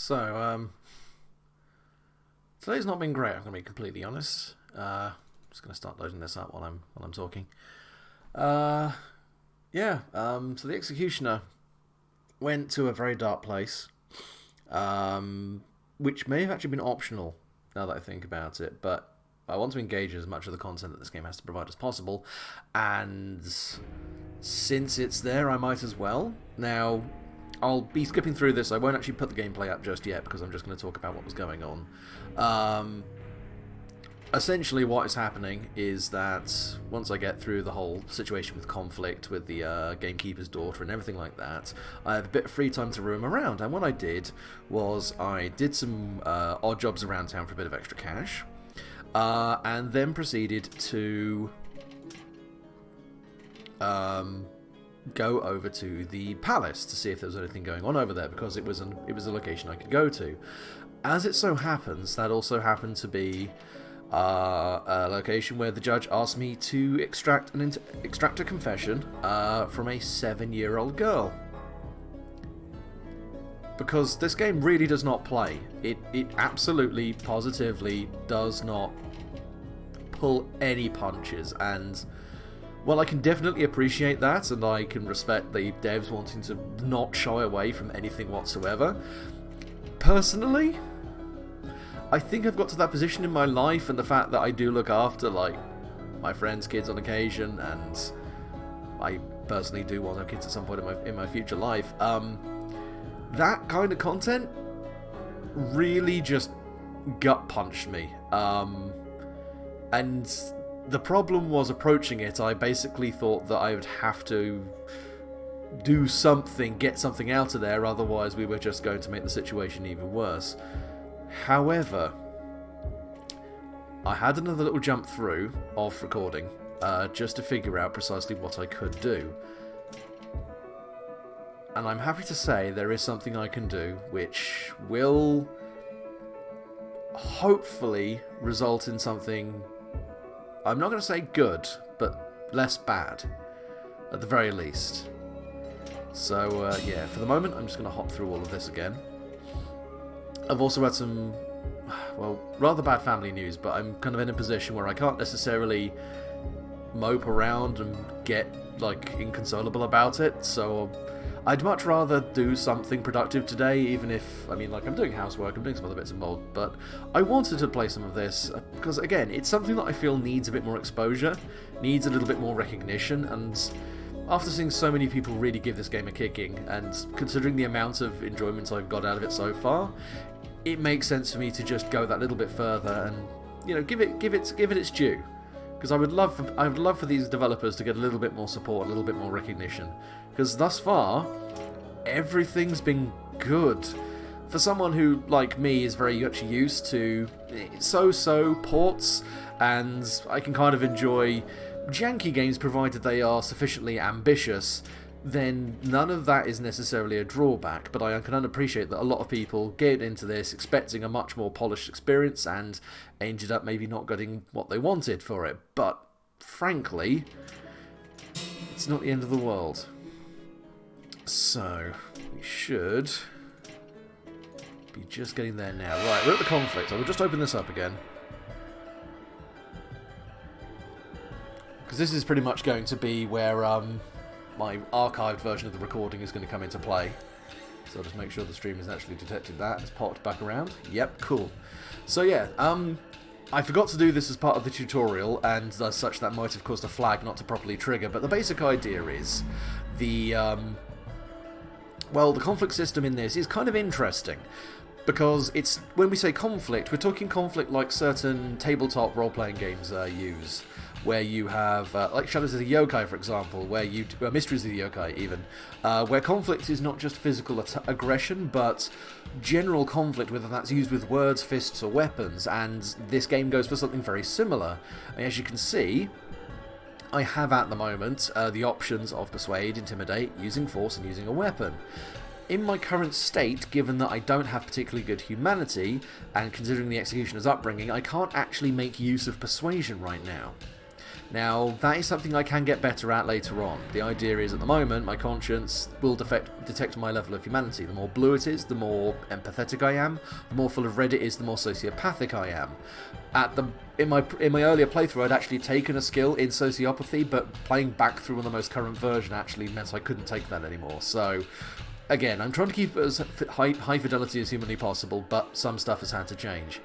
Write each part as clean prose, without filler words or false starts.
So, today's not been great. I'm gonna be completely honest. Just gonna start loading this up while I'm talking. Uh, yeah. So the executioner went to a very dark place, which may have actually been optional now that I think about it. But I want to engage as much of the content that this game has to provide as possible, and since it's there, I might as well. Now, I'll be skipping through this. I won't actually put the gameplay up just yet because I'm just going to talk about what was going on. Essentially, what is happening is that once I get through the whole situation with conflict with the Gamekeeper's daughter and everything like that, I have a bit of free time to roam around. And what I did was I did some odd jobs around town for a bit of extra cash, and then proceeded to go over to the palace to see if there was anything going on over there, because it was a location I could go to. As it so happens, that also happened to be a location where the judge asked me to extract a confession from a 7-year-old girl. Because this game really does not play. It absolutely, positively does not pull any punches, and well, I can definitely appreciate that, and I can respect the devs wanting to not shy away from anything whatsoever. Personally, I think I've got to that position in my life, and the fact that I do look after, like, my friends' kids on occasion, and I personally do want to have kids at some point in my future life, that kind of content really just gut punched me. And the problem was approaching it. I basically thought that I would have to do something, get something out of there, otherwise we were just going to make the situation even worse. However, I had another little jump through of recording, just to figure out precisely what I could do. And I'm happy to say there is something I can do which will hopefully result in something, I'm not going to say good, but less bad, at the very least. So, yeah, for the moment, I'm just going to hop through all of this again. I've also had some, well, rather bad family news, but I'm kind of in a position where I can't necessarily mope around and get, like, inconsolable about it, so I'd much rather do something productive today, even if, I mean, like, I'm doing housework, I'm doing some other bits and bobs, but I wanted to play some of this, because, again, it's something that I feel needs a bit more exposure, needs a little bit more recognition, and after seeing so many people really give this game a kicking, and considering the amount of enjoyment I've got out of it so far, it makes sense for me to just go that little bit further and, you know, give it its due. Because I would love for these developers to get a little bit more support, a little bit more recognition. Because thus far, everything's been good. For someone who, like me, is very much used to so-so ports, and I can kind of enjoy janky games provided they are sufficiently ambitious, then none of that is necessarily a drawback, but I can appreciate that a lot of people get into this expecting a much more polished experience and ended up maybe not getting what they wanted for it. But frankly, it's not the end of the world. So, we should be just getting there now. Right, we're at the conflict. I will just open this up again, because this is pretty much going to be where my archived version of the recording is going to come into play. So I'll just make sure the stream has actually detected that. It's popped back around. Yep, cool. So yeah, I forgot to do this as part of the tutorial, and as such that might have caused a flag not to properly trigger, but the basic idea is the conflict system in this is kind of interesting, because it's, when we say conflict, we're talking conflict like certain tabletop role-playing games use, where you have, like Shadows of the Yokai, for example, Mysteries of the Yokai, even, where conflict is not just physical aggression, but general conflict, whether that's used with words, fists, or weapons, and this game goes for something very similar. And as you can see, I have at the moment the options of Persuade, Intimidate, using Force, and using a weapon. In my current state, given that I don't have particularly good humanity, and considering the Executioner's upbringing, I can't actually make use of Persuasion right now. Now, that is something I can get better at later on. The idea is, at the moment, my conscience will detect my level of humanity. The more blue it is, the more empathetic I am. The more full of red it is, the more sociopathic I am. In my earlier playthrough, I'd actually taken a skill in sociopathy, but playing back through on the most current version actually meant I couldn't take that anymore. So, again, I'm trying to keep it as high fidelity as humanly possible, but some stuff has had to change.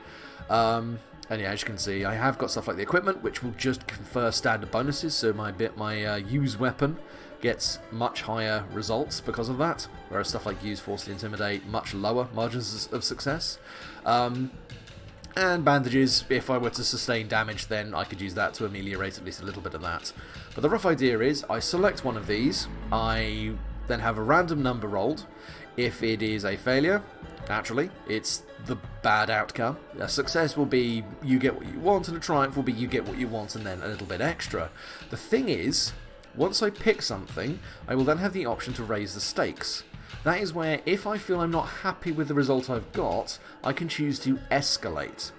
And yeah, as you can see, I have got stuff like the equipment, which will just confer standard bonuses, so my use weapon gets much higher results because of that, whereas stuff like use, force, and intimidate, much lower margins of success. And bandages, if I were to sustain damage, then I could use that to ameliorate at least a little bit of that. But the rough idea is, I select one of these, I then have a random number rolled. If it is a failure, naturally, it's the bad outcome. A success will be you get what you want, and a triumph will be you get what you want and then a little bit extra. The thing is, once I pick something, I will then have the option to raise the stakes. That is where, if I feel I'm not happy with the result I've got, I can choose to escalate.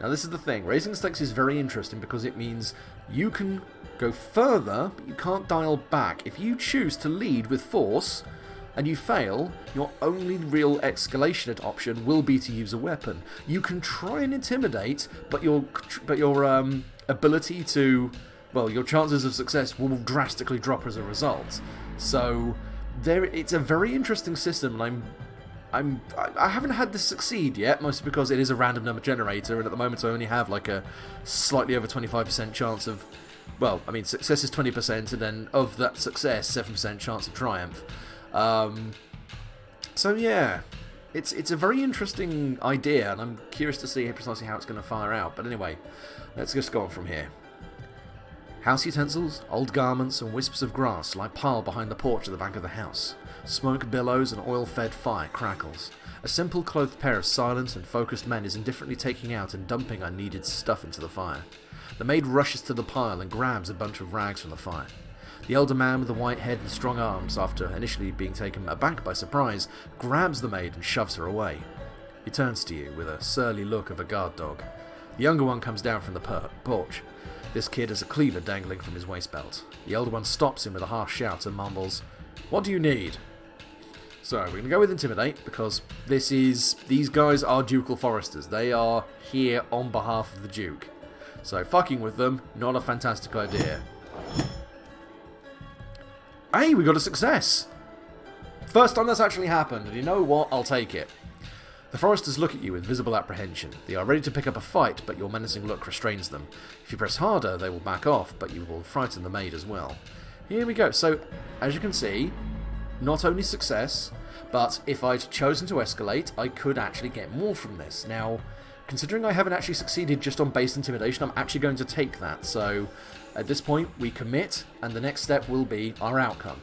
Now this is the thing, raising the stakes is very interesting because it means you can go further, but you can't dial back. If you choose to lead with force, and you fail, your only real escalation option will be to use a weapon. You can try and intimidate, but your ability to, well, your chances of success will drastically drop as a result. So it's a very interesting system, and I haven't had this succeed yet, mostly because it is a random number generator, and at the moment I only have like a slightly over 25% chance of, well, I mean, success is 20%, and then of that success, 7% chance of triumph. So yeah, it's a very interesting idea, and I'm curious to see precisely how it's going to fire out. But anyway, let's just go on from here. House utensils, old garments, and wisps of grass lie piled behind the porch at the back of the house. Smoke billows and oil-fed fire crackles. A simple clothed pair of silent and focused men is indifferently taking out and dumping unneeded stuff into the fire. The maid rushes to the pile and grabs a bunch of rags from the fire. The elder man with the white head and strong arms, after initially being taken aback by surprise, grabs the maid and shoves her away. He turns to you with a surly look of a guard dog. The younger one comes down from the porch. This kid has a cleaver dangling from his waist belt. The elder one stops him with a harsh shout and mumbles, "What do you need?" So, we're going to go with Intimidate, because these guys are ducal foresters. They are here on behalf of the Duke. So, fucking with them, not a fantastic idea. Hey, we got a success! First time that's actually happened, and you know what? I'll take it. The foresters look at you with visible apprehension. They are ready to pick up a fight, but your menacing look restrains them. If you press harder, they will back off, but you will frighten the maid as well. Here we go. So, as you can see, not only success, but if I'd chosen to escalate, I could actually get more from this. Now, considering I haven't actually succeeded just on base intimidation, I'm actually going to take that. So, at this point, we commit, and the next step will be our outcome.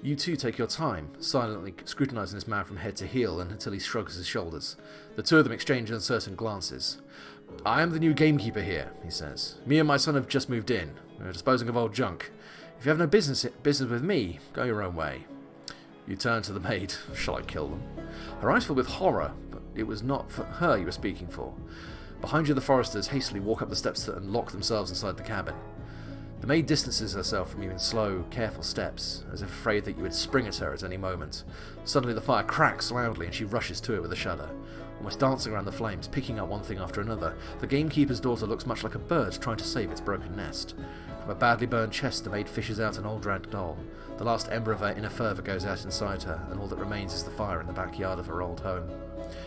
You two take your time, silently scrutinising this man from head to heel until he shrugs his shoulders. The two of them exchange uncertain glances. "I am the new gamekeeper here," he says. "Me and my son have just moved in. We're disposing of old junk. If you have no business with me, go your own way." You turn to the maid. Shall I kill them? Her eyes fill with horror, but it was not for her you were speaking for. Behind you, the foresters hastily walk up the steps and lock themselves inside the cabin. The maid distances herself from you in slow, careful steps, as if afraid that you would spring at her at any moment. Suddenly the fire cracks loudly and she rushes to it with a shudder, almost dancing around the flames, picking up one thing after another. The gamekeeper's daughter looks much like a bird trying to save its broken nest. From a badly burned chest, the maid fishes out an old rag doll. The last ember of her inner fervour goes out inside her, and all that remains is the fire in the backyard of her old home.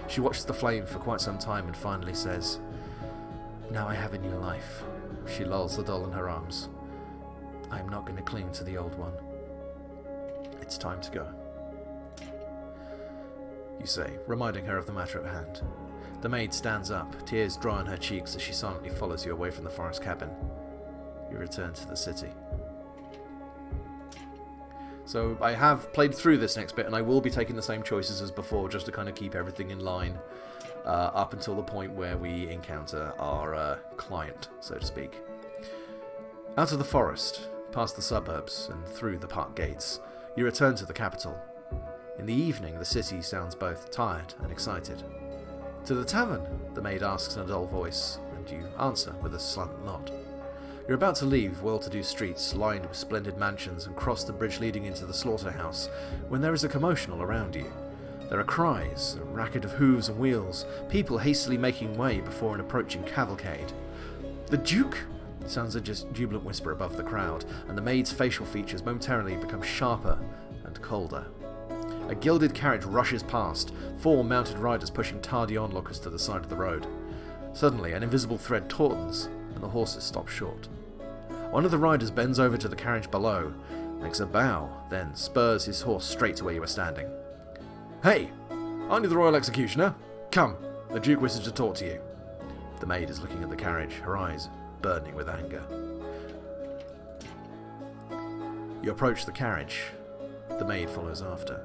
She watches the flame for quite some time and finally says, "Now I have a new life." She lulls the doll in her arms. "I am not going to cling to the old one. It's time to go," you say, reminding her of the matter at hand. The maid stands up, tears dry on her cheeks as she silently follows you away from the forest cabin. You return to the city. So I have played through this next bit, and I will be taking the same choices as before, just to kind of keep everything in line up until the point where we encounter our client, so to speak. Out of the forest, past the suburbs, and through the park gates, you return to the capital. In the evening, the city sounds both tired and excited. "To the tavern?" the maid asks in a dull voice, and and you answer with a silent nod. You're about to leave well-to-do streets lined with splendid mansions and cross the bridge leading into the slaughterhouse when there is a commotion all around you. There are cries, a racket of hooves and wheels, people hastily making way before an approaching cavalcade. "The Duke!" sounds a jubilant whisper above the crowd, and the maid's facial features momentarily become sharper and colder. A gilded carriage rushes past, 4 mounted riders pushing tardy onlookers to the side of the road. Suddenly, an invisible thread tautens, and the horses stop short. One of the riders bends over to the carriage below, makes a bow, then spurs his horse straight to where you are standing. "Hey! Aren't you the Royal Executioner? Come, the Duke wishes to talk to you." The maid is looking at the carriage, her eyes burning with anger. You approach the carriage. The maid follows after.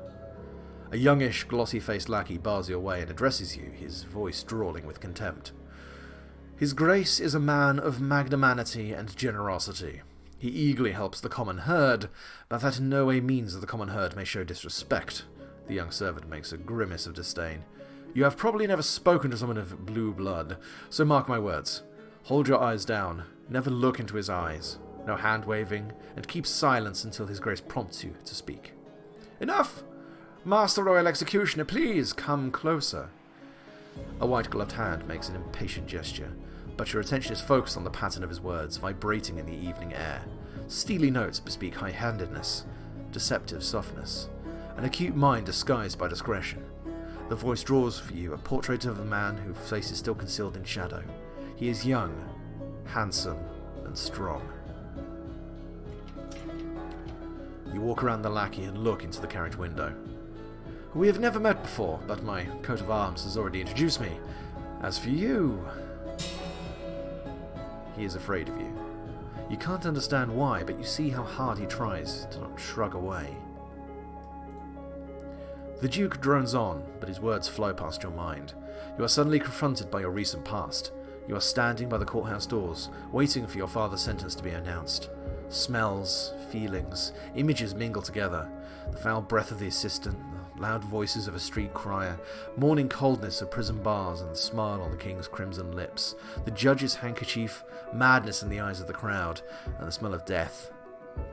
A youngish, glossy-faced lackey bars your way and addresses you, his voice drawling with contempt. "His Grace is a man of magnanimity and generosity. He eagerly helps the common herd, but that in no way means that the common herd may show disrespect." The young servant makes a grimace of disdain. "You have probably never spoken to someone of blue blood, so mark my words. Hold your eyes down, never look into his eyes, no hand-waving, and keep silence until his Grace prompts you to speak." "Enough! Master Royal Executioner, please come closer." A white-gloved hand makes an impatient gesture, but your attention is focused on the pattern of his words, vibrating in the evening air. Steely notes bespeak high-handedness, deceptive softness, an acute mind disguised by discretion. The voice draws for you a portrait of a man whose face is still concealed in shadow. He is young, handsome, and strong. You walk around the lackey and look into the carriage window. "We have never met before, but my coat of arms has already introduced me. As for you..." He is afraid of you. You can't understand why, but you see how hard he tries to not shrug away. The Duke drones on, but his words flow past your mind. You are suddenly confronted by your recent past. You are standing by the courthouse doors, waiting for your father's sentence to be announced. Smells, feelings, images mingle together. The foul breath of the assistant, the loud voices of a street crier, morning coldness of prison bars and the smile on the king's crimson lips, the judge's handkerchief, madness in the eyes of the crowd, and the smell of death,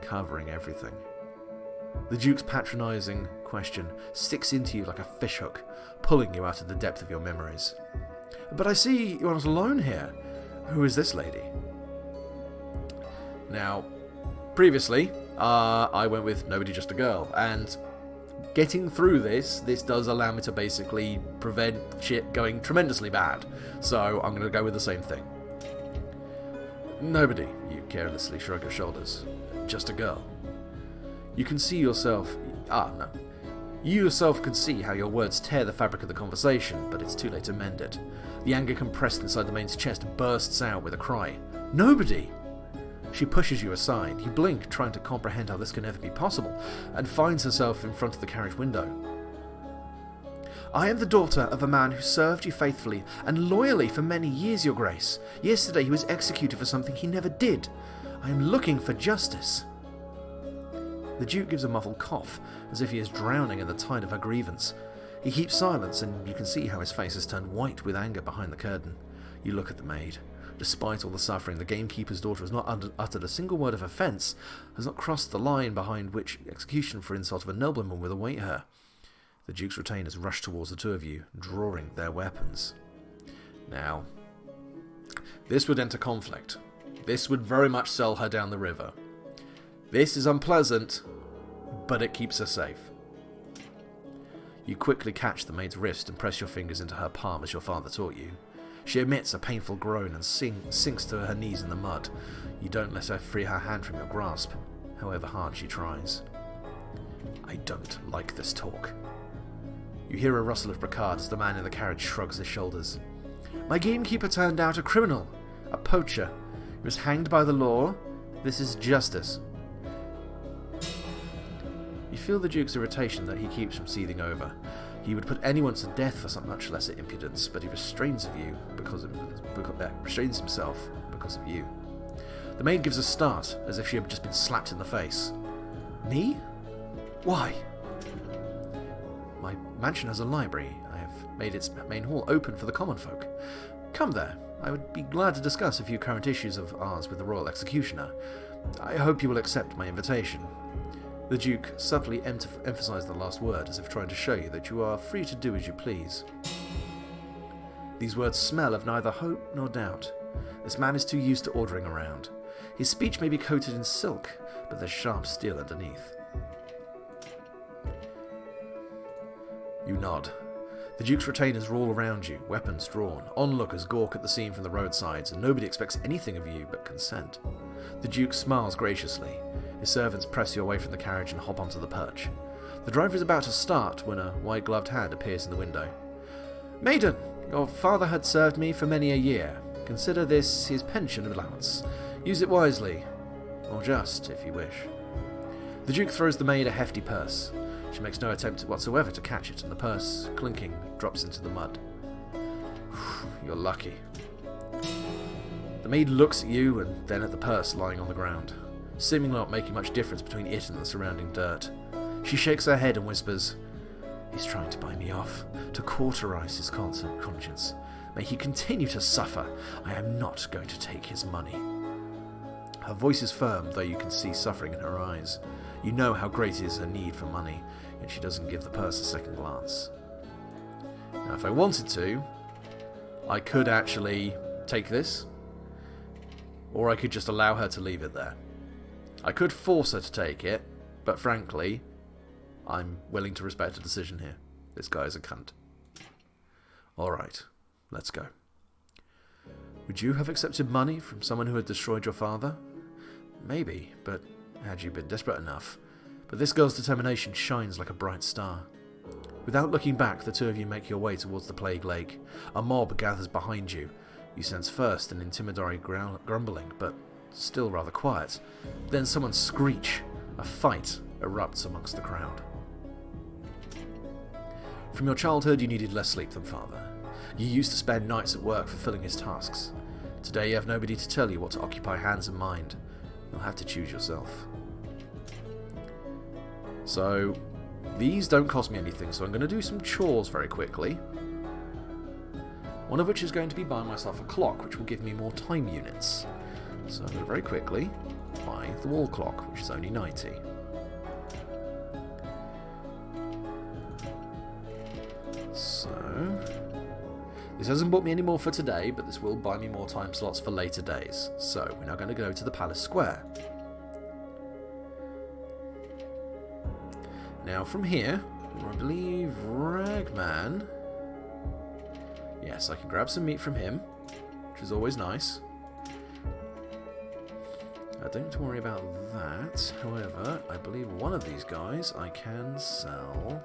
covering everything. The Duke's patronizing question sticks into you like a fishhook, pulling you out of the depth of your memories. "But I see you are not alone here. Who is this lady?" Now, previously, I went with Nobody Just a Girl, and getting through this does allow me to basically prevent shit going tremendously bad, so I'm going to go with the same thing. "Nobody," you carelessly shrug your shoulders. "Just a girl." You can see yourself... no. You yourself can see how your words tear the fabric of the conversation, but it's too late to mend it. The anger compressed inside the maid's chest bursts out with a cry. "Nobody!" She pushes you aside. You blink, trying to comprehend how this can ever be possible, and finds herself in front of the carriage window. "I am the daughter of a man who served you faithfully and loyally for many years, Your Grace. Yesterday he was executed for something he never did. I am looking for justice." The Duke gives a muffled cough, as if he is drowning in the tide of her grievance. He keeps silence, and you can see how his face has turned white with anger behind the curtain. You look at the maid. Despite all the suffering, the Gamekeeper's daughter has not uttered a single word of offence, has not crossed the line behind which execution for insult of a nobleman will await her. The Duke's retainers rush towards the two of you, drawing their weapons. Now, this would enter conflict. This would very much sell her down the river. This is unpleasant, but it keeps her safe. You quickly catch the maid's wrist and press your fingers into her palm as your father taught you. She emits a painful groan and sinks to her knees in the mud. You don't let her free her hand from your grasp, however hard she tries. "I don't like this talk." You hear a rustle of brocade as the man in the carriage shrugs his shoulders. "My gamekeeper turned out a criminal, a poacher. He was hanged by the law. This is justice." You feel the Duke's irritation that he keeps from seething over. He would put anyone to death for some much lesser impudence, but he restrains himself because of you. The maid gives a start, as if she had just been slapped in the face. "Me? Why?" "My mansion has a library. I have made its main hall open for the common folk. Come there. I would be glad to discuss a few current issues of ours with the Royal Executioner. I hope you will accept my invitation." The Duke subtly emphasized the last word, as if trying to show you that you are free to do as you please. These words smell of neither hope nor doubt. This man is too used to ordering around. His speech may be coated in silk, but there's sharp steel underneath. You nod. The Duke's retainers are all around you, weapons drawn. Onlookers gawk at the scene from the roadsides, and nobody expects anything of you but consent. The Duke smiles graciously. His servants press you away from the carriage and hop onto the perch. The driver is about to start when a white-gloved hand appears in the window. "Maiden, your father had served me for many a year. Consider this his pension allowance. Use it wisely, or just, if you wish." The Duke throws the maid a hefty purse. She makes no attempt whatsoever to catch it, and the purse, clinking, drops into the mud. "You're lucky." The maid looks at you and then at the purse lying on the ground, seemingly not making much difference between it and the surrounding dirt. She shakes her head and whispers, "He's trying to buy me off, to cauterize his conscience. May he continue to suffer. I am not going to take his money." Her voice is firm, though you can see suffering in her eyes. You know how great is her need for money, yet she doesn't give the purse a second glance. Now, if I wanted to, I could actually take this, or I could just allow her to leave it there. I could force her to take it, but frankly, I'm willing to respect a decision here. This guy is a cunt. Alright, let's go. Would you have accepted money from someone who had destroyed your father? Maybe, but had you been desperate enough. But this girl's determination shines like a bright star. Without looking back, the two of you make your way towards the Plague Lake. A mob gathers behind you. You sense first an intimidatory grumbling, but still rather quiet. Then someone screech. A fight erupts amongst the crowd. From your childhood, you needed less sleep than father. You used to spend nights at work fulfilling his tasks. Today, you have nobody to tell you what to occupy hands and mind. You'll have to choose yourself. So, these don't cost me anything, so I'm going to do some chores very quickly. One of which is going to be buying myself a clock, which will give me more time units. So I'm going to very quickly buy the wall clock, which is only 90. So, this hasn't bought me any more for today, but this will buy me more time slots for later days. So, we're now going to go to the Palace Square. Now, from here, I believe Ragman... Yes, I can grab some meat from him, which is always nice. I don't have to worry about that. However, I believe one of these guys I can sell...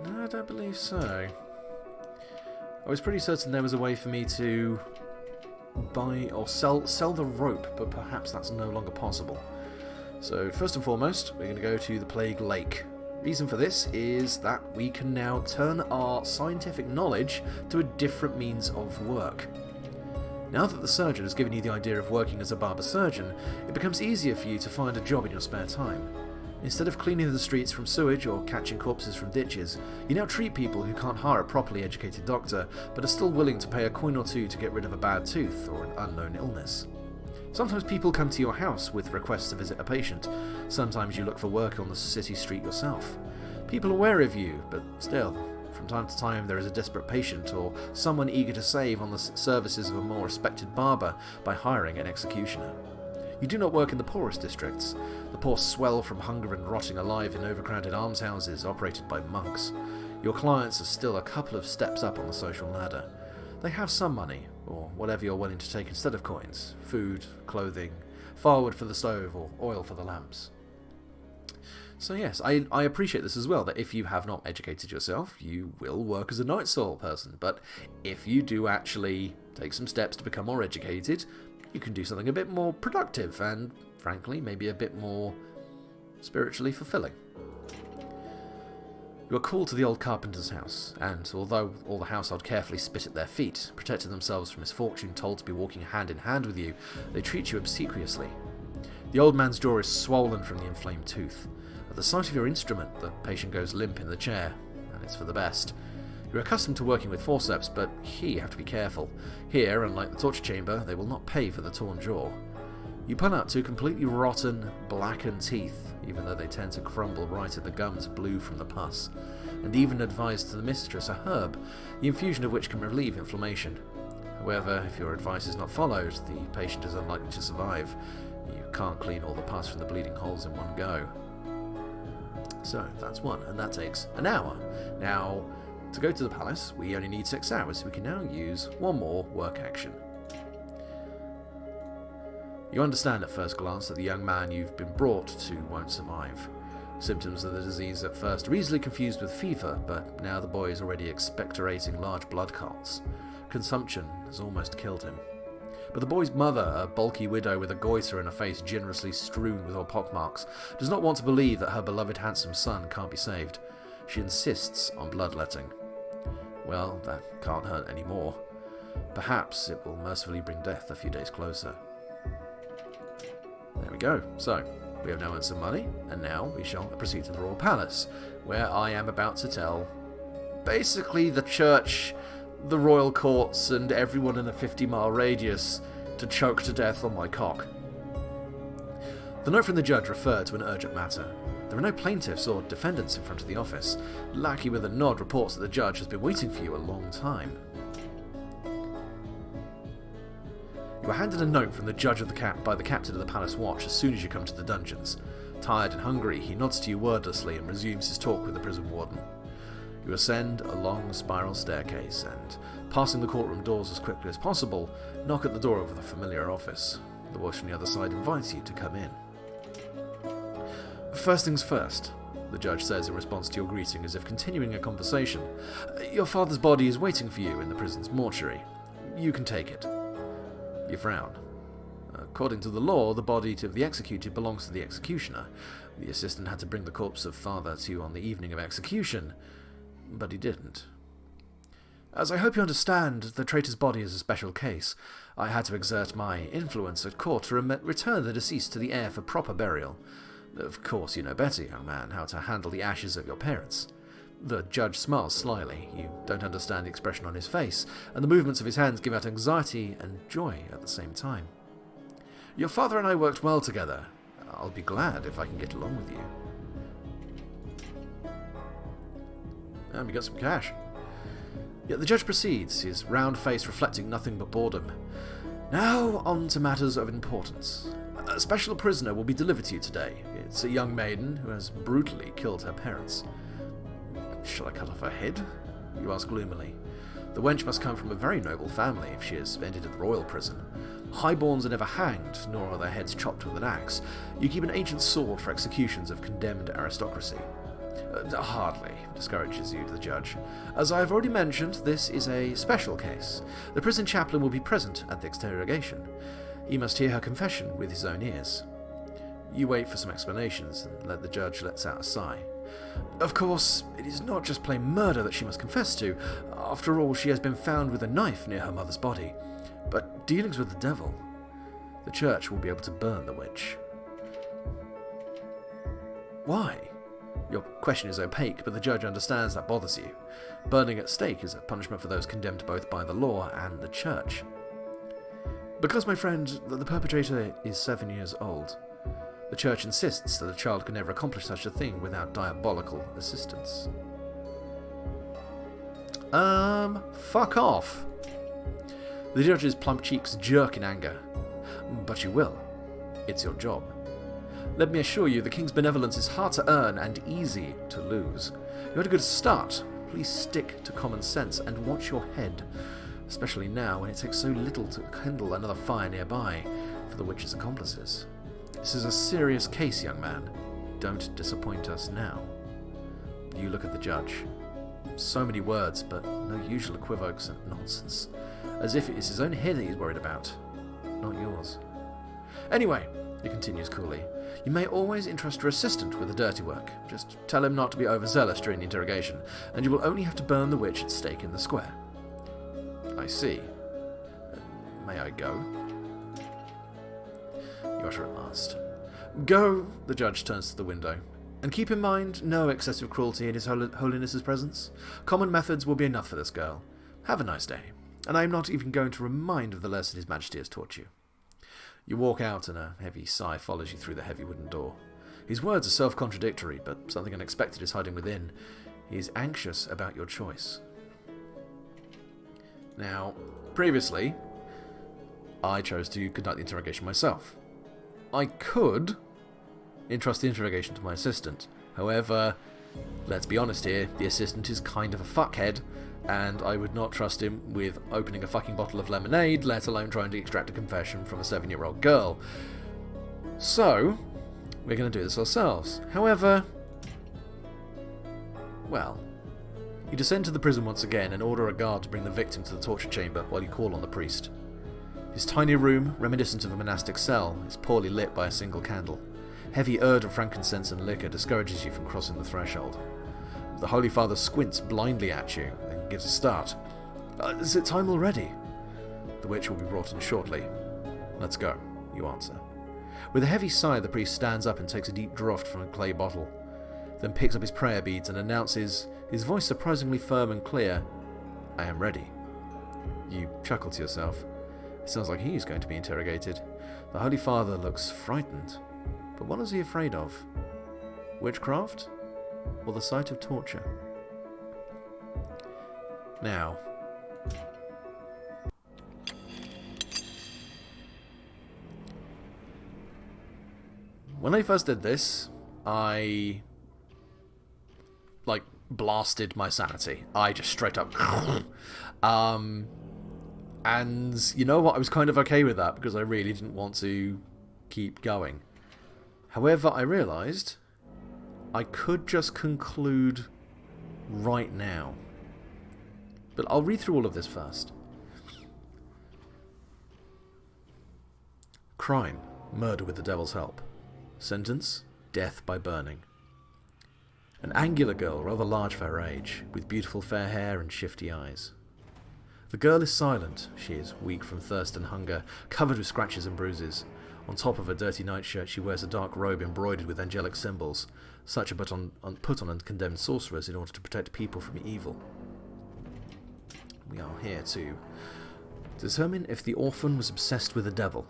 No, I don't believe so. I was pretty certain there was a way for me to buy or sell the rope, but perhaps that's no longer possible. So first and foremost, we're going to go to the Plague Lake. Reason for this is that we can now turn our scientific knowledge to a different means of work. Now that the surgeon has given you the idea of working as a barber surgeon, it becomes easier for you to find a job in your spare time. Instead of cleaning the streets from sewage or catching corpses from ditches, you now treat people who can't hire a properly educated doctor, but are still willing to pay a coin or two to get rid of a bad tooth or an unknown illness. Sometimes people come to your house with requests to visit a patient. Sometimes you look for work on the city street yourself. People are wary of you, but still, from time to time there is a desperate patient or someone eager to save on the services of a more respected barber by hiring an executioner. You do not work in the poorest districts. The poor swell from hunger and rotting alive in overcrowded almshouses operated by monks. Your clients are still a couple of steps up on the social ladder. They have some money, or whatever you're willing to take instead of coins, food, clothing, firewood for the stove, or oil for the lamps. So yes, I appreciate this as well, that if you have not educated yourself, you will work as a Night Soul person, but if you do actually take some steps to become more educated, you can do something a bit more productive and, frankly, maybe a bit more spiritually fulfilling. You are called to the old carpenter's house, and although all the household carefully spit at their feet, protecting themselves from misfortune, told to be walking hand in hand with you, they treat you obsequiously. The old man's jaw is swollen from the inflamed tooth. At the sight of your instrument, the patient goes limp in the chair. It's for the best. You're accustomed to working with forceps, but here you have to be careful. Here, unlike the torture chamber, they will not pay for the torn jaw. You pull out 2 completely rotten, blackened teeth, even though they tend to crumble right at the gums blue from the pus, and even advise to the mistress a herb, the infusion of which can relieve inflammation. However, if your advice is not followed, the patient is unlikely to survive. You can't clean all the pus from the bleeding holes in one go. So, that's one, and that takes an hour. Now, to go to the palace, we only need 6 hours, so we can now use one more work action. You understand at first glance that the young man you've been brought to won't survive. Symptoms of the disease at first are easily confused with fever, but now the boy is already expectorating large blood clots. Consumption has almost killed him. But the boy's mother, a bulky widow with a goiter and a face generously strewn with pockmarks, does not want to believe that her beloved handsome son can't be saved. She insists on bloodletting. Well, that can't hurt anymore. Perhaps it will mercifully bring death a few days closer. There we go. So, we have now earned some money, and now we shall proceed to the royal palace, where I am about to tell basically the church, the royal courts, and everyone in a 50-mile radius to choke to death on my cock. The note from the judge referred to an urgent matter. There are no plaintiffs or defendants in front of the office. Lackey with a nod reports that the judge has been waiting for you a long time. You are handed a note from the judge of by the captain of the palace watch as soon as you come to the dungeons. Tired and hungry, he nods to you wordlessly and resumes his talk with the prison warden. You ascend a long spiral staircase and, passing the courtroom doors as quickly as possible, knock at the door of the familiar office. The voice from the other side invites you to come in. First things first, the judge says in response to your greeting as if continuing a conversation. Your father's body is waiting for you in the prison's mortuary. You can take it. You frown. According to the law, the body of the executed belongs to the executioner. The assistant had to bring the corpse of father to you on the evening of execution, but he didn't. As I hope you understand, the traitor's body is a special case. I had to exert my influence at court to return the deceased to the heir for proper burial. Of course you know better, young man, how to handle the ashes of your parents. The judge smiles slyly. You don't understand the expression on his face, and the movements of his hands give out anxiety and joy at the same time. Your father and I worked well together. I'll be glad if I can get along with you. And we got some cash. Yet the judge proceeds, his round face reflecting nothing but boredom. Now on to matters of importance. A special prisoner will be delivered to you today. It's a young maiden who has brutally killed her parents. Shall I cut off her head? You ask gloomily. The wench must come from a very noble family if she has ended at the royal prison. Highborns are never hanged, nor are their heads chopped with an axe. You keep an ancient sword for executions of condemned aristocracy. Hardly, discourages you the judge. As I have already mentioned, this is a special case. The prison chaplain will be present at the interrogation. He must hear her confession with his own ears. You wait for some explanations, and the judge lets out a sigh. Of course, it is not just plain murder that she must confess to. After all, she has been found with a knife near her mother's body. But dealings with the devil, the church will be able to burn the witch. Why? Your question is opaque, but the judge understands that bothers you. Burning at stake is a punishment for those condemned both by the law and the church. Because, my friend, the perpetrator is 7 years old. The church insists that a child can never accomplish such a thing without diabolical assistance. Fuck off. The judge's plump cheeks jerk in anger. But you will. It's your job. Let me assure you, the king's benevolence is hard to earn and easy to lose. You had a good start. Please stick to common sense and watch your head, especially now when it takes so little to kindle another fire nearby for the witch's accomplices. This is a serious case, young man. Don't disappoint us now. You look at the judge. So many words, but no usual equivoques and nonsense. As if it is his own head that he's worried about, not yours. Anyway, he continues coolly, you may always entrust your assistant with the dirty work. Just tell him not to be overzealous during the interrogation, and you will only have to burn the witch at stake in the square. I see. May I go? You utter at last. Go! The judge turns to the window. And keep in mind, no excessive cruelty in His Holiness's presence. Common methods will be enough for this girl. Have a nice day. And I am not even going to remind of the lesson His Majesty has taught you. You walk out and a heavy sigh follows you through the heavy wooden door. His words are self-contradictory, but something unexpected is hiding within. He is anxious about your choice. Now, previously, I chose to conduct the interrogation myself. I could entrust the interrogation to my assistant. However, let's be honest here, the assistant is kind of a fuckhead, and I would not trust him with opening a fucking bottle of lemonade, let alone trying to extract a confession from a 7-year-old girl. So, we're going to do this ourselves. However, well, you descend to the prison once again and order a guard to bring the victim to the torture chamber while you call on the priest. His tiny room, reminiscent of a monastic cell, is poorly lit by a single candle. Heavy odor of frankincense and liquor discourages you from crossing the threshold. The Holy Father squints blindly at you and gives a start. Is it time already? The witch will be brought in shortly. Let's go, you answer. With a heavy sigh, the priest stands up and takes a deep draught from a clay bottle, then picks up his prayer beads and announces, his voice surprisingly firm and clear, I am ready. You chuckle to yourself. It sounds like he is going to be interrogated. The Holy Father looks frightened. But what is he afraid of? Witchcraft? Or the sight of torture? Now, when I first did this, I blasted my sanity. I just straight up and you know what, I was kind of okay with that because I really didn't want to keep going. However, I realised I could just conclude right now. But I'll read through all of this first. Crime: murder with the devil's help. Sentence: death by burning. An angular girl, rather large for her age, with beautiful fair hair and shifty eyes. The girl is silent. She is weak from thirst and hunger, covered with scratches and bruises. On top of her dirty nightshirt, she wears a dark robe embroidered with angelic symbols, such are put on condemned sorcerers in order to protect people from evil. We are here to determine if the orphan was obsessed with the devil.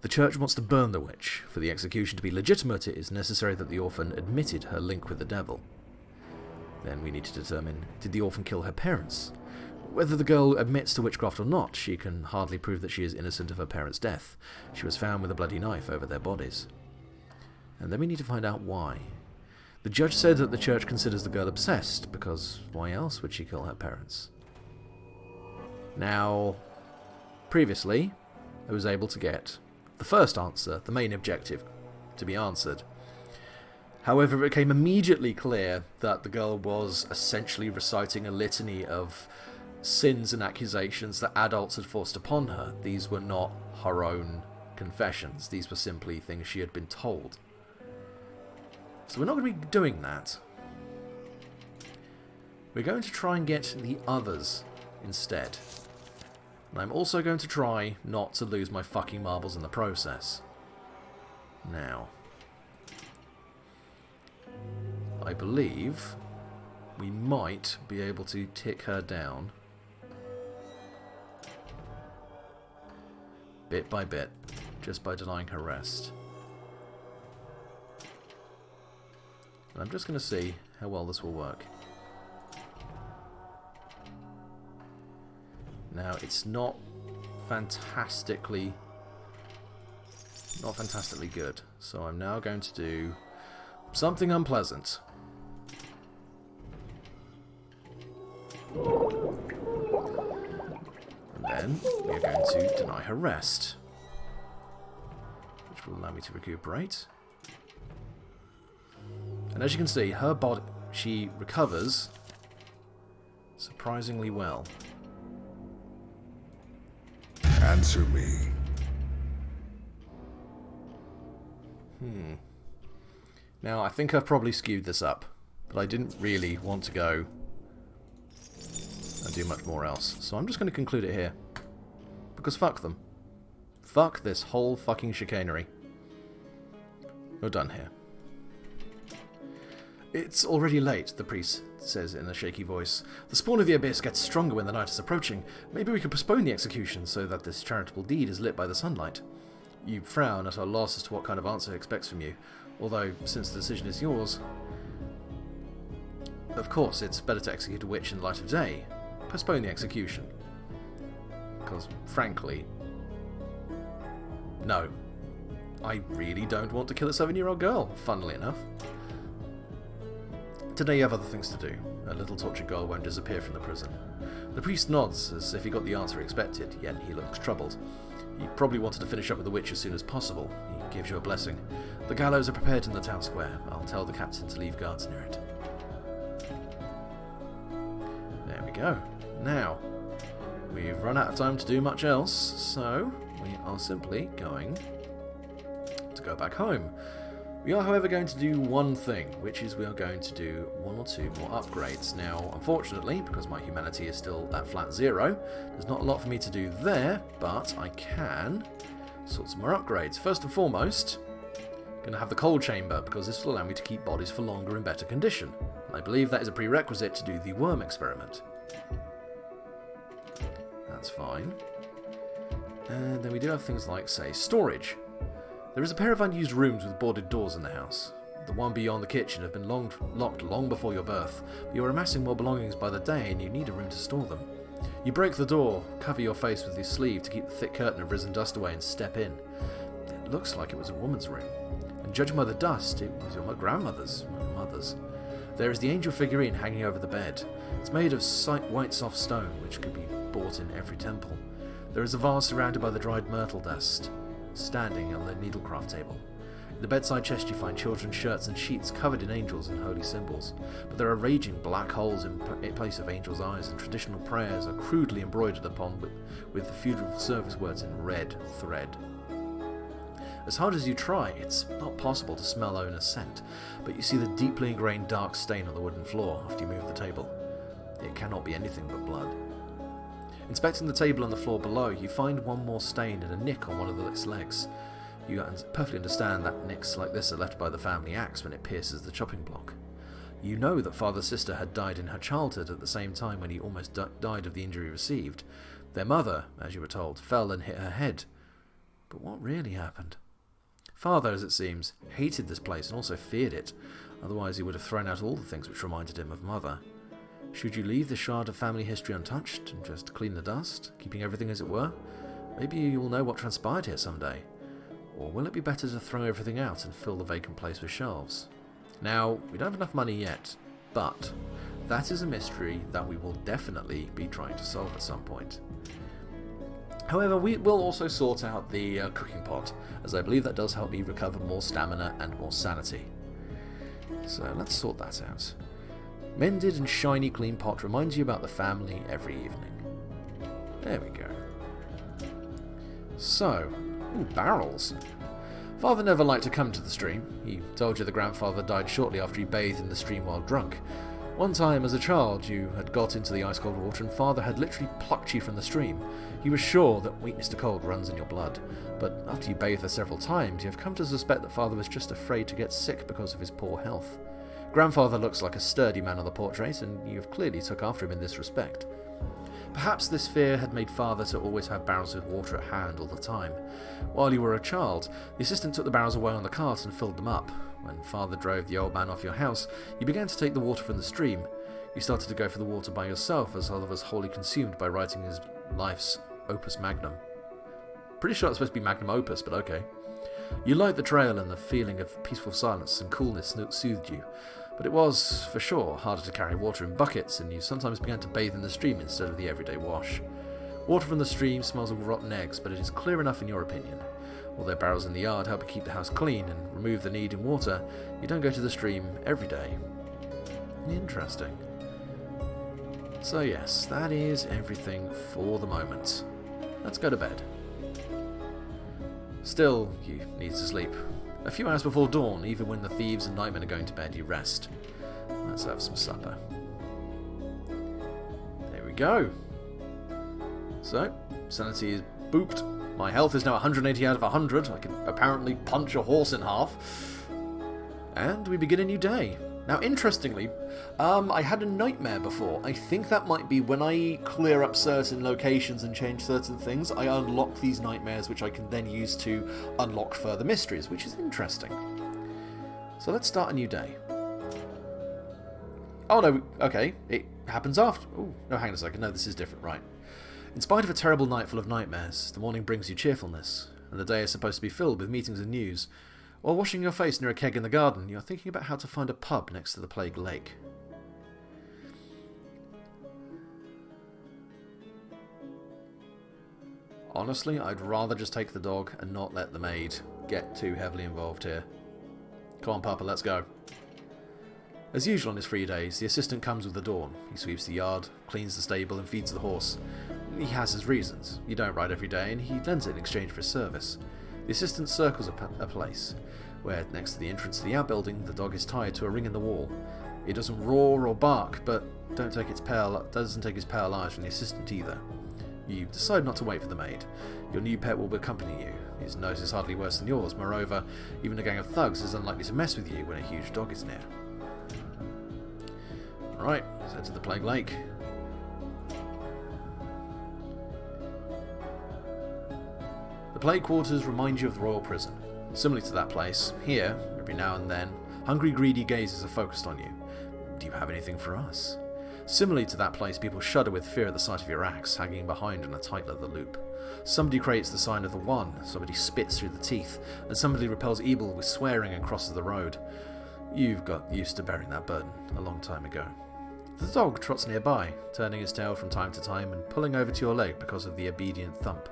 The church wants to burn the witch. For the execution to be legitimate, it is necessary that the orphan admitted her link with the devil. Then we need to determine, did the orphan kill her parents? Whether the girl admits to witchcraft or not, she can hardly prove that she is innocent of her parents' death. She was found with a bloody knife over their bodies. And then we need to find out why. The judge said that the church considers the girl obsessed, because why else would she kill her parents? Now, previously, I was able to get the first answer, the main objective, to be answered. However, it became immediately clear that the girl was essentially reciting a litany of sins and accusations that adults had forced upon her. These were not her own confessions. These were simply things she had been told. So we're not going to be doing that. We're going to try and get the others instead. And I'm also going to try not to lose my fucking marbles in the process. Now, I believe we might be able to tick her down bit by bit, just by denying her rest. And I'm just going to see how well this will work. Now, it's not fantastically good, so I'm now going to do something unpleasant. And then we are going to deny her rest, which will allow me to recuperate. And as you can see, her body, she recovers surprisingly well. Answer me. Now, I think I've probably skewed this up, but I didn't really want to go and do much more else. So I'm just going to conclude it here. Because fuck them. Fuck this whole fucking chicanery. We're done here. It's already late, the priest says in a shaky voice. The spawn of the abyss gets stronger when the night is approaching. Maybe we could postpone the execution so that this charitable deed is lit by the sunlight. You frown at our loss as to what kind of answer he expects from you, although, since the decision is yours... Of course, it's better to execute a witch in the light of day. Postpone the execution. Because, frankly... No. I really don't want to kill a 7-year-old girl, funnily enough. Today you have other things to do. A little tortured girl won't disappear from the prison. The priest nods as if he got the answer he expected, yet he looks troubled. He probably wanted to finish up with the witch as soon as possible. He gives you a blessing. The gallows are prepared in the town square. I'll tell the captain to leave guards near it. There we go. Now, we've run out of time to do much else, so we are simply going to go back home. We are, however, going to do one thing, which is we are going to do 1 or 2 more upgrades. Now, unfortunately, because my humanity is still at flat 0, there's not a lot for me to do there, but I can sort some more upgrades. First and foremost, I'm going to have the cold chamber, because this will allow me to keep bodies for longer in better condition. And I believe that is a prerequisite to do the worm experiment. That's fine. And then we do have things like, say, storage. There is a pair of unused rooms with boarded doors in the house. The one beyond the kitchen have been locked long before your birth. You are amassing more belongings by the day and you need a room to store them. You break the door, cover your face with your sleeve to keep the thick curtain of risen dust away and step in. It looks like it was a woman's room. And judging by the dust, it was your grandmother's, my mother's. There is the angel figurine hanging over the bed. It's made of white soft stone, which could be bought in every temple. There is a vase surrounded by the dried myrtle dust, standing on the needlecraft table. In the bedside chest you find children's shirts and sheets covered in angels and holy symbols, but there are raging black holes in place of angels' eyes, and traditional prayers are crudely embroidered upon with the funeral service words in red thread. As hard as you try, it's not possible to smell Ona's scent, but you see the deeply ingrained dark stain on the wooden floor after you move the table. It cannot be anything but blood. Inspecting the table and the floor below, you find one more stain and a nick on one of its legs. You perfectly understand that nicks like this are left by the family axe when it pierces the chopping block. You know that father's sister had died in her childhood at the same time when he almost died of the injury received. Their mother, as you were told, fell and hit her head. But what really happened? Father, as it seems, hated this place and also feared it, otherwise he would have thrown out all the things which reminded him of mother. Should you leave the shard of family history untouched and just clean the dust, keeping everything as it were? Maybe you'll know what transpired here someday. Or will it be better to throw everything out and fill the vacant place with shelves? Now, we don't have enough money yet, but that is a mystery that we will definitely be trying to solve at some point. However, we will also sort out the cooking pot, as I believe that does help me recover more stamina and more sanity. So let's sort that out. Mended and shiny clean pot reminds you about the family every evening. There we go. So, ooh, barrels. Father never liked to come to the stream. He told you the grandfather died shortly after he bathed in the stream while drunk. One time as a child you had got into the ice-cold water and father had literally plucked you from the stream. He was sure that weakness to cold runs in your blood, but after you bathed there several times you have come to suspect that father was just afraid to get sick because of his poor health. Grandfather looks like a sturdy man on the portrait, and you have clearly took after him in this respect. Perhaps this fear had made father to always have barrels with water at hand all the time. While you were a child, the assistant took the barrels away on the cart and filled them up. When father drove the old man off your house, you began to take the water from the stream. You started to go for the water by yourself, as father was wholly consumed by writing his life's opus magnum. Pretty sure it's supposed to be magnum opus, but okay. You liked the trail, and the feeling of peaceful silence and coolness soothed you. But it was, for sure, harder to carry water in buckets, and you sometimes began to bathe in the stream instead of the everyday wash. Water from the stream smells of rotten eggs, but it is clear enough in your opinion. Although barrels in the yard help you keep the house clean and remove the need in water, you don't go to the stream every day. Interesting. So yes, that is everything for the moment. Let's go to bed. Still, you need to sleep. A few hours before dawn, even when the thieves and nightmen are going to bed, you rest. Let's have some supper. There we go. So, sanity is booped. My health is now 180 out of 100. I can apparently punch a horse in half. And we begin a new day. Now, interestingly, I had a nightmare before. I think that might be when I clear up certain locations and change certain things, I unlock these nightmares, which I can then use to unlock further mysteries, which is interesting. So let's start a new day. Oh no, okay, it happens after. Oh, no, hang on a second, no, this is different, right. In spite of a terrible night full of nightmares, the morning brings you cheerfulness, and the day is supposed to be filled with meetings and news. While washing your face near a keg in the garden, you are thinking about how to find a pub next to the Plague Lake. Honestly, I'd rather just take the dog and not let the maid get too heavily involved here. Come on, Papa, let's go. As usual on his free days, the assistant comes with the dawn. He sweeps the yard, cleans the stable, and feeds the horse. He has his reasons. You don't ride every day, and he lends it in exchange for his service. The assistant circles a place, where next to the entrance to the outbuilding, the dog is tied to a ring in the wall. It doesn't roar or bark, but doesn't take his pale eyes from the assistant either. You decide not to wait for the maid. Your new pet will accompany you. His nose is hardly worse than yours. Moreover, even a gang of thugs is unlikely to mess with you when a huge dog is near. Right, let's head to the Plague Lake. The Plague Quarters remind you of the royal prison. Similar to that place, here, every now and then, hungry, greedy gazes are focused on you. Do you have anything for us? Similarly to that place, people shudder with fear at the sight of your axe hanging behind in a tight leather loop. Somebody creates the sign of the One, somebody spits through the teeth, and somebody repels evil with swearing and crosses the road. You've got used to bearing that burden a long time ago. The dog trots nearby, turning his tail from time to time and pulling over to your leg because of the obedient thump.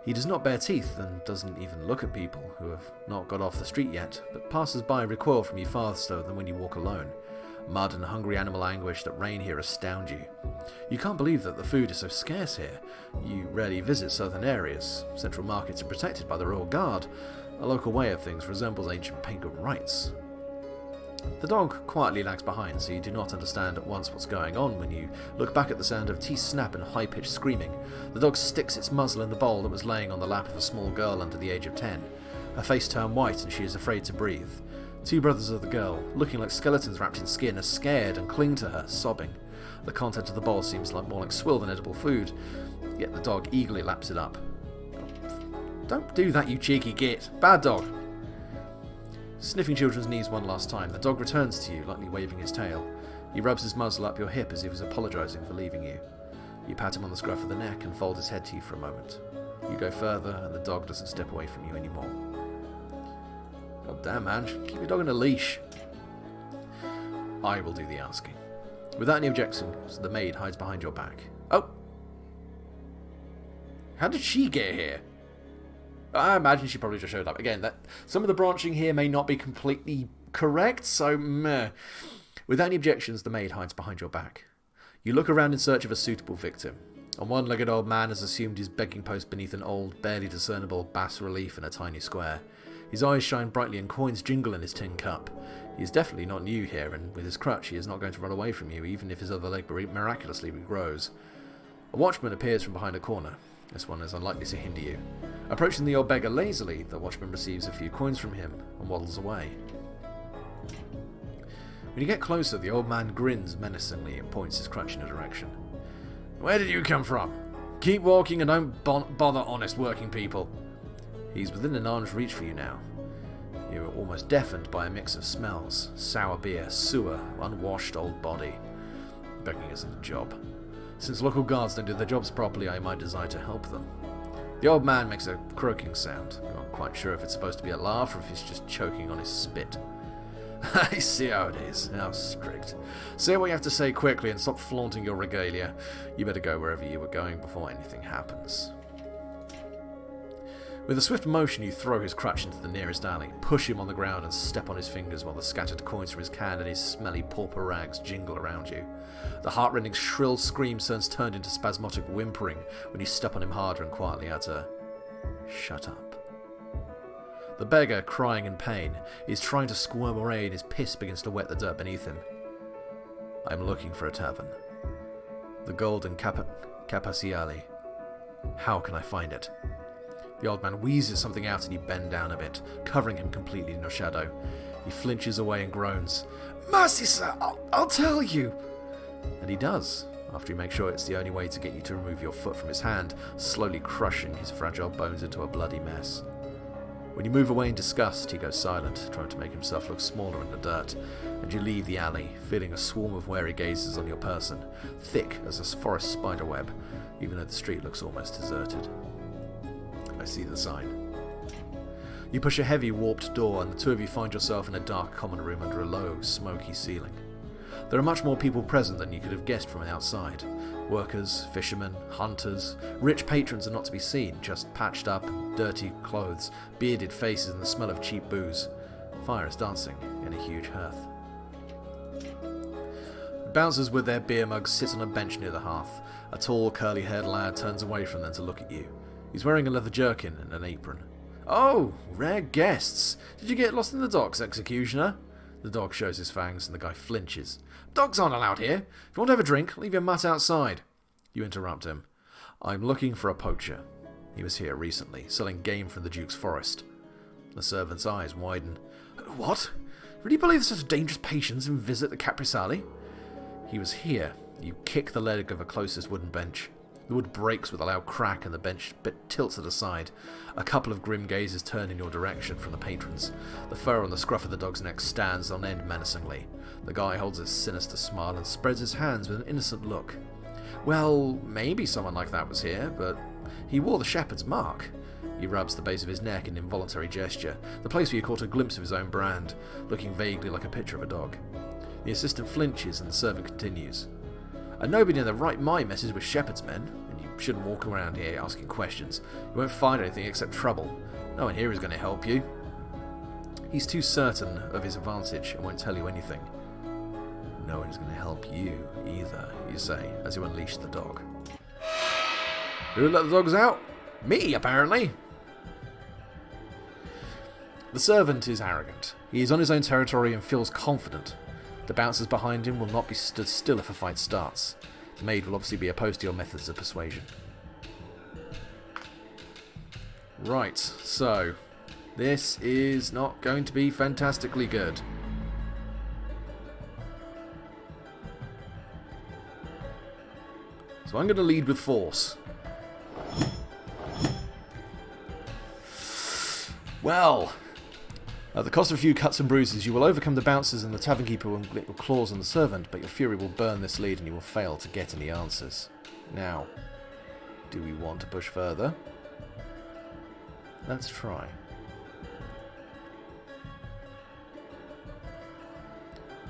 He does not bear teeth and doesn't even look at people who have not got off the street yet, but passers-by recoil from you faster than when you walk alone. Mud and hungry animal anguish that reign here astound you. You can't believe that the food is so scarce here. You rarely visit southern areas. Central markets are protected by the Royal Guard. A local way of things resembles ancient pagan rites. The dog quietly lags behind, so you do not understand at once what's going on when you look back at the sound of teeth snap and high-pitched screaming. The dog sticks its muzzle in the bowl that was laying on the lap of a small girl under the age of 10. Her face turned white and she is afraid to breathe. Two brothers of the girl, looking like skeletons wrapped in skin, are scared and cling to her, sobbing. The content of the bowl seems more like swill than edible food, yet the dog eagerly laps it up. Don't do that, you cheeky git. Bad dog. Sniffing children's knees one last time, the dog returns to you, lightly waving his tail. He rubs his muzzle up your hip as if he was apologising for leaving you. You pat him on the scruff of the neck and fold his head to you for a moment. You go further, and the dog doesn't step away from you anymore. God damn, man. Keep your dog on a leash. I will do the asking. Without any objections, the maid hides behind your back. Oh! How did she get here? I imagine she probably just showed up. Again, some of the branching here may not be completely correct, so meh. Without any objections, the maid hides behind your back. You look around in search of a suitable victim. A one-legged old man has assumed his begging post beneath an old, barely discernible bas-relief in a tiny square. His eyes shine brightly and coins jingle in his tin cup. He is definitely not new here, and with his crutch he is not going to run away from you, even if his other leg miraculously regrows. A watchman appears from behind a corner. This one is unlikely to hinder you. Approaching the old beggar lazily, the watchman receives a few coins from him and waddles away. When you get closer, the old man grins menacingly and points his crutch in a direction. Where did you come from? Keep walking and don't bother honest working people. He's within an arm's reach for you now. You are almost deafened by a mix of smells. Sour beer, sewer, unwashed old body. Begging isn't a job. Since local guards don't do their jobs properly, I might desire to help them. The old man makes a croaking sound. You're not quite sure if it's supposed to be a laugh or if he's just choking on his spit. I see how it is. How strict. Say what you have to say quickly and stop flaunting your regalia. You better go wherever you were going before anything happens. With a swift motion, you throw his crutch into the nearest alley, push him on the ground and step on his fingers while the scattered coins from his can and his smelly pauper rags jingle around you. The heartrending shrill scream turns into spasmodic whimpering when you step on him harder and quietly utter, "Shut up." The beggar, crying in pain, is trying to squirm away and his piss begins to wet the dirt beneath him. I'm looking for a tavern. The Golden Capaciale. How can I find it? The old man wheezes something out and you bend down a bit, covering him completely in your shadow. He flinches away and groans. "Mercy, sir, I'll tell you." And he does, after he makes sure it's the only way to get you to remove your foot from his hand, slowly crushing his fragile bones into a bloody mess. When you move away in disgust, he goes silent, trying to make himself look smaller in the dirt, and you leave the alley, feeling a swarm of wary gazes on your person, thick as a forest spiderweb, even though the street looks almost deserted. I see the sign. You push a heavy, warped door, and the two of you find yourself in a dark common room under a low, smoky ceiling. There are much more people present than you could have guessed from outside. Workers, fishermen, hunters, rich patrons are not to be seen, just patched up, dirty clothes, bearded faces and the smell of cheap booze. Fire is dancing in a huge hearth. The bouncers with their beer mugs sit on a bench near the hearth. A tall, curly-haired lad turns away from them to look at you. He's wearing a leather jerkin and an apron. "Oh, rare guests. Did you get lost in the docks, executioner?" The dog shows his fangs and the guy flinches. "Dogs aren't allowed here. If you want to have a drink, leave your mutt outside." You interrupt him. "I'm looking for a poacher. He was here recently, selling game from the Duke's forest." The servant's eyes widen. "What? Really believe there's such dangerous patients and visit the Caprisali?" "He was here." You kick the leg of a closest wooden bench. The wood breaks with a loud crack and the bench tilts to the side. A couple of grim gazes turn in your direction from the patrons. The fur on the scruff of the dog's neck stands on end menacingly. The guy holds a sinister smile and spreads his hands with an innocent look. "Well, maybe someone like that was here, but he wore the shepherd's mark." He rubs the base of his neck in an involuntary gesture, the place where you caught a glimpse of his own brand, looking vaguely like a picture of a dog. The assistant flinches and the servant continues. "And nobody in their right mind messes with shepherd's men, and you shouldn't walk around here asking questions. You won't find anything except trouble. No one here is going to help you." He's too certain of his advantage and won't tell you anything. "No one is going to help you either," you say, as you unleash the dog. "Who let the dogs out? Me, apparently." The servant is arrogant. He is on his own territory and feels confident. The bouncers behind him will not be stood still if a fight starts. The maid will obviously be opposed to your methods of persuasion. Right, so this is not going to be fantastically good. So I'm going to lead with force. Well, at the cost of a few cuts and bruises, you will overcome the bouncers and the tavern keeper will inflict your claws on the servant, but your fury will burn this lead and you will fail to get any answers. Now, do we want to push further? Let's try.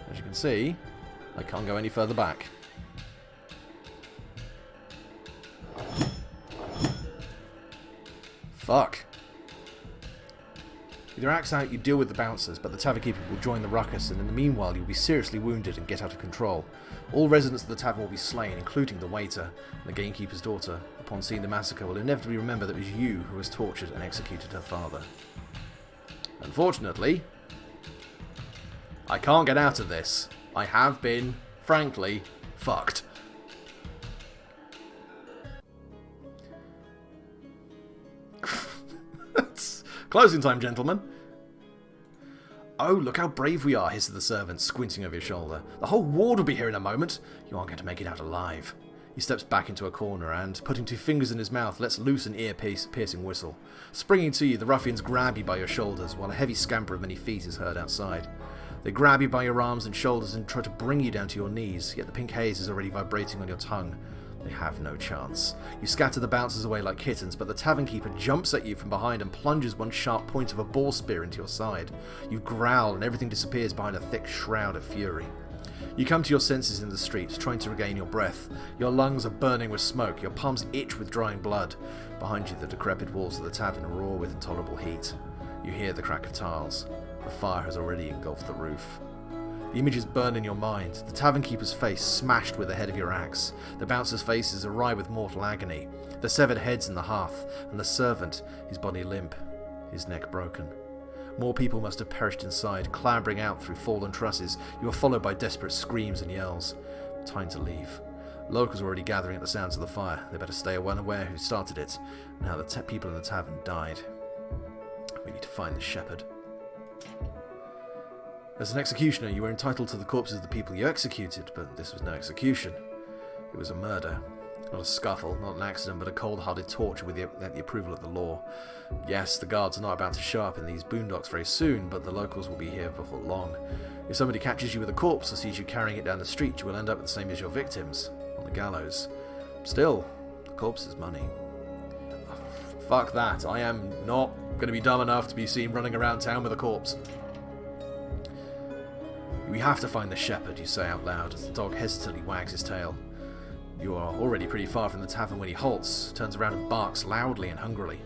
As you can see, I can't go any further back. Fuck. With your axe out, you deal with the bouncers, but the tavern keeper will join the ruckus, and in the meanwhile you'll be seriously wounded and get out of control. All residents of the tavern will be slain, including the waiter and the gamekeeper's daughter. Upon seeing the massacre, will inevitably remember that it was you who was tortured and executed her father. Unfortunately, I can't get out of this. I have been, frankly, fucked. Closing time, gentlemen. "Oh, look how brave we are," hisses the servant, squinting over your shoulder. "The whole ward will be here in a moment. You aren't going to make it out alive." He steps back into a corner and, putting 2 fingers in his mouth, lets loose an ear-piercing whistle. Springing to you, the ruffians grab you by your shoulders, while a heavy scamper of many feet is heard outside. They grab you by your arms and shoulders and try to bring you down to your knees, yet the pink haze is already vibrating on your tongue. They have no chance. You scatter the bouncers away like kittens, but the tavern keeper jumps at you from behind and plunges one sharp point of a boar spear into your side. You growl and everything disappears behind a thick shroud of fury. You come to your senses in the street, trying to regain your breath. Your lungs are burning with smoke, your palms itch with drying blood. Behind you, the decrepit walls of the tavern roar with intolerable heat. You hear the crack of tiles. The fire has already engulfed the roof. The images burn in your mind, the tavern keeper's face smashed with the head of your axe, the bouncers' faces awry with mortal agony, the severed heads in the hearth, and the servant, his body limp, his neck broken. More people must have perished inside, clambering out through fallen trusses. You are followed by desperate screams and yells. Time to leave. Locals are already gathering at the sounds of the fire. They better stay unaware who started it, and how the people in the tavern died. We need to find the shepherd. As an executioner, you were entitled to the corpses of the people you executed, but this was no execution. It was a murder. Not a scuffle, not an accident, but a cold-hearted torture with the approval of the law. Yes, the guards are not about to show up in these boondocks very soon, but the locals will be here before long. If somebody catches you with a corpse or sees you carrying it down the street, you will end up the same as your victims, on the gallows. Still, the corpse is money. Oh, fuck that. I am not going to be dumb enough to be seen running around town with a corpse. We have to find the shepherd, you say out loud, as the dog hesitantly wags his tail. You are already pretty far from the tavern when he halts, turns around and barks loudly and hungrily.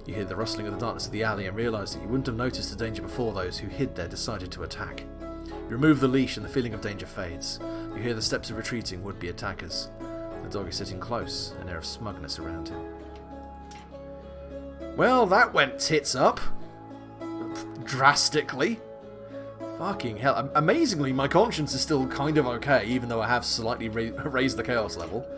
You hear the rustling of the darkness of the alley and realise that you wouldn't have noticed the danger before those who hid there decided to attack. You remove the leash and the feeling of danger fades. You hear the steps of retreating would-be attackers. The dog is sitting close, an air of smugness around him. Well, that went tits up. Drastically. Fucking hell. Amazingly, my conscience is still kind of okay, even though I have slightly raised the chaos level.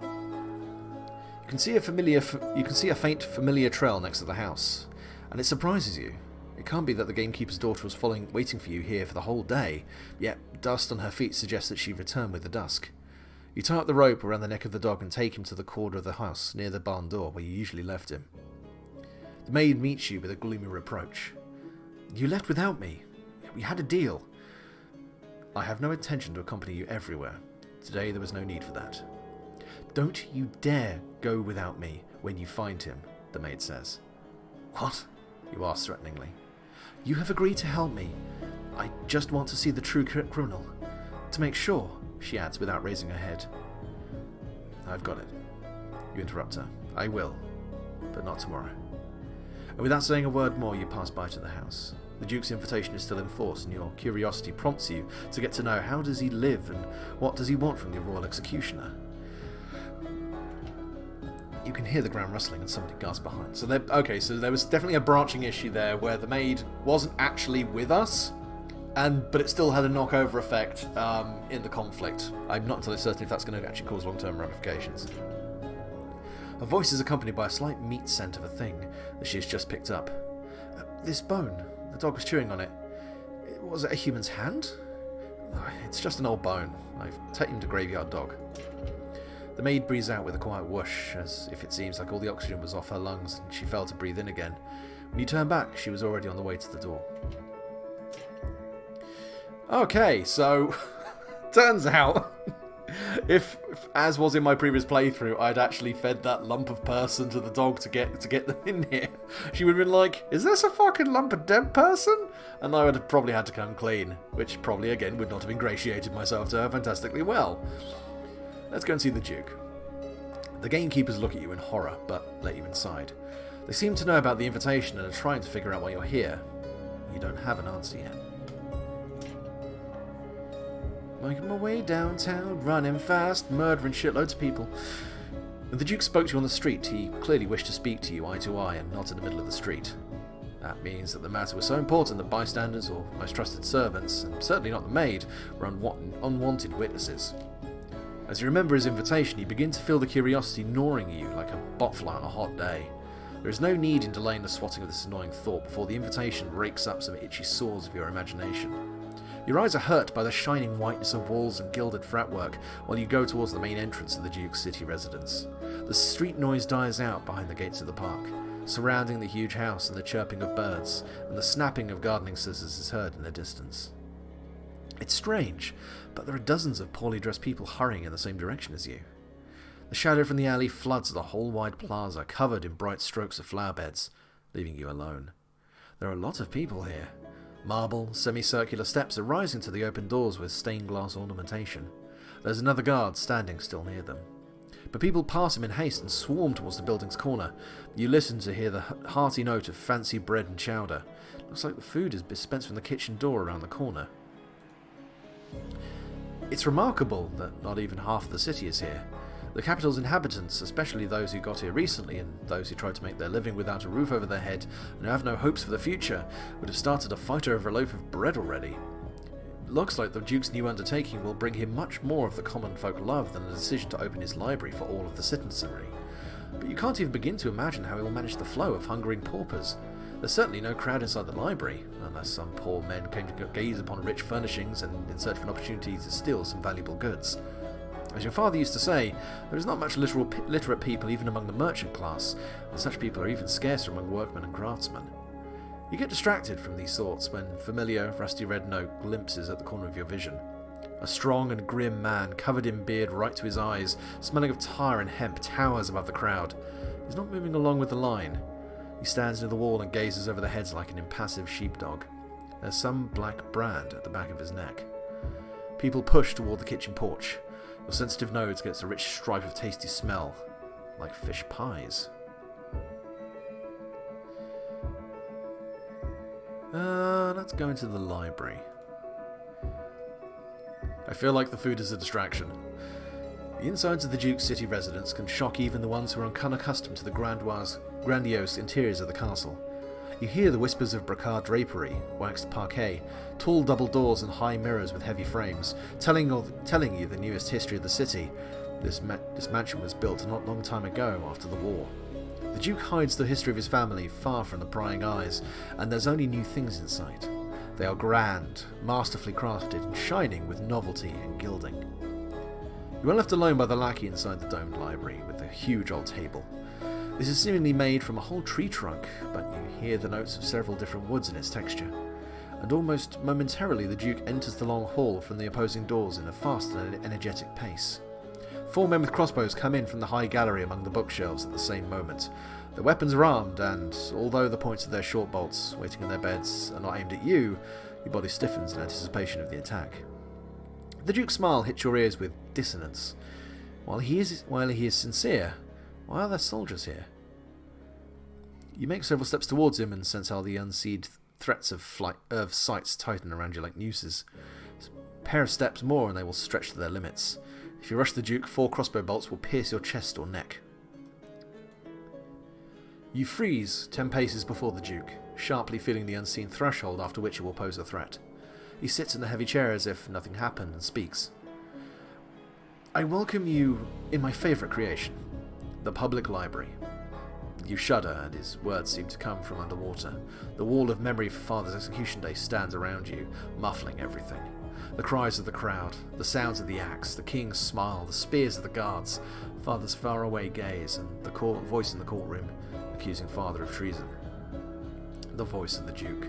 You can see a faint familiar trail next to the house, and it surprises you. It can't be that the gamekeeper's daughter was waiting for you here for the whole day, yet dust on her feet suggests that she returned with the dusk. You tie up the rope around the neck of the dog and take him to the corner of the house, near the barn door, where you usually left him. The maid meets you with a gloomy reproach. You left without me. We had a deal. I have no intention to accompany you everywhere. Today there was no need for that. Don't you dare go without me when you find him, the maid says. What? You ask threateningly. You have agreed to help me. I just want to see the true criminal. To make sure, she adds without raising her head. I've got it. You interrupt her. I will, but not tomorrow. And without saying a word more, you pass by to the house. The Duke's invitation is still in force, and your curiosity prompts you to get to know how does he live and what does he want from the royal executioner. You can hear the ground rustling and somebody gasps behind. So there was definitely a branching issue there where the maid wasn't actually with us, but it still had a knockover effect in the conflict. I'm not entirely certain if that's going to actually cause long-term ramifications. Her voice is accompanied by a slight meat scent of a thing that she has just picked up. This bone. The dog was chewing on it. Was it a human's hand? It's just an old bone. I've taken to graveyard dog. The maid breathes out with a quiet whoosh, as if it seems like all the oxygen was off her lungs and she fell to breathe in again. When you turn back, she was already on the way to the door. Okay, so turns out if as was in my previous playthrough, I'd actually fed that lump of person to the dog to get them in here, she would have been like, is this a fucking lump of dead person? And I would have probably had to come clean, which probably again would not have ingratiated myself to her fantastically well. Let's go and see the Duke. The gamekeepers look at you in horror, but let you inside. They seem to know about the invitation and are trying to figure out why you're here. You don't have an answer yet. Making my way downtown, running fast, murdering shitloads of people. When the Duke spoke to you on the street, he clearly wished to speak to you eye to eye and not in the middle of the street. That means that the matter was so important that bystanders or most trusted servants, and certainly not the maid, were unwanted witnesses. As you remember his invitation, you begin to feel the curiosity gnawing at you like a botfly on a hot day. There is no need in delaying the swatting of this annoying thought before the invitation rakes up some itchy sores of your imagination. Your eyes are hurt by the shining whiteness of walls and gilded fretwork while you go towards the main entrance of the Duke's city residence. The street noise dies out behind the gates of the park, surrounding the huge house and the chirping of birds, and the snapping of gardening scissors is heard in the distance. It's strange, but there are dozens of poorly dressed people hurrying in the same direction as you. The shadow from the alley floods the whole wide plaza, covered in bright strokes of flower beds, leaving you alone. There are a lot of people here. Marble, semicircular steps are rising to the open doors with stained glass ornamentation. There's another guard standing still near them. But people pass him in haste and swarm towards the building's corner. You listen to hear the hearty note of fancy bread and chowder. Looks like the food is dispensed from the kitchen door around the corner. It's remarkable that not even half of the city is here. The capital's inhabitants, especially those who got here recently and those who tried to make their living without a roof over their head and who have no hopes for the future, would have started a fight over a loaf of bread already. It looks like the Duke's new undertaking will bring him much more of the common folk love than the decision to open his library for all of the citizenry. But you can't even begin to imagine how he will manage the flow of hungering paupers. There's certainly no crowd inside the library, unless some poor men came to gaze upon rich furnishings and in search of an opportunity to steal some valuable goods. As your father used to say, there is not much literate people even among the merchant class, and such people are even scarcer among workmen and craftsmen. You get distracted from these thoughts when familiar, rusty red note glimpses at the corner of your vision. A strong and grim man, covered in beard right to his eyes, smelling of tar and hemp, towers above the crowd. He's not moving along with the line. He stands near the wall and gazes over the heads like an impassive sheepdog. There's some black brand at the back of his neck. People push toward the kitchen porch. Your sensitive nose gets a rich stripe of tasty smell, like fish pies. Let's go into the library. I feel like the food is a distraction. The insides of the Duke's city residence can shock even the ones who are unaccustomed to the grandiose interiors of the castle. You hear the whispers of brocade drapery, waxed parquet, tall double doors and high mirrors with heavy frames, telling you the newest history of the city. This mansion was built a not long time ago after the war. The Duke hides the history of his family far from the prying eyes, and there's only new things in sight. They are grand, masterfully crafted, and shining with novelty and gilding. You are left alone by the lackey inside the domed library, with a huge old table. This is seemingly made from a whole tree trunk, but you hear the notes of several different woods in its texture. And almost momentarily the Duke enters the long hall from the opposing doors in a fast and energetic pace. 4 men with crossbows come in from the high gallery among the bookshelves at the same moment. Their weapons are armed, and although the points of their short bolts, waiting in their beds, are not aimed at you, your body stiffens in anticipation of the attack. The Duke's smile hits your ears with dissonance. While he is sincere, why are there soldiers here? You make several steps towards him and sense how the unseen threats of sights tighten around you like nooses. A pair of steps more and they will stretch to their limits. If you rush the Duke, 4 crossbow bolts will pierce your chest or neck. You freeze 10 paces before the Duke, sharply feeling the unseen threshold after which it will pose a threat. He sits in the heavy chair as if nothing happened and speaks. I welcome you in my favourite creation, the public library. You shudder, and his words seem to come from underwater. The wall of memory for Father's execution day stands around you, muffling everything. The cries of the crowd, the sounds of the axe, the king's smile, the spears of the guards, Father's faraway gaze, and the voice in the courtroom, accusing Father of treason. The voice of the Duke.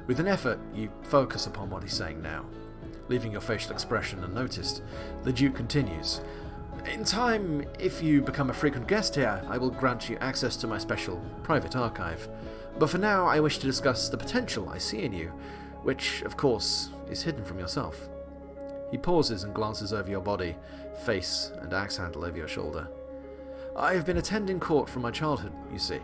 With an effort, you focus upon what he's saying now. Leaving your facial expression unnoticed, the Duke continues. In time, if you become a frequent guest here, I will grant you access to my special private archive. But for now, I wish to discuss the potential I see in you, which, of course, is hidden from yourself. He pauses and glances over your body, face and axe handle over your shoulder. I have been attending court from my childhood, you see.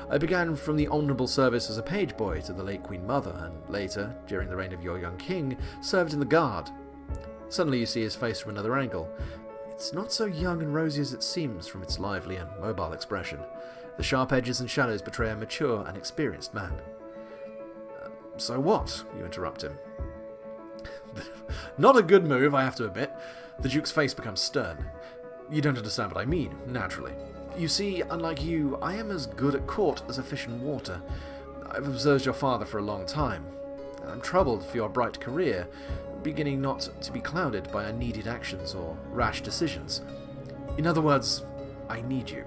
I began from the honourable service as a page boy to the late Queen Mother, and later, during the reign of your young king, served in the guard. Suddenly you see his face from another angle. It's not so young and rosy as it seems from its lively and mobile expression. The sharp edges and shadows betray a mature and experienced man. So what? You interrupt him. Not a good move, I have to admit. The Duke's face becomes stern. You don't understand what I mean, naturally. You see, unlike you, I am as good at court as a fish in water. I've observed your father for a long time. I'm troubled for your bright career, beginning not to be clouded by unneeded actions or rash decisions. In other words, I need you.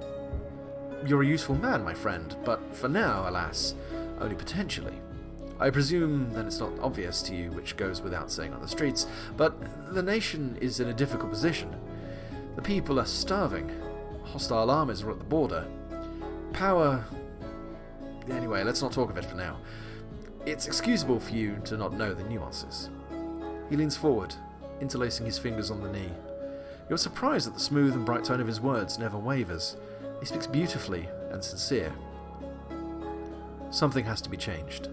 You're a useful man, my friend, but for now, alas, only potentially. I presume that it's not obvious to you, which goes without saying on the streets, but the nation is in a difficult position. The people are starving. Hostile armies are at the border. Power... Anyway, let's not talk of it for now. It's excusable for you to not know the nuances. He leans forward, interlacing his fingers on the knee. You're surprised that the smooth and bright tone of his words never wavers. He speaks beautifully and sincere. Something has to be changed.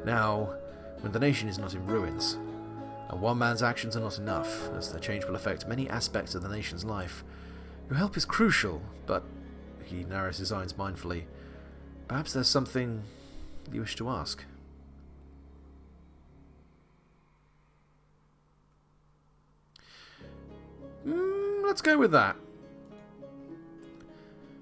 Now, when the nation is not in ruins, and one man's actions are not enough, as the change will affect many aspects of the nation's life, your help is crucial, but... He narrows his eyes mindfully. Perhaps there's something you wish to ask. Let's go with that.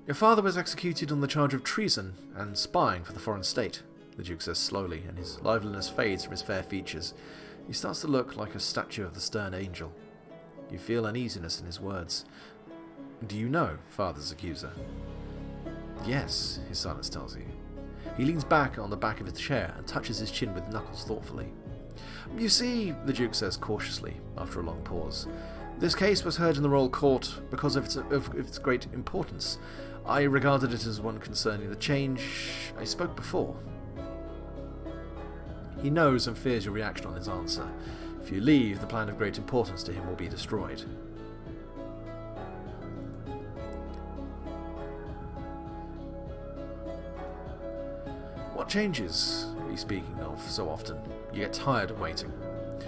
Your father was executed on the charge of treason and spying for the foreign state, the Duke says slowly, and his liveliness fades from his fair features. He starts to look like a statue of the stern angel. You feel uneasiness in his words. Do you know father's accuser? Yes, his silence tells you. He leans back on the back of his chair and touches his chin with knuckles thoughtfully. You see, the Duke says cautiously, after a long pause, this case was heard in the royal court because of its great importance. I regarded it as one concerning the change I spoke before. He knows and fears your reaction on his answer. If you leave, the plan of great importance to him will be destroyed. What changes are you speaking of so often? You get tired of waiting.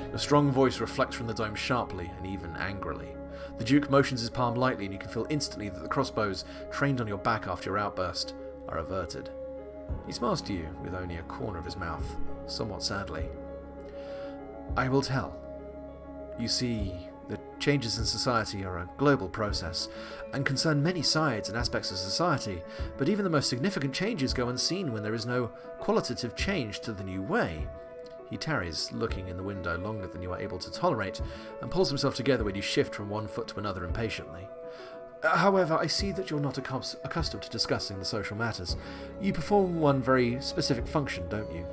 Your strong voice reflects from the dome sharply and even angrily. The Duke motions his palm lightly, and you can feel instantly that the crossbows trained on your back after your outburst are averted. He smiles to you with only a corner of his mouth, somewhat sadly. I will tell. You see, the changes in society are a global process and concern many sides and aspects of society, but even the most significant changes go unseen when there is no qualitative change to the new way. He tarries, looking in the window longer than you are able to tolerate, and pulls himself together when you shift from one foot to another impatiently. However, I see that you're not accustomed to discussing the social matters. You perform one very specific function, don't you?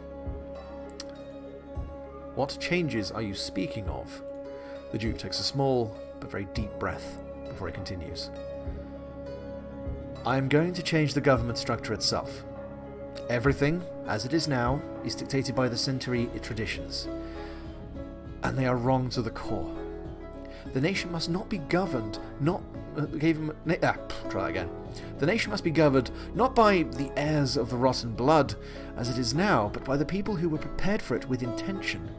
What changes are you speaking of? The Duke takes a small but very deep breath before he continues. I am going to change the government structure itself. Everything, as it is now, is dictated by the century traditions, and they are wrong to the core. The nation must not be governed, The nation must be governed not by the heirs of the rotten blood, as it is now, but by the people who were prepared for it with intention.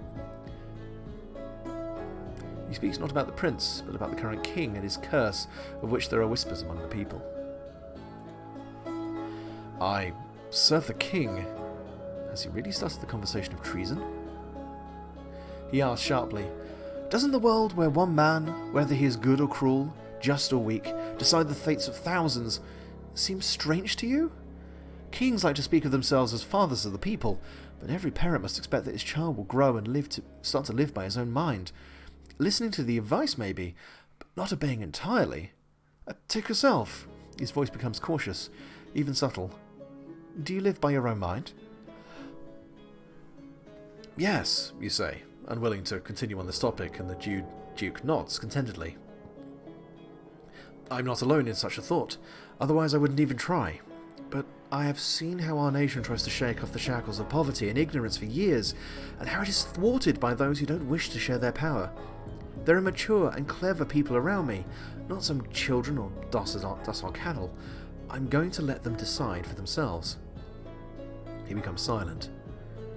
He speaks not about the prince, but about the current king and his curse, of which there are whispers among the people. I serve the king. Has he really started the conversation of treason? He asks sharply, doesn't the world where one man, whether he is good or cruel, just or weak, decide the fates of thousands, seem strange to you? Kings like to speak of themselves as fathers of the people, but every parent must expect that his child will grow and start to live by his own mind. Listening to the advice, maybe, but not obeying entirely. Take yourself. His voice becomes cautious, even subtle. Do you live by your own mind? Yes, you say, unwilling to continue on this topic, and the Duke nods contentedly. I'm not alone in such a thought, otherwise I wouldn't even try. But I have seen how our nation tries to shake off the shackles of poverty and ignorance for years, and how it is thwarted by those who don't wish to share their power. There are mature and clever people around me, not some children or docile cattle. I'm going to let them decide for themselves. He becomes silent.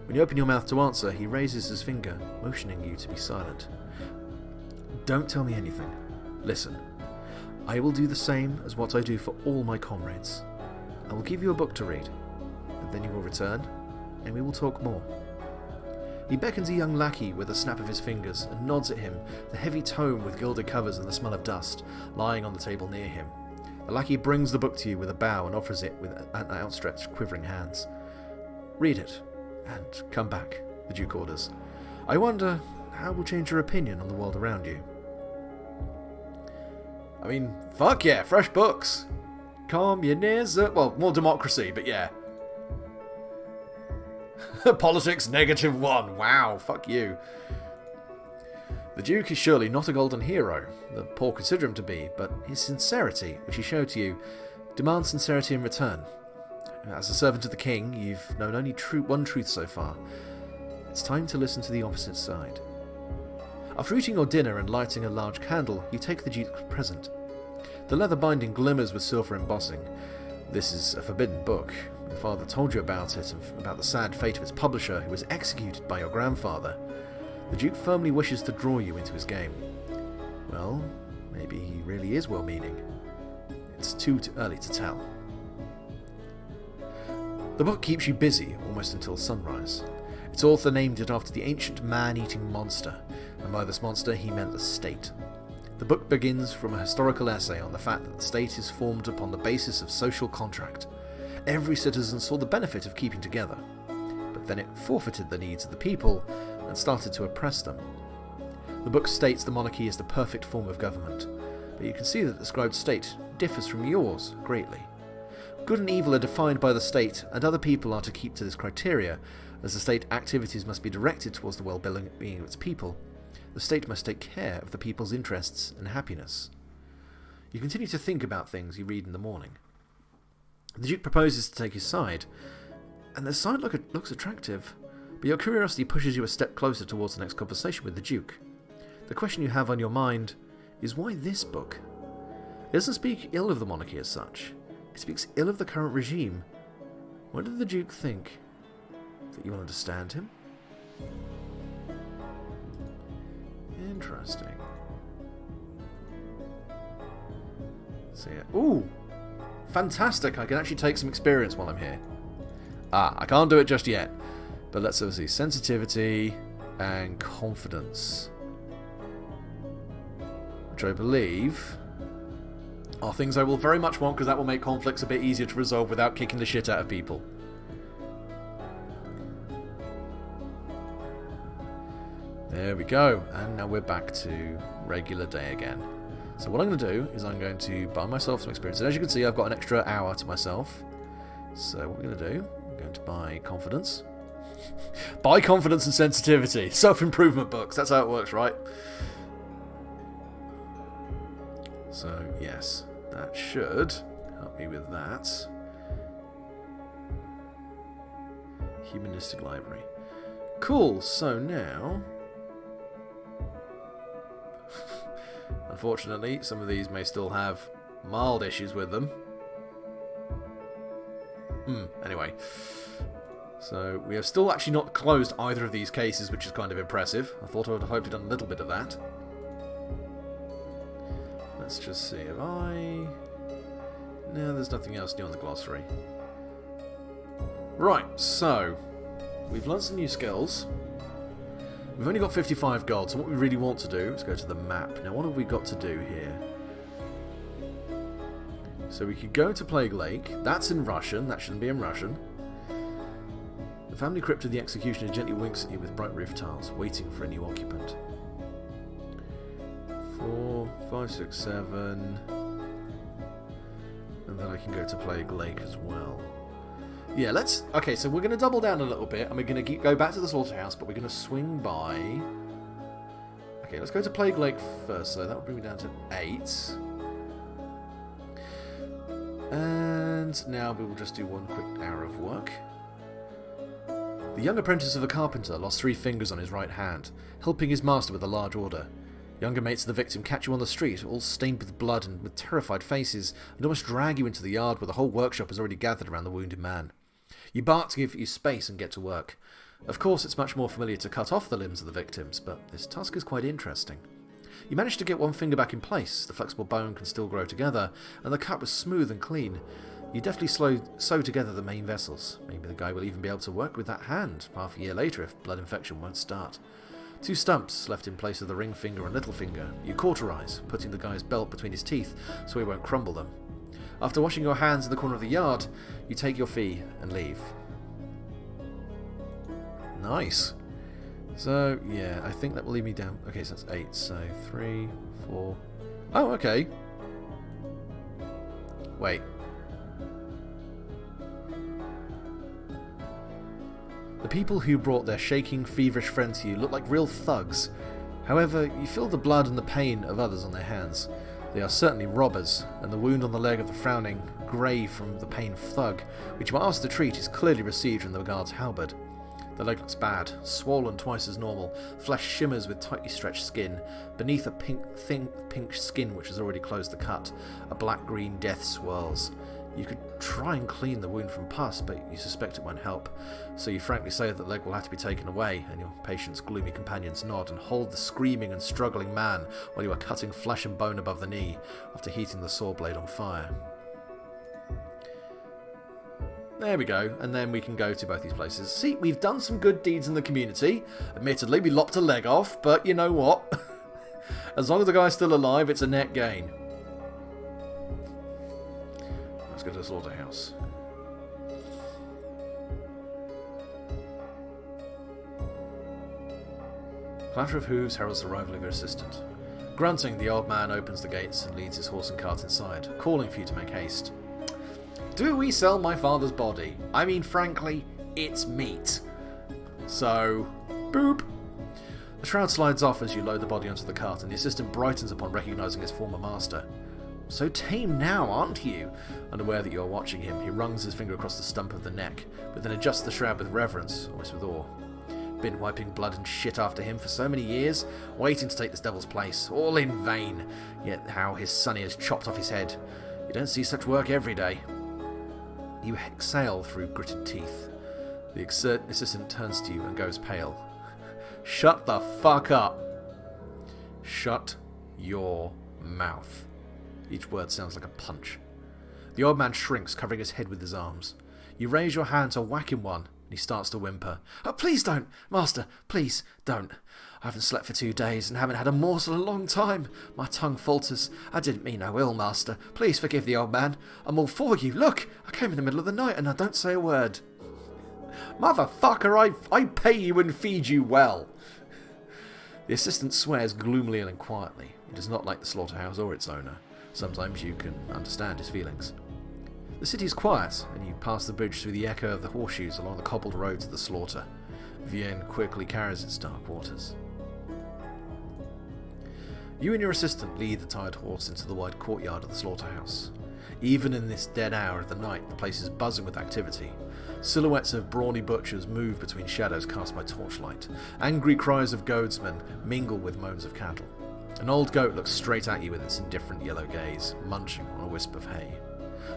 When you open your mouth to answer, he raises his finger, motioning you to be silent. Don't tell me anything. Listen. I will do the same as what I do for all my comrades. I will give you a book to read, and then you will return, and we will talk more. He beckons a young lackey with a snap of his fingers and nods at him, the heavy tome with gilded covers and the smell of dust lying on the table near him. The lackey brings the book to you with a bow and offers it with outstretched, quivering hands. Read it, and come back, the Duke orders. I wonder how it will change your opinion on the world around you. I mean, fuck yeah, fresh books. Communism, well, more democracy, but yeah. Politics -1, wow, fuck you. The Duke is surely not a golden hero, the poor consider him to be, but his sincerity, which he showed to you, demands sincerity in return. As a servant of the king, you've known only one truth so far. It's time to listen to the opposite side. After eating your dinner and lighting a large candle, you take the Duke's present. The leather binding glimmers with silver embossing. This is a forbidden book. Your father told you about it, and about the sad fate of its publisher, who was executed by your grandfather. The Duke firmly wishes to draw you into his game. Well, maybe he really is well-meaning. It's too early to tell. The book keeps you busy almost until sunrise. Its author named it after the ancient man-eating monster, and by this monster he meant the state. The book begins from a historical essay on the fact that the state is formed upon the basis of social contract. Every citizen saw the benefit of keeping together, but then it forfeited the needs of the people and started to oppress them. The book states the monarchy is the perfect form of government, but you can see that the described state differs from yours greatly. Good and evil are defined by the state, and other people are to keep to this criteria, as the state activities must be directed towards the well-being of its people. The state must take care of the people's interests and happiness. You continue to think about things you read in the morning. The Duke proposes to take his side, and the side looks attractive, but your curiosity pushes you a step closer towards the next conversation with the Duke. The question you have on your mind is, why this book? It doesn't speak ill of the monarchy as such. It speaks ill of the current regime. Why did the Duke think that you will understand him? Interesting. So yeah. Ooh! Fantastic! I can actually take some experience while I'm here. I can't do it just yet. But let's see. Sensitivity and confidence. Which I believe are things I will very much want, because that will make conflicts a bit easier to resolve without kicking the shit out of people. There we go. And now we're back to regular day again. So what I'm going to do is I'm going to buy myself some experience. And as you can see, I've got an extra hour to myself. So what we're going to do, I'm going to buy confidence. Buy confidence and sensitivity. Self-improvement books. That's how it works, right? So, yes. That should help me with that. Humanistic library. Cool. So now... Unfortunately, some of these may still have mild issues with them. Anyway. So, we have still actually not closed either of these cases, which is kind of impressive. I thought I would have hoped to have done a little bit of that. Let's just see if I... No, there's nothing else new on the glossary. Right, so... We've learned some new skills. We've only got 55 gold, so what we really want to do is go to the map. Now, what have we got to do here? So we could go to Plague Lake. That's in Russian. That shouldn't be in Russian. The family crypt of the executioner gently winks at you with bright roof tiles, waiting for a new occupant. 4, 5, 6, 7... And then I can go to Plague Lake as well. Yeah, let's... Okay, so we're going to double down a little bit, and we're going to go back to the slaughterhouse, but we're going to swing by... Okay, let's go to Plague Lake first, so that will bring me down to 8. And now we will just do one quick hour of work. The young apprentice of a carpenter lost 3 fingers on his right hand, helping his master with a large order. Younger mates of the victim catch you on the street, all stained with blood and with terrified faces, and almost drag you into the yard where the whole workshop is already gathered around the wounded man. You bark to give you space and get to work. Of course, it's much more familiar to cut off the limbs of the victims, but this task is quite interesting. You manage to get one finger back in place, the flexible bone can still grow together, and the cut was smooth and clean. You deftly sew together the main vessels. Maybe the guy will even be able to work with that hand half a year later if blood infection won't start. 2 stumps left in place of the ring finger and little finger. You cauterize, putting the guy's belt between his teeth so he won't crumble them. After washing your hands in the corner of the yard, you take your fee and leave. Nice. So, yeah, I think that will leave me down. Okay, so that's 8. So, 3, 4... Oh, okay. Wait. The people who brought their shaking, feverish friend to you look like real thugs. However, you feel the blood and the pain of others on their hands. They are certainly robbers, and the wound on the leg of the frowning grey from the pain of thug, which you are asked to treat, is clearly received from the guard's halberd. The leg looks bad, swollen twice as normal, flesh shimmers with tightly stretched skin. Beneath a thin pink skin which has already closed the cut, a black-green death swirls. You could try and clean the wound from pus, but you suspect it won't help, so you frankly say that the leg will have to be taken away, and your patient's gloomy companions nod and hold the screaming and struggling man while you are cutting flesh and bone above the knee, after heating the saw blade on fire. There we go, and then we can go to both these places. See, we've done some good deeds in the community. Admittedly, we lopped a leg off, but you know what? As long as the guy's still alive, it's a net gain. Let's go to the slaughterhouse. Clatter of hooves heralds the arrival of your assistant. Grunting, the old man opens the gates and leads his horse and cart inside, calling for you to make haste. Do we sell my father's body? I mean, frankly, it's meat. So, boop. The shroud slides off as you load the body onto the cart, and the assistant brightens upon recognising his former master. So tame now, aren't you? Unaware that you are watching him, he rungs his finger across the stump of the neck, but then adjusts the shroud with reverence, almost with awe. Been wiping blood and shit after him for so many years, waiting to take this devil's place, all in vain. Yet how his sonny has chopped off his head. You don't see such work every day. You exhale through gritted teeth. The assistant turns to you and goes pale. Shut the fuck up. Shut your mouth. Each word sounds like a punch. The old man shrinks, covering his head with his arms. You raise your hand to whack him one, and he starts to whimper. Oh, please don't, Master, please don't. I haven't slept for 2 days and haven't had a morsel in a long time. My tongue falters. I didn't mean no ill, Master. Please forgive the old man. I'm all for you. Look, I came in the middle of the night and I don't say a word. Motherfucker, I pay you and feed you well. The assistant swears gloomily and quietly. He does not like the slaughterhouse or its owner. Sometimes you can understand his feelings. The city is quiet, and you pass the bridge through the echo of the horseshoes along the cobbled road to the slaughter. Vienne quickly carries its dark waters. You and your assistant lead the tired horse into the wide courtyard of the slaughterhouse. Even in this dead hour of the night, the place is buzzing with activity. Silhouettes of brawny butchers move between shadows cast by torchlight. Angry cries of goadsmen mingle with moans of cattle. An old goat looks straight at you with its indifferent yellow gaze, munching on a wisp of hay.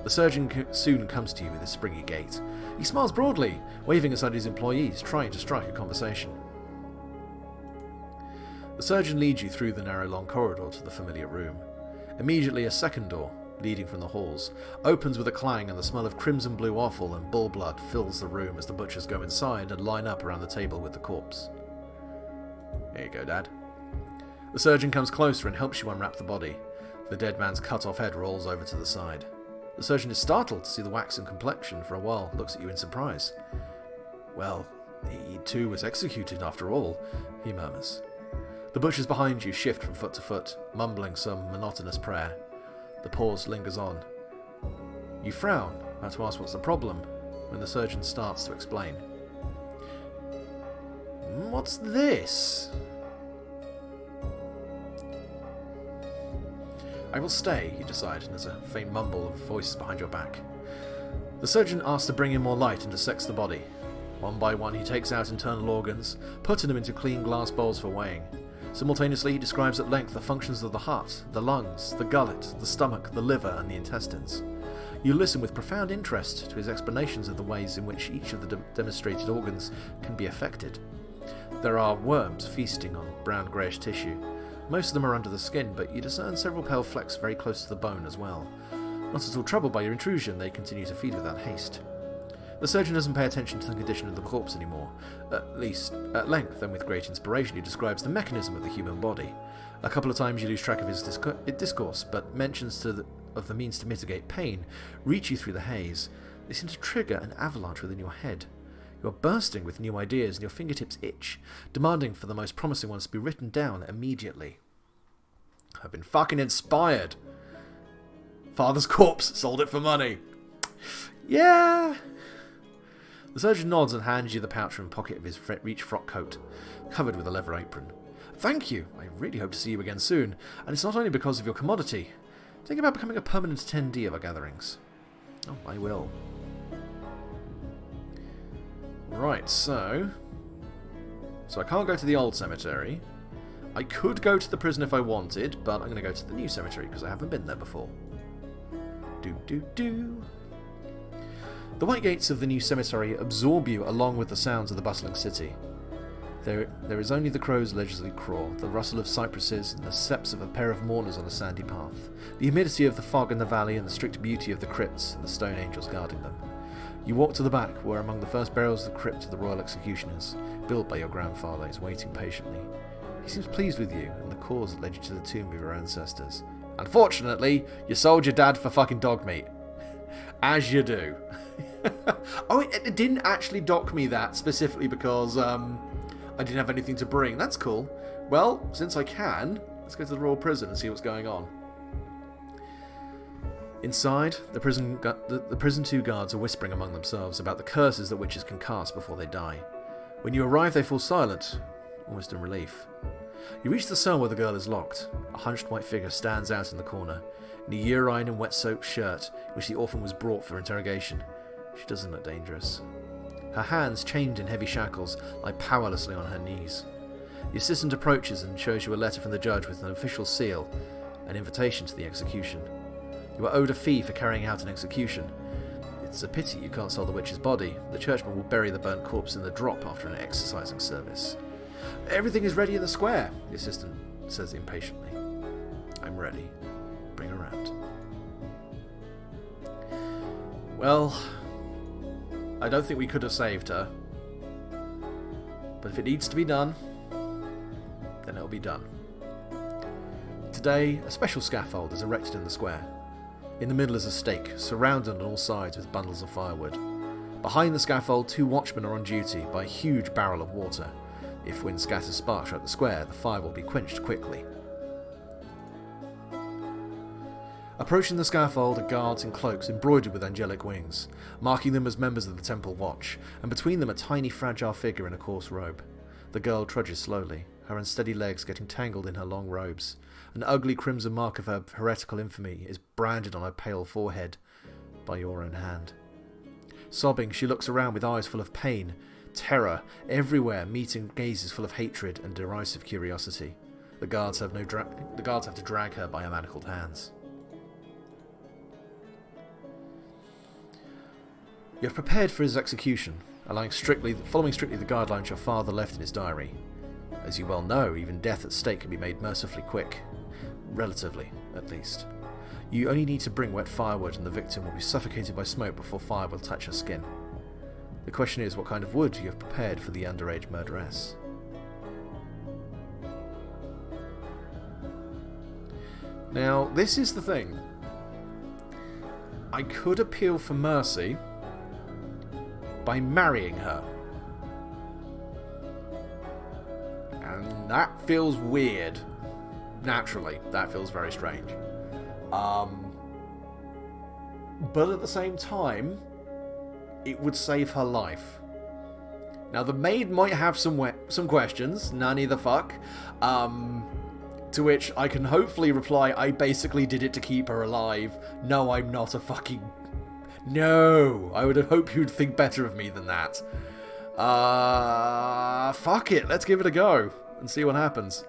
The surgeon soon comes to you with his springy gait. He smiles broadly, waving aside his employees, trying to strike a conversation. The surgeon leads you through the narrow long corridor to the familiar room. Immediately a second door, leading from the halls, opens with a clang, and the smell of crimson blue offal and bull blood fills the room as the butchers go inside and line up around the table with the corpse. Here you go, Dad. The surgeon comes closer and helps you unwrap the body. The dead man's cut-off head rolls over to the side. The surgeon is startled to see the waxen complexion. For a while, looks at you in surprise. Well, he too was executed after all, he murmurs. The butchers behind you shift from foot to foot, mumbling some monotonous prayer. The pause lingers on. You frown, about to ask what's the problem, when the surgeon starts to explain. What's this? I will stay, you decide, and there's a faint mumble of voices behind your back. The surgeon asks to bring in more light and dissects the body. One by one he takes out internal organs, putting them into clean glass bowls for weighing. Simultaneously he describes at length the functions of the heart, the lungs, the gullet, the stomach, the liver and the intestines. You listen with profound interest to his explanations of the ways in which each of the demonstrated organs can be affected. There are worms feasting on brown greyish tissue. Most of them are under the skin, but you discern several pale flecks very close to the bone as well. Not at all troubled by your intrusion, they continue to feed without haste. The surgeon doesn't pay attention to the condition of the corpse anymore. At least, at length and with great inspiration, he describes the mechanism of the human body. A couple of times you lose track of his discourse, but mentions of the means to mitigate pain reach you through the haze. They seem to trigger an avalanche within your head. You are bursting with new ideas and your fingertips itch, demanding for the most promising ones to be written down immediately. I've been fucking inspired. Father's corpse, sold it for money. Yeah. The surgeon nods and hands you the pouch from the pocket of his reach frock coat, covered with a leather apron. Thank you. I really hope to see you again soon, and it's not only because of your commodity. Think about becoming a permanent attendee of our gatherings. Oh, I will. Right, so I can't go to the old cemetery. I could go to the prison if I wanted, but I'm going to go to the new cemetery because I haven't been there before. The white gates of the new cemetery absorb you along with the sounds of the bustling city. There is only the crow's leisurely crawl, the rustle of cypresses, and the steps of a pair of mourners on a sandy path, the humidity of the fog in the valley, and the strict beauty of the crypts and the stone angels guarding them. You walk to the back, where among the first burials of the crypt of the royal executioners, built by your grandfather, is waiting patiently. He seems pleased with you and the cause that led you to the tomb of your ancestors. Unfortunately, you sold your dad for fucking dog meat. As you do. Oh, it didn't actually dock me that specifically because I didn't have anything to bring. That's cool. Well, since I can, let's go to the royal prison and see what's going on. Inside, the prison 2 guards are whispering among themselves about the curses that witches can cast before they die. When you arrive, they fall silent, almost in relief. You reach the cell where the girl is locked. A hunched white figure stands out in the corner, in a urine and wet-soaked shirt, which the orphan was brought for interrogation. She doesn't look dangerous. Her hands, chained in heavy shackles, lie powerlessly on her knees. The assistant approaches and shows you a letter from the judge with an official seal, an invitation to the execution. You are owed a fee for carrying out an execution. It's a pity you can't sell the witch's body. The churchman will bury the burnt corpse in the drop after an exorcising service. Everything is ready in the square, the assistant says impatiently. I'm ready. Bring her out. Well, I don't think we could have saved her. But if it needs to be done, then it'll be done. Today, a special scaffold is erected in the square. In the middle is a stake, surrounded on all sides with bundles of firewood. Behind the scaffold, 2 watchmen are on duty by a huge barrel of water. If wind scatters sparks throughout the square, the fire will be quenched quickly. Approaching the scaffold are guards in cloaks embroidered with angelic wings, marking them as members of the temple watch, and between them a tiny fragile figure in a coarse robe. The girl trudges slowly, her unsteady legs getting tangled in her long robes. An ugly crimson mark of her heretical infamy is branded on her pale forehead by your own hand. Sobbing, she looks around with eyes full of pain, terror, everywhere meeting gazes full of hatred and derisive curiosity. The guards have to drag her by her manacled hands. You have prepared for his execution, following strictly the guidelines your father left in his diary. As you well know, even death at stake can be made mercifully quick. Relatively, at least. You only need to bring wet firewood and the victim will be suffocated by smoke before fire will touch her skin. The question is what kind of wood you have prepared for the underage murderess. Now, this is the thing. I could appeal for mercy by marrying her. And that feels weird. Naturally, that feels very strange. But at the same time, it would save her life. Now, the maid might have some questions. Nanny the fuck. To which I can hopefully reply, I basically did it to keep her alive. No, I'm not a fucking... No! I would hope you'd think better of me than that. Fuck it. Let's give it a go and see what happens.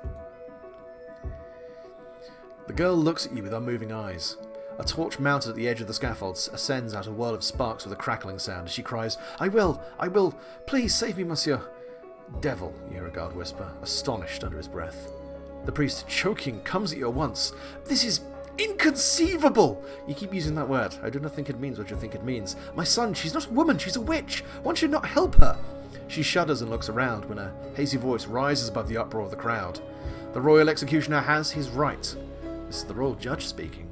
The girl looks at you with unmoving eyes. A torch mounted at the edge of the scaffold ascends out a whirl of sparks with a crackling sound as she cries, I will! Please save me, monsieur! Devil, you hear a guard whisper, astonished under his breath. The priest, choking, comes at you at once. This is inconceivable! You keep using that word. I do not think it means what you think it means. My son, she's not a woman, she's a witch! One should not help her! She shudders and looks around when a hazy voice rises above the uproar of the crowd. The royal executioner has his right. This is the royal judge speaking.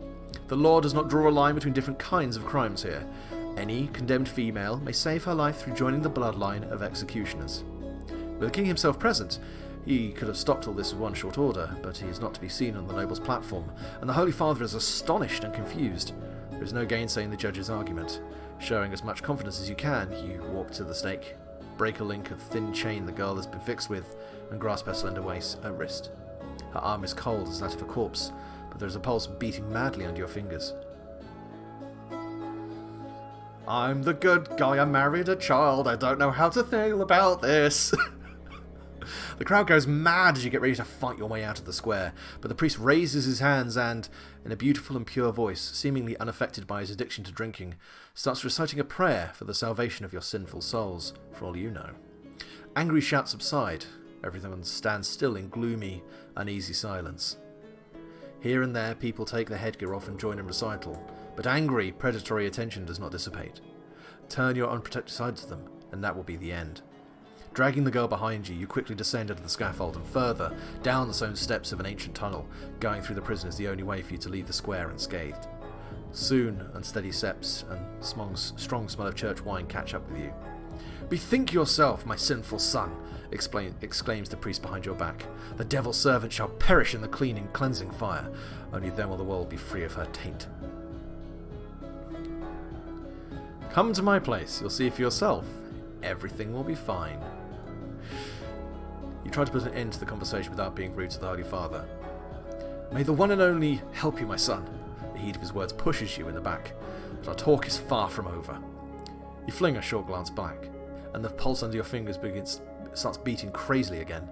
The law does not draw a line between different kinds of crimes here. Any condemned female may save her life through joining the bloodline of executioners. With the king himself present, he could have stopped all this with one short order, but he is not to be seen on the noble's platform, and the Holy Father is astonished and confused. There is no gainsaying the judge's argument. Showing as much confidence as you can, you walk to the stake, break a link of thin chain the girl has been fixed with, and grasp her slender wrist. Her arm is cold as that of a corpse, but there is a pulse beating madly under your fingers. I'm the good guy, I married a child, I don't know how to feel about this. The crowd goes mad as you get ready to fight your way out of the square, but the priest raises his hands and, in a beautiful and pure voice, seemingly unaffected by his addiction to drinking, starts reciting a prayer for the salvation of your sinful souls, for all you know. Angry shouts subside. Everyone stands still in gloomy, uneasy silence. Here and there, people take their headgear off and join in recital, but angry, predatory attention does not dissipate. Turn your unprotected side to them, and that will be the end. Dragging the girl behind you, you quickly descend into the scaffold and further, down the stone steps of an ancient tunnel. Going through the prison is the only way for you to leave the square unscathed. Soon, unsteady steps and strong smell of church wine catch up with you. "Bethink yourself, my sinful son," exclaims the priest behind your back. "The devil's servant shall perish in the cleansing fire. Only then will the world be free of her taint. Come to my place, you'll see for yourself. Everything will be fine." You try to put an end to the conversation without being rude to the Holy Father. "May the one and only help you, my son." The heat of his words pushes you in the back, but our talk is far from over. You fling a short glance back, and the pulse under your fingers starts beating crazily again.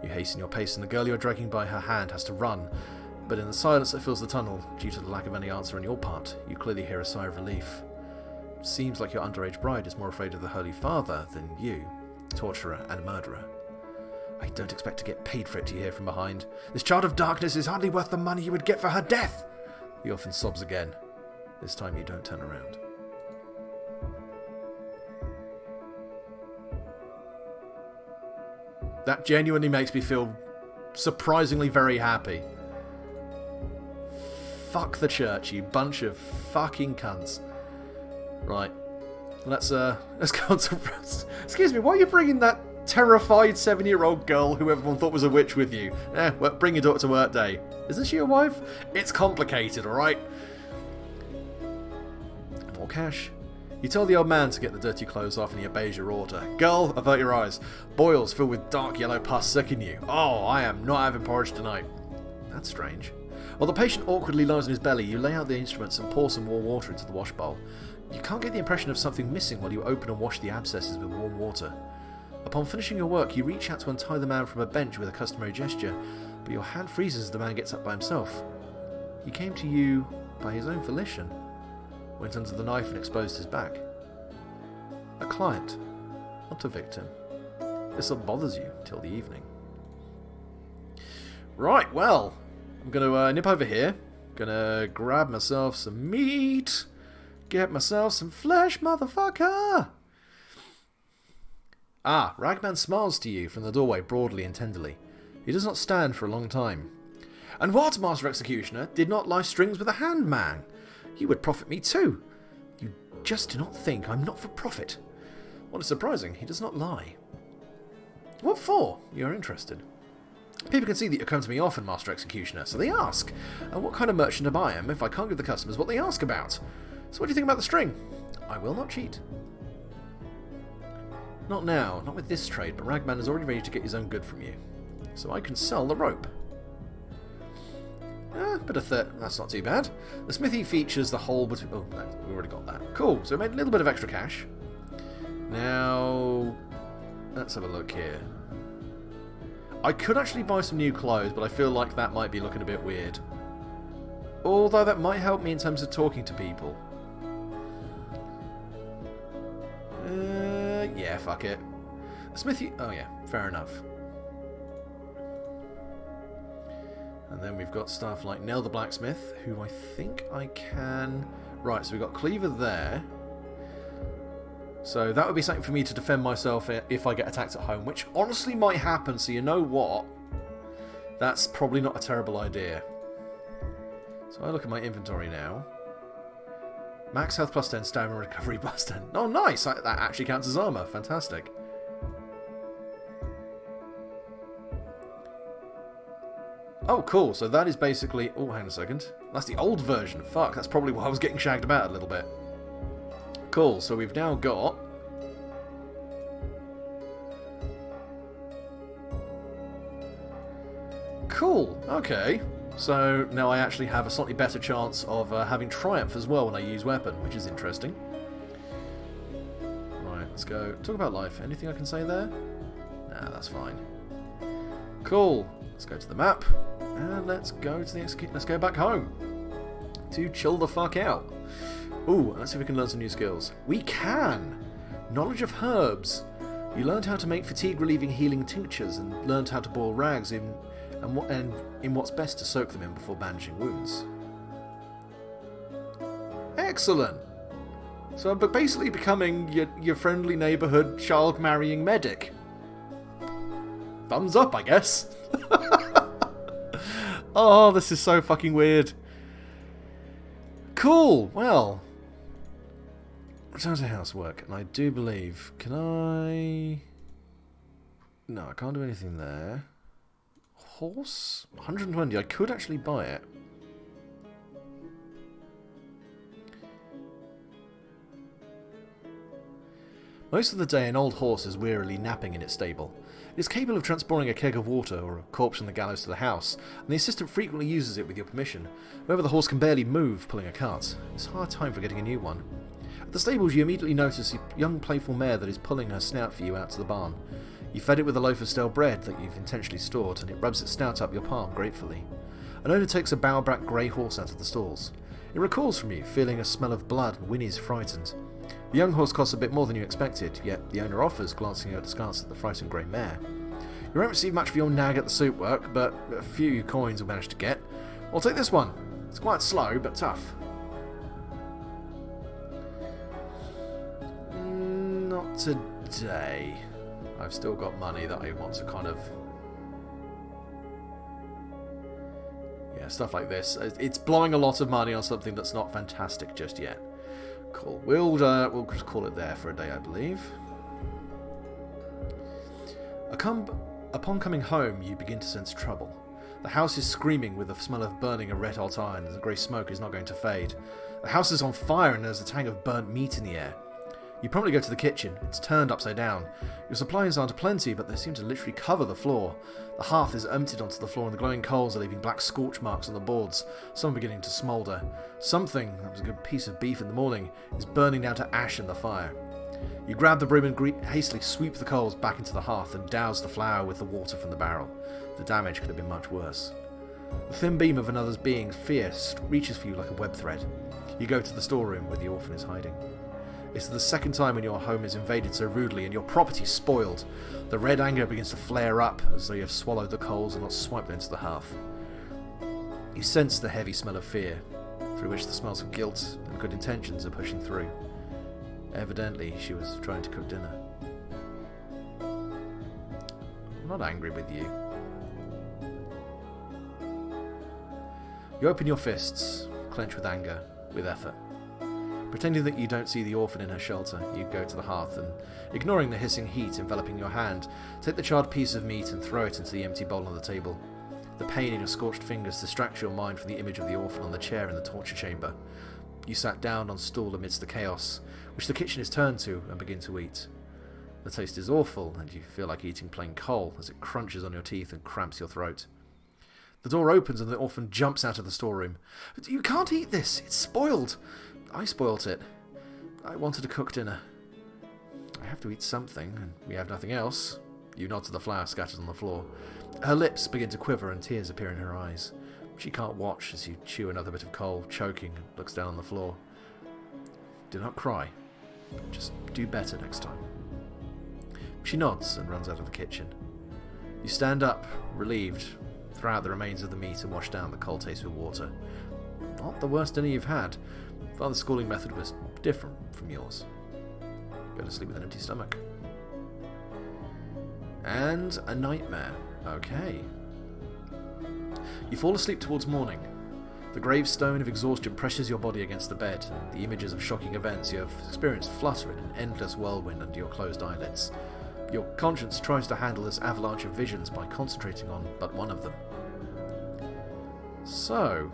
You hasten your pace, and the girl you're dragging by her hand has to run, but in the silence that fills the tunnel, due to the lack of any answer on your part, you clearly hear a sigh of relief. Seems like your underage bride is more afraid of the Holy Father than you, torturer and murderer. "I don't expect to get paid for it," you hear from behind. "This child of darkness is hardly worth the money you would get for her death." The orphan sobs again. This time you don't turn around. That genuinely makes me feel surprisingly very happy. Fuck the church, you bunch of fucking cunts. Right, let's go on to... Excuse me, why are you bringing that terrified 7-year-old girl who everyone thought was a witch with you? Well, bring your daughter to work day. Isn't she your wife? It's complicated, alright? More cash. You tell the old man to get the dirty clothes off and he obeys your order. "Girl, avert your eyes. Boils filled with dark yellow pus sicken you. Oh, I am not having porridge tonight." That's strange. While the patient awkwardly lies on his belly, you lay out the instruments and pour some warm water into the wash bowl. You can't get the impression of something missing while you open and wash the abscesses with warm water. Upon finishing your work, you reach out to untie the man from a bench with a customary gesture, but your hand freezes as the man gets up by himself. He came to you by his own volition, went under the knife and exposed his back. A client, not a victim. This bothers you till the evening. Right, well, I'm going to nip over here. Gonna grab myself some meat. Get myself some flesh, motherfucker! Ah, Ragman smiles to you from the doorway broadly and tenderly. He does not stand for a long time. "And what, Master Executioner, did not lie strings with a hand, man? You would profit me too. You just do not think I'm not for profit." What is surprising, he does not lie. "What for? You are interested. People can see that you come to me often, Master Executioner, so they ask. And what kind of merchant am I if I can't give the customers what they ask about? So what do you think about the string? I will not cheat." "Not now, not with this trade, but Ragman is already ready to get his own good from you. So I can sell the rope." Bit of that's not too bad. The smithy features the hole between... Oh, no, we already got that. Cool, so we made a little bit of extra cash. Now, let's have a look here. I could actually buy some new clothes, but I feel like that might be looking a bit weird. Although that might help me in terms of talking to people. Yeah, fuck it. The smithy... Oh yeah, fair enough. And then we've got stuff like Nell the Blacksmith, who I think I can... Right, so we've got Cleaver there. So that would be something for me to defend myself if I get attacked at home, which honestly might happen, so you know what? That's probably not a terrible idea. So I look at my inventory now. Max health plus 10, stamina recovery plus 10. Oh, nice! That actually counts as armor. Fantastic. Oh, cool. So that is basically... Oh, hang on a second. That's the old version. Fuck, that's probably why I was getting shagged about a little bit. Cool, so we've now got... Cool, okay. So now I actually have a slightly better chance of having Triumph as well when I use weapon, which is interesting. Right, let's go. Talk about life. Anything I can say there? Nah, that's fine. Cool. Let's go to the map. And let's go to the let's go back home. To chill the fuck out. Ooh, let's see if we can learn some new skills. We can! Knowledge of herbs. You learned how to make fatigue-relieving healing tinctures and learned how to boil rags and in what's best to soak them in before bandaging wounds. Excellent! So I'm basically becoming your friendly neighbourhood child-marrying medic. thumbs up, I guess. Oh, this is so fucking weird. Cool. Well, return to housework, and I do believe. Can I? No, I can't do anything there. Horse? 120. I could actually buy it. Most of the day, an old horse is wearily napping in its stable. It is capable of transporting a keg of water or a corpse from the gallows to the house, and the assistant frequently uses it with your permission. However, the horse can barely move, pulling a cart. It's a hard time for getting a new one. At the stables, you immediately notice a young playful mare that is pulling her snout for you out to the barn. You fed it with a loaf of stale bread that you've intentionally stored, and it rubs its snout up your palm gratefully. An owner takes a bower-back grey horse out of the stalls. It recoils from you, feeling a smell of blood, and whinnies frightened. The young horse costs a bit more than you expected, yet the owner offers, glancing askance at the frightened grey mare. You won't receive much for your nag at the soup work, but a few coins you'll manage to get. I'll take this one. It's quite slow, but tough. Not today. I've still got money that I want to kind of... Yeah, stuff like this. It's blowing a lot of money on something that's not fantastic just yet. Cool. We'll just call it there for a day, I believe. Upon coming home, you begin to sense trouble. The house is screaming with the smell of burning a red-hot iron, and the grey smoke is not going to fade. The house is on fire, and there's a tang of burnt meat in the air. You promptly go to the kitchen. It's turned upside down. Your supplies aren't aplenty, but they seem to literally cover the floor. The hearth is emptied onto the floor, and the glowing coals are leaving black scorch marks on the boards, some beginning to smoulder. Something, that was a good piece of beef in the morning, is burning down to ash in the fire. You grab the broom and hastily sweep the coals back into the hearth and douse the flour with the water from the barrel. The damage could have been much worse. The thin beam of another's being, fierce, reaches for you like a web thread. You go to the storeroom where the orphan is hiding. It's the second time when your home is invaded so rudely and your property spoiled. The red anger begins to flare up as though you have swallowed the coals and not swiped them into the hearth. You sense the heavy smell of fear, through which the smells of guilt and good intentions are pushing through. Evidently, she was trying to cook dinner. I'm not angry with you. You open your fists, clench with anger, with effort. Pretending that you don't see the orphan in her shelter, you go to the hearth and, ignoring the hissing heat enveloping your hand, take the charred piece of meat and throw it into the empty bowl on the table. The pain in your scorched fingers distracts your mind from the image of the orphan on the chair in the torture chamber. You sat down on stool amidst the chaos, which the kitchen is turned to, and begin to eat. The taste is awful, and you feel like eating plain coal as it crunches on your teeth and cramps your throat. The door opens and the orphan jumps out of the storeroom. "You can't eat this! It's spoiled! I spoilt it. I wanted to cook dinner. I have to eat something, and we have nothing else." You nod to the flour scattered on the floor. Her lips begin to quiver and tears appear in her eyes. She can't watch as you chew another bit of coal, choking, and looks down on the floor. Do not cry. Just do better next time. She nods and runs out of the kitchen. You stand up, relieved, throw out the remains of the meat and wash down the cold taste with water. Not the worst dinner you've had. Father's schooling method was different from yours. Go to sleep with an empty stomach. And a nightmare. Okay. You fall asleep towards morning. The gravestone of exhaustion presses your body against the bed, and the images of shocking events you have experienced flutter in an endless whirlwind under your closed eyelids. Your conscience tries to handle this avalanche of visions by concentrating on but one of them. So,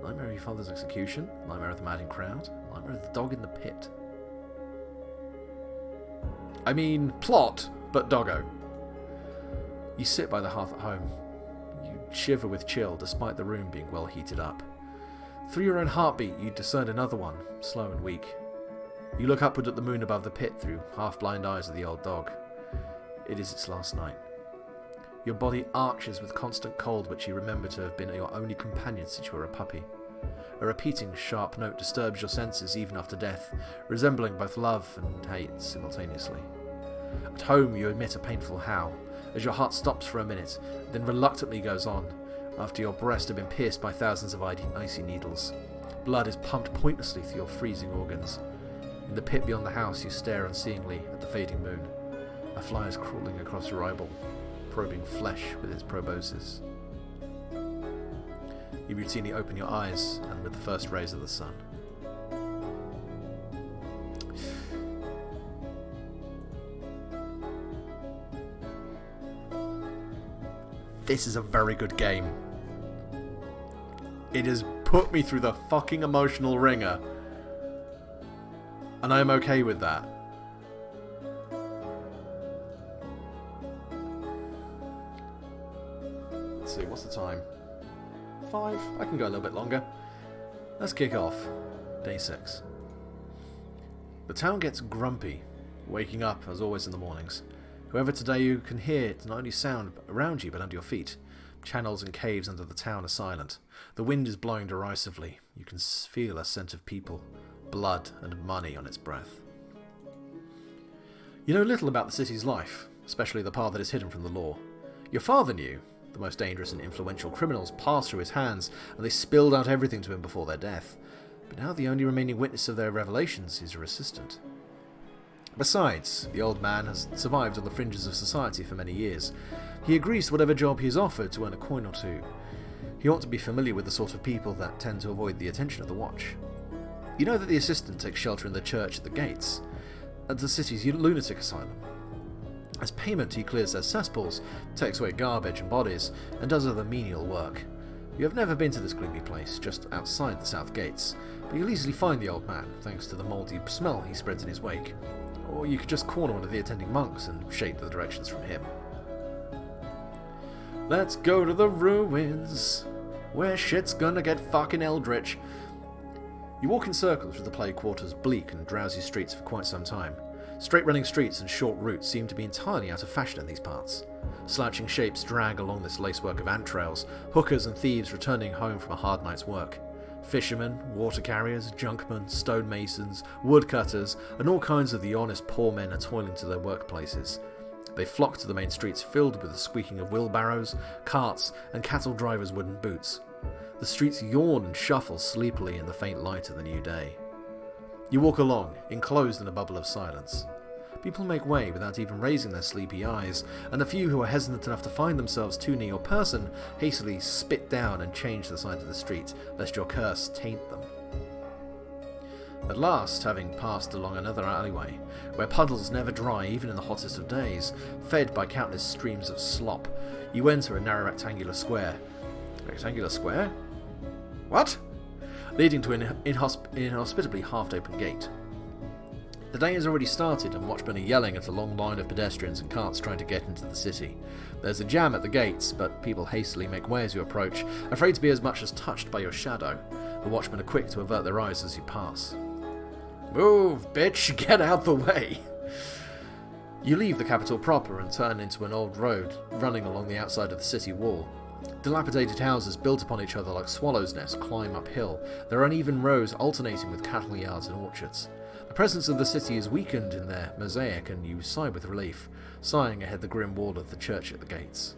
nightmare of your father's execution, nightmare of the madding crowd, nightmare of the dog in the pit. I mean, plot, but doggo. You sit by the hearth at home. You shiver with chill despite the room being well heated up. Through your own heartbeat you discern another one, slow and weak. You look upward at the moon above the pit through half-blind eyes of the old dog. It is its last night. Your body arches with constant cold which you remember to have been your only companion since you were a puppy. A repeating sharp note disturbs your senses even after death, resembling both love and hate simultaneously. At home you emit a painful howl, as your heart stops for a minute, then reluctantly goes on, after your breast had been pierced by thousands of icy needles. Blood is pumped pointlessly through your freezing organs. In the pit beyond the house you stare unseeingly at the fading moon. A fly is crawling across your eyeball, probing flesh with its proboscis. You routinely open your eyes, and with the first rays of the sun. This is a very good game. It has put me through the fucking emotional ringer. And I am okay with that. Let's see, what's the time? 5? I can go a little bit longer. Let's kick off. Day 6. The town gets grumpy, waking up as always in the mornings. However, today you can hear it not only sound around you but under your feet. Channels and caves under the town are silent. The wind is blowing derisively. You can feel a scent of people, blood and money on its breath. You know little about the city's life, especially the part that is hidden from the law. Your father knew. The most dangerous and influential criminals passed through his hands, and they spilled out everything to him before their death. But now the only remaining witness of their revelations is your assistant. Besides, the old man has survived on the fringes of society for many years. He agrees to whatever job he is offered to earn a coin or two. He ought to be familiar with the sort of people that tend to avoid the attention of the watch. You know that the assistant takes shelter in the church at the gates, at the city's lunatic asylum. As payment, he clears their cesspools, takes away garbage and bodies, and does other menial work. You have never been to this gloomy place, just outside the south gates, but you'll easily find the old man, thanks to the mouldy smell he spreads in his wake. Or you could just corner one of the attending monks and shake the directions from him. Let's go to the ruins, where shit's gonna get fucking eldritch. You walk in circles through the play quarter's bleak and drowsy streets for quite some time. Straight-running streets and short routes seem to be entirely out of fashion in these parts. Slouching shapes drag along this lacework of ant trails, hookers and thieves returning home from a hard night's work. Fishermen, water carriers, junkmen, stonemasons, woodcutters, and all kinds of the honest poor men are toiling to their workplaces. They flock to the main streets filled with the squeaking of wheelbarrows, carts, and cattle drivers' wooden boots. The streets yawn and shuffle sleepily in the faint light of the new day. You walk along, enclosed in a bubble of silence. People make way without even raising their sleepy eyes, and the few who are hesitant enough to find themselves too near your person hastily spit down and change the side of the street, lest your curse taint them. At last, having passed along another alleyway, where puddles never dry even in the hottest of days, fed by countless streams of slop, you enter a narrow rectangular square. Rectangular square? What? Leading to an inhospitably half-open gate. The day has already started and watchmen are yelling at a long line of pedestrians and carts trying to get into the city. There's a jam at the gates, but people hastily make way as you approach, afraid to be as much as touched by your shadow. The watchmen are quick to avert their eyes as you pass. Move, bitch! Get out the way! You leave the capital proper and turn into an old road running along the outside of the city wall. Dilapidated houses built upon each other like swallows' nests climb uphill, their uneven rows alternating with cattle yards and orchards. The presence of the city is weakened in their mosaic, and you sigh with relief, sighing ahead the grim wall of the church at the gates.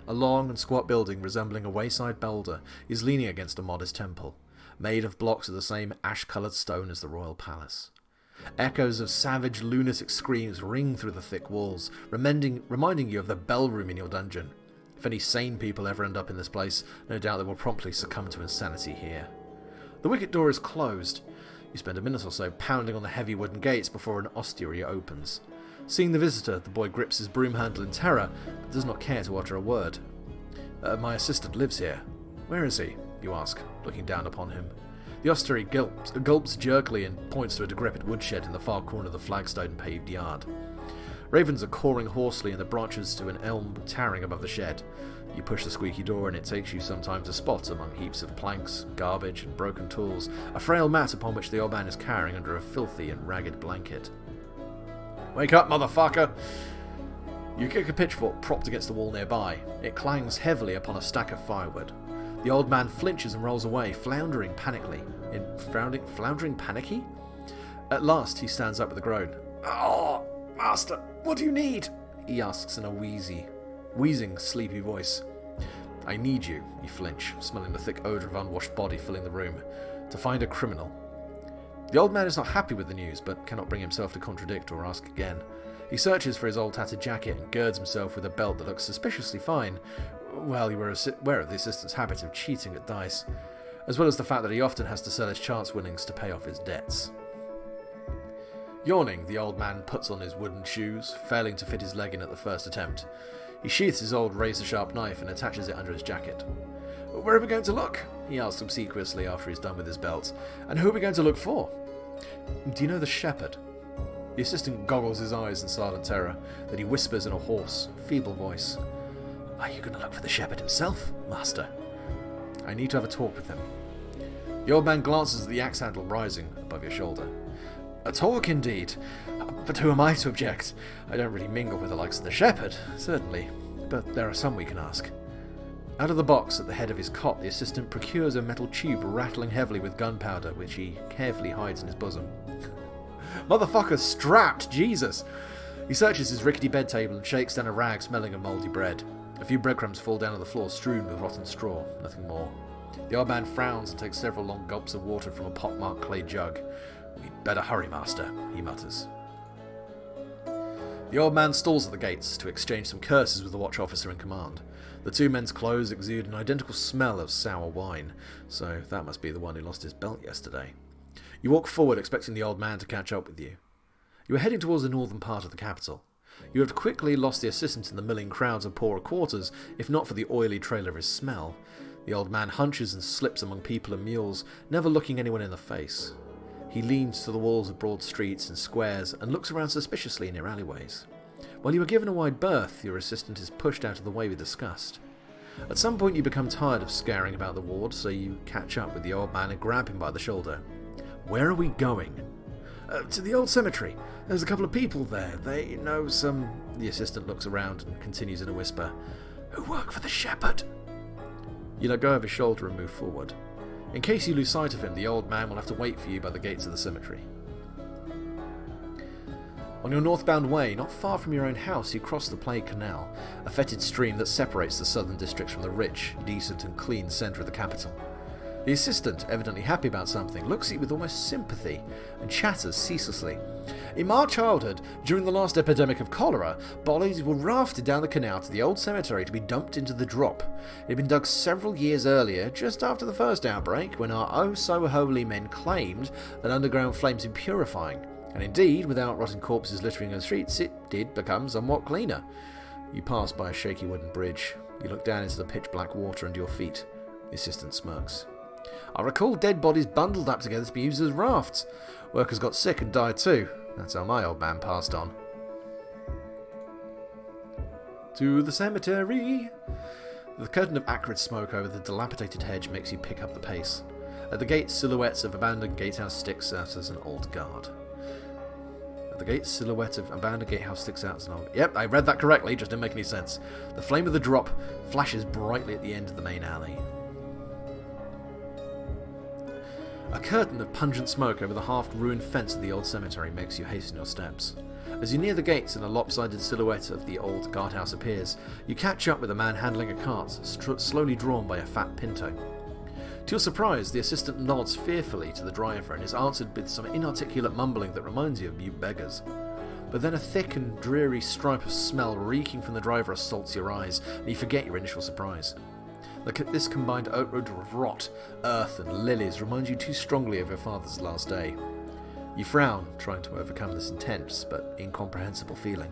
A long and squat building resembling a wayside boulder is leaning against a modest temple, made of blocks of the same ash-coloured stone as the royal palace. Echoes of savage lunatic screams ring through the thick walls, reminding you of the bell room in your dungeon. If any sane people ever end up in this place, no doubt they will promptly succumb to insanity here. The wicket door is closed. You spend a minute or so pounding on the heavy wooden gates before an osteria opens. Seeing the visitor, the boy grips his broom handle in terror, but does not care to utter a word. My assistant lives here. Where is he? You ask, looking down upon him. The osteria gulps jerkily and points to a decrepit woodshed in the far corner of the flagstone-paved yard. Ravens are cawing hoarsely in the branches to an elm towering above the shed. You push the squeaky door and it takes you some time to spot, among heaps of planks, garbage and broken tools, a frail mat upon which the old man is cowering under a filthy and ragged blanket. Wake up, motherfucker! You kick a pitchfork propped against the wall nearby. It clangs heavily upon a stack of firewood. The old man flinches and rolls away, floundering panicky. At last he stands up with a groan. Oh, master, what do you need? He asks in a wheezing, sleepy voice. I need you, you flinch, smelling the thick odour of unwashed body filling the room, to find a criminal. The old man is not happy with the news, but cannot bring himself to contradict or ask again. He searches for his old tattered jacket and girds himself with a belt that looks suspiciously fine, while he were aware of the assistant's habit of cheating at dice, as well as the fact that he often has to sell his chance winnings to pay off his debts. Yawning, the old man puts on his wooden shoes, failing to fit his leg in at the first attempt. He sheaths his old razor-sharp knife and attaches it under his jacket. "Where are we going to look?" he asks obsequiously after he's done with his belt. "And who are we going to look for?" "Do you know the shepherd?" The assistant goggles his eyes in silent terror, then he whispers in a hoarse, feeble voice. "Are you going to look for the shepherd himself, master?" "I need to have a talk with him." The old man glances at the axe handle rising above your shoulder. "A talk indeed, but who am I to object? I don't really mingle with the likes of the shepherd, certainly, but there are some we can ask." Out of the box at the head of his cot, the assistant procures a metal tube rattling heavily with gunpowder, which he carefully hides in his bosom. Motherfucker's strapped, Jesus! He searches his rickety bed table and shakes down a rag smelling of mouldy bread. A few breadcrumbs fall down on the floor strewn with rotten straw, nothing more. The old man frowns and takes several long gulps of water from a pockmarked clay jug. "We'd better hurry, master," he mutters. The old man stalls at the gates to exchange some curses with the watch officer in command. The two men's clothes exude an identical smell of sour wine, so that must be the one who lost his belt yesterday. You walk forward expecting the old man to catch up with you. You are heading towards the northern part of the capital. You have quickly lost the assistant in the milling crowds of poorer quarters, if not for the oily trail of his smell. The old man hunches and slips among people and mules, never looking anyone in the face. He leans to the walls of broad streets and squares and looks around suspiciously near alleyways. While you are given a wide berth, your assistant is pushed out of the way with disgust. At some point you become tired of scaring about the ward, so you catch up with the old man and grab him by the shoulder. "Where are we going?" "To the old cemetery. There's a couple of people there. They know some..." The assistant looks around and continues in a whisper. "Who work for the shepherd?" You let go of his shoulder and move forward. In case you lose sight of him, the old man will have to wait for you by the gates of the cemetery. On your northbound way, not far from your own house, you cross the Plague Canal, a fetid stream that separates the southern districts from the rich, decent and clean centre of the capital. The assistant, evidently happy about something, looks at you with almost sympathy and chatters ceaselessly. "In my childhood, during the last epidemic of cholera, bodies were rafted down the canal to the old cemetery to be dumped into the drop. It had been dug several years earlier, just after the first outbreak, when our oh-so-holy men claimed that underground flames were purifying. And indeed, without rotting corpses littering the streets, it did become somewhat cleaner." You pass by a shaky wooden bridge. You look down into the pitch-black water under your feet. The assistant smirks. "I recall dead bodies bundled up together to be used as rafts. Workers got sick and died too. That's how my old man passed on." To the cemetery. The curtain of acrid smoke over the dilapidated hedge makes you pick up the pace. At the gate, silhouettes of abandoned gatehouse sticks out as an old guard. Yep, I read that correctly, just didn't make any sense. The flame of the drop flashes brightly at the end of the main alley. A curtain of pungent smoke over the half-ruined fence of the old cemetery makes you hasten your steps. As you near the gates and a lopsided silhouette of the old guardhouse appears, you catch up with a man handling a cart, slowly drawn by a fat pinto. To your surprise, the assistant nods fearfully to the driver and is answered with some inarticulate mumbling that reminds you of mute beggars. But then a thick and dreary stripe of smell reeking from the driver assaults your eyes, and you forget your initial surprise. This combined odor of rot, earth and lilies reminds you too strongly of your father's last day. You frown, trying to overcome this intense but incomprehensible feeling.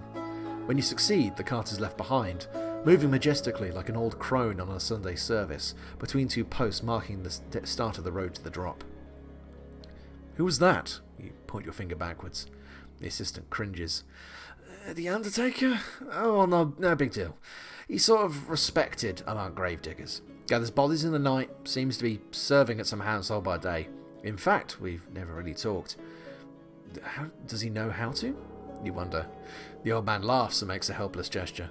When you succeed, the cart is left behind, moving majestically like an old crone on a Sunday service, between two posts marking the start of the road to the drop. "Who was that?" You point your finger backwards. The assistant cringes. "The undertaker? Oh, no big deal. He's sort of respected among gravediggers. Gathers bodies in the night, seems to be serving at some household by day. In fact, we've never really talked. Does he know how to?" You wonder. The old man laughs and makes a helpless gesture.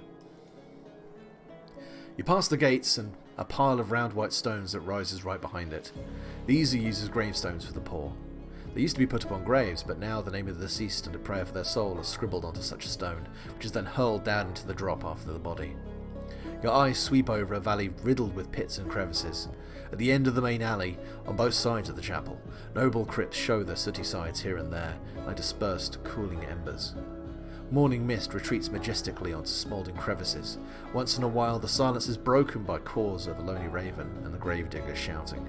You pass the gates and a pile of round white stones that rises right behind it. These are used as gravestones for the poor. They used to be put upon graves, but now the name of the deceased and a prayer for their soul are scribbled onto such a stone, which is then hurled down into the drop after the body. Your eyes sweep over a valley riddled with pits and crevices. At the end of the main alley, on both sides of the chapel, noble crypts show their sooty sides here and there, like dispersed, cooling embers. Morning mist retreats majestically onto smouldering crevices. Once in a while, the silence is broken by caws of a lonely raven and the gravedigger shouting.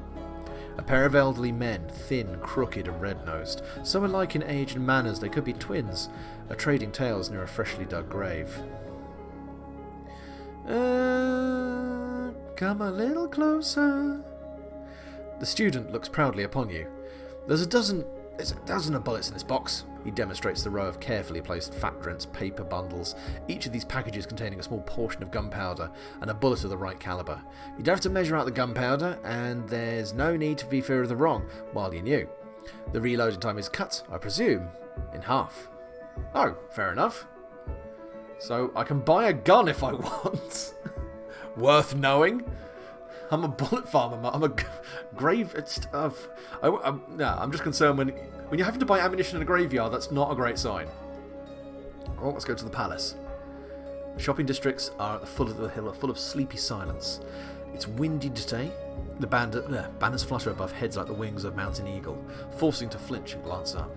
A pair of elderly men, thin, crooked and red-nosed, so alike in age and manners they could be twins, are trading tales near a freshly dug grave. Come a little closer. The student looks proudly upon you. There's a dozen of bullets in this box. He demonstrates the row of carefully placed fat-drenched paper bundles, each of these packages containing a small portion of gunpowder and a bullet of the right caliber. You don't have to measure out the gunpowder, and there's no need to be fear of the wrong while you're new. The reloading time is cut, I presume, in half. Oh, fair enough. So I can buy a gun if I want. Worth knowing. I'm a bullet farmer. I'm a grave. I'm just concerned when you're having to buy ammunition in a graveyard. That's not a great sign. Well, let's go to the palace. The shopping districts are at the foot of the hill, are full of sleepy silence. It's windy today. The banners flutter above heads like the wings of mountain eagle, forcing to flinch and glance up.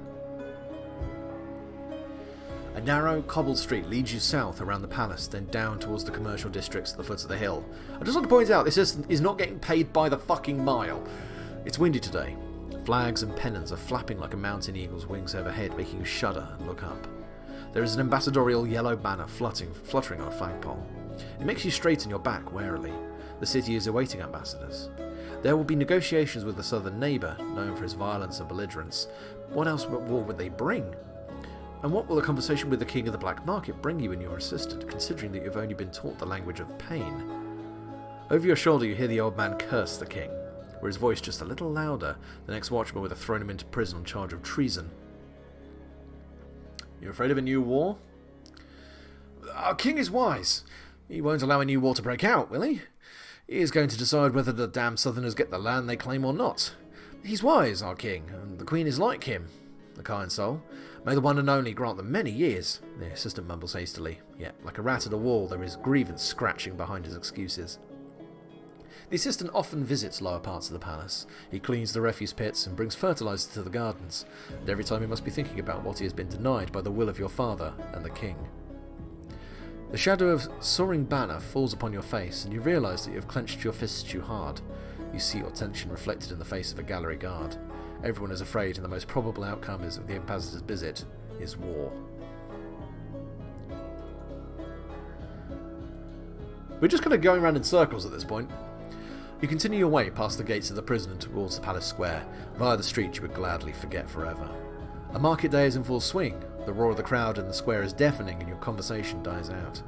A narrow, cobbled street leads you south around the palace, then down towards the commercial districts at the foot of the hill. I just want to point out, this is not getting paid by the fucking mile. It's windy today. Flags and pennons are flapping like a mountain eagle's wings overhead, making you shudder and look up. There is an ambassadorial yellow banner fluttering on a flagpole. It makes you straighten your back warily. The city is awaiting ambassadors. There will be negotiations with the southern neighbour, known for his violence and belligerence. What else but war would they bring? And what will a conversation with the king of the black market bring you and your assistant, considering that you've only been taught the language of pain? Over your shoulder you hear the old man curse the king, were his voice just a little louder, the next watchman would have thrown him into prison on charge of treason. You're afraid of a new war? Our king is wise. He won't allow a new war to break out, will he? He is going to decide whether the damn southerners get the land they claim or not. He's wise, our king, and the queen is like him, the kind soul. May the one and only grant them many years. The assistant mumbles hastily, yet, like a rat at a wall, there is grievance scratching behind his excuses. The assistant often visits lower parts of the palace. He cleans the refuse pits and brings fertilizer to the gardens, and every time he must be thinking about what he has been denied by the will of your father and the king. The shadow of soaring banner falls upon your face, and you realise that you have clenched your fists too hard. You see your tension reflected in the face of a gallery guard. Everyone is afraid, and the most probable outcome of the ambassador's visit is war. We're just kind of going around in circles at this point. You continue your way past the gates of the prison and towards the palace square, via the street you would gladly forget forever. A market day is in full swing. The roar of the crowd in the square is deafening and your conversation dies out.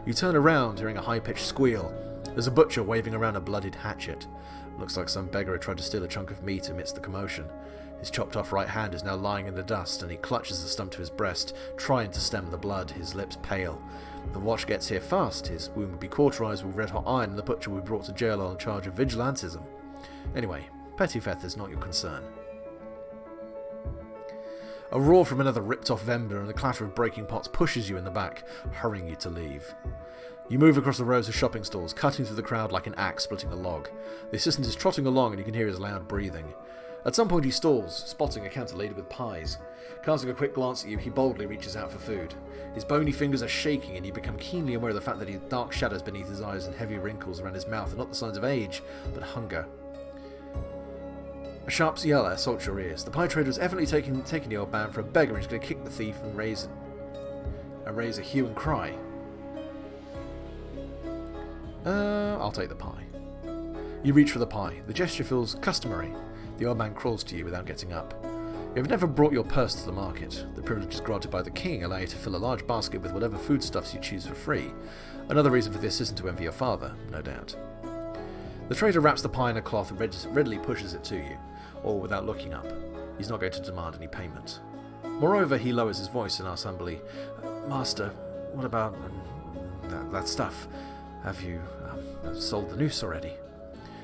You turn around, hearing a high-pitched squeal. There's a butcher waving around a bloodied hatchet. Looks like some beggar had tried to steal a chunk of meat amidst the commotion. His chopped-off right hand is now lying in the dust, and he clutches the stump to his breast, trying to stem the blood, his lips pale. The watch gets here fast. His wound would be cauterized with red-hot iron, and the butcher would be brought to jail on a charge of vigilantism. Anyway, petty theft is not your concern. A roar from another ripped-off vendor and the clatter of breaking pots pushes you in the back, hurrying you to leave. You move across the rows of shopping stalls, cutting through the crowd like an axe splitting a log. The assistant is trotting along and you can hear his loud breathing. At some point he stalls, spotting a counter laden with pies. Casting a quick glance at you, he boldly reaches out for food. His bony fingers are shaking and you become keenly aware of the fact that his dark shadows beneath his eyes and heavy wrinkles around his mouth are not the signs of age, but hunger. A sharp yell assaults your ears. The pie trader was evidently taking the old man for a beggar and he's going to kick the thief and raise a hue and cry. I'll take the pie. You reach for the pie. The gesture feels customary. The old man crawls to you without getting up. You have never brought your purse to the market. The privileges granted by the king allow you to fill a large basket with whatever foodstuffs you choose for free. Another reason for the assistant to envy your father, no doubt. The trader wraps the pie in a cloth and readily pushes it to you, all without looking up. He's not going to demand any payment. Moreover, he lowers his voice and asks humbly, Master, what about that stuff? Have you sold the noose already?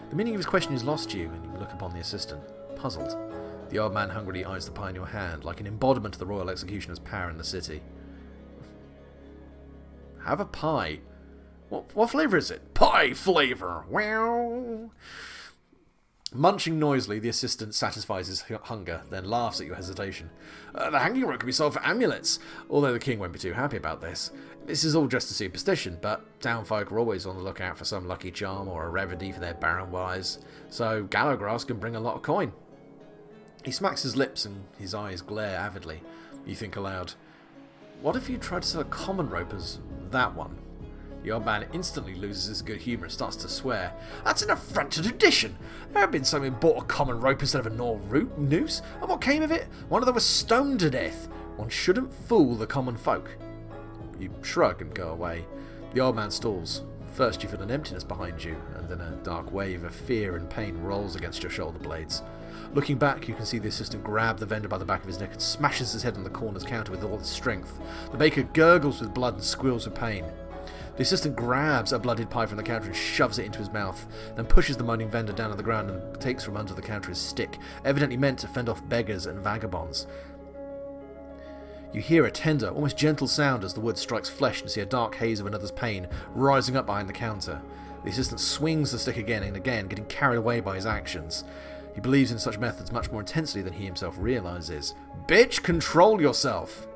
The meaning of his question is lost to you, and you look upon the assistant, puzzled. The old man hungrily eyes the pie in your hand, like an embodiment of the royal executioner's power in the city. Have a pie? What flavour is it? Pie flavour! Well... Munching noisily, the assistant satisfies his hunger, then laughs at your hesitation. The hanging rope can be sold for amulets, although the king won't be too happy about this. This is all just a superstition, but townfolk are always on the lookout for some lucky charm or a remedy for their barren wives, so gallows grass can bring a lot of coin. He smacks his lips and his eyes glare avidly. You think aloud, what if you tried to sell a common rope as that one? The old man instantly loses his good humour and starts to swear. That's an affront to tradition. There had been someone who bought a common rope instead of a noose, and what came of it? One of them was stoned to death. One shouldn't fool the common folk. You shrug and go away. The old man stalls. First you feel an emptiness behind you, and then a dark wave of fear and pain rolls against your shoulder blades. Looking back, you can see the assistant grab the vendor by the back of his neck and smashes his head on the corner's counter with all his strength. The baker gurgles with blood and squeals with pain. The assistant grabs a bloodied pie from the counter and shoves it into his mouth, then pushes the moaning vendor down on the ground and takes from under the counter his stick, evidently meant to fend off beggars and vagabonds. You hear a tender, almost gentle sound as the wood strikes flesh and see a dark haze of another's pain rising up behind the counter. The assistant swings the stick again and again, getting carried away by his actions. He believes in such methods much more intensely than he himself realizes. Bitch, control yourself!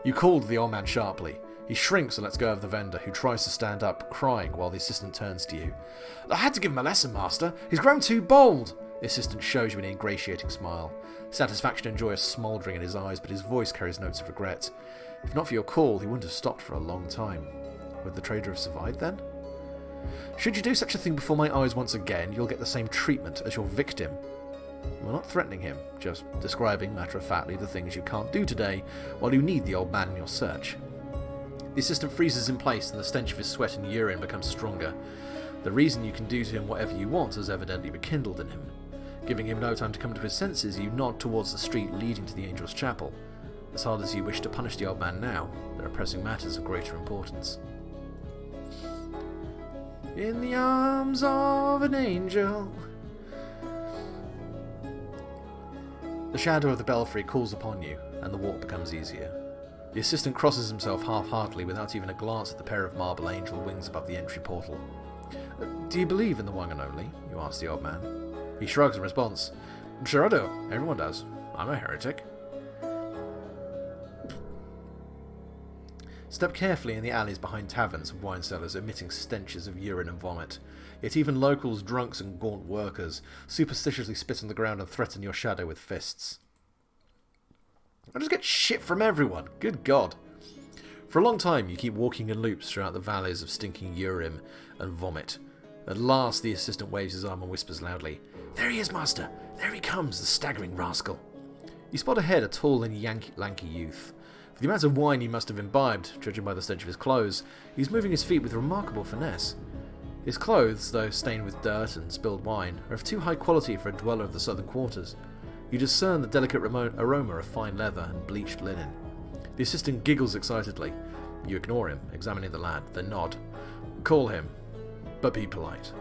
You call to the old man sharply. He shrinks and lets go of the vendor, who tries to stand up, crying while the assistant turns to you. I had to give him a lesson, master. He's grown too bold. The assistant shows you an ingratiating smile. Satisfaction and joy are smouldering in his eyes, but his voice carries notes of regret. If not for your call, he wouldn't have stopped for a long time. Would the trader have survived then? Should you do such a thing before my eyes once again, you'll get the same treatment as your victim. You are not threatening him, just describing matter-of-factly the things you can't do today, while you need the old man in your search. The assistant freezes in place and the stench of his sweat and urine becomes stronger. The reason you can do to him whatever you want has evidently rekindled in him. Giving him no time to come to his senses, you nod towards the street leading to the Angel's Chapel. As hard as you wish to punish the old man now, there are pressing matters of greater importance. In the arms of an angel. The shadow of the belfry calls upon you, and the walk becomes easier. The assistant crosses himself half-heartedly without even a glance at the pair of marble angel wings above the entry portal. Do you believe in the one and only? You ask the old man. He shrugs in response. Sure I do. Everyone does. I'm a heretic. Step carefully in the alleys behind taverns and wine cellars, emitting stenches of urine and vomit. Yet even locals, drunks and gaunt workers superstitiously spit on the ground and threaten your shadow with fists. I just get shit from everyone. Good God. For a long time, you keep walking in loops throughout the valleys of stinking urine and vomit. At last, the assistant waves his arm and whispers loudly, There he is, master! There he comes, the staggering rascal! You spot ahead a tall and lanky youth. For the amount of wine he must have imbibed, judging by the stench of his clothes, he's moving his feet with remarkable finesse. His clothes, though stained with dirt and spilled wine, are of too high quality for a dweller of the southern quarters. You discern the delicate aroma of fine leather and bleached linen. The assistant giggles excitedly. You ignore him, examining the lad, then nod. Call him, but be polite.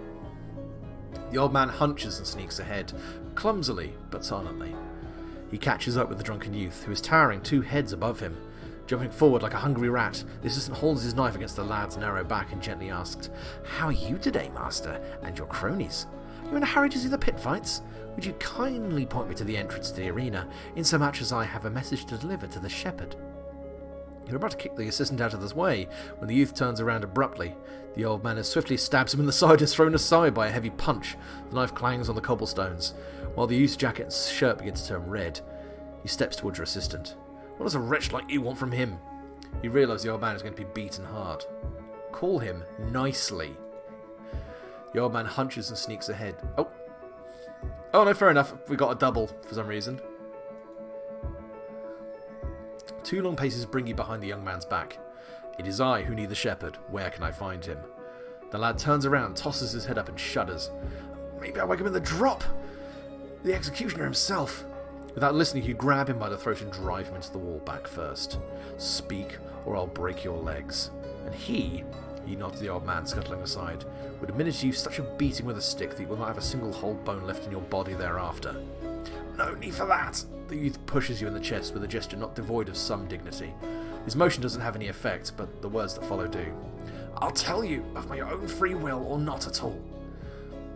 The old man hunches and sneaks ahead, clumsily but silently. He catches up with the drunken youth, who is towering 2 heads above him. Jumping forward like a hungry rat, the assistant holds his knife against the lad's narrow back and gently asks, How are you today, master, and your cronies? You in a hurry to see the pit fights? Would you kindly point me to the entrance to the arena, insomuch as I have a message to deliver to the shepherd? You're about to kick the assistant out of his way, when the youth turns around abruptly. The old man as swiftly stabs him in the side is thrown aside by a heavy punch. The knife clangs on the cobblestones, while the youth's jacket and shirt begin to turn red. He steps towards your assistant. What does a wretch like you want from him? You realise the old man is going to be beaten hard. Call him nicely. The old man hunches and sneaks ahead. Oh no, fair enough. We got a double for some reason. 2 long paces bring you behind the young man's back. It is I who need the shepherd. Where can I find him? The lad turns around, tosses his head up and shudders. Maybe I wake him in the drop. The executioner himself. Without listening, you grab him by the throat and drive him into the wall back first. Speak, or I'll break your legs. And he nods to the old man, scuttling aside, would administer you such a beating with a stick that you will not have a single whole bone left in your body thereafter. No need for that! The youth pushes you in the chest with a gesture not devoid of some dignity. His motion doesn't have any effect, but the words that follow do. I'll tell you, of my own free will or not at all.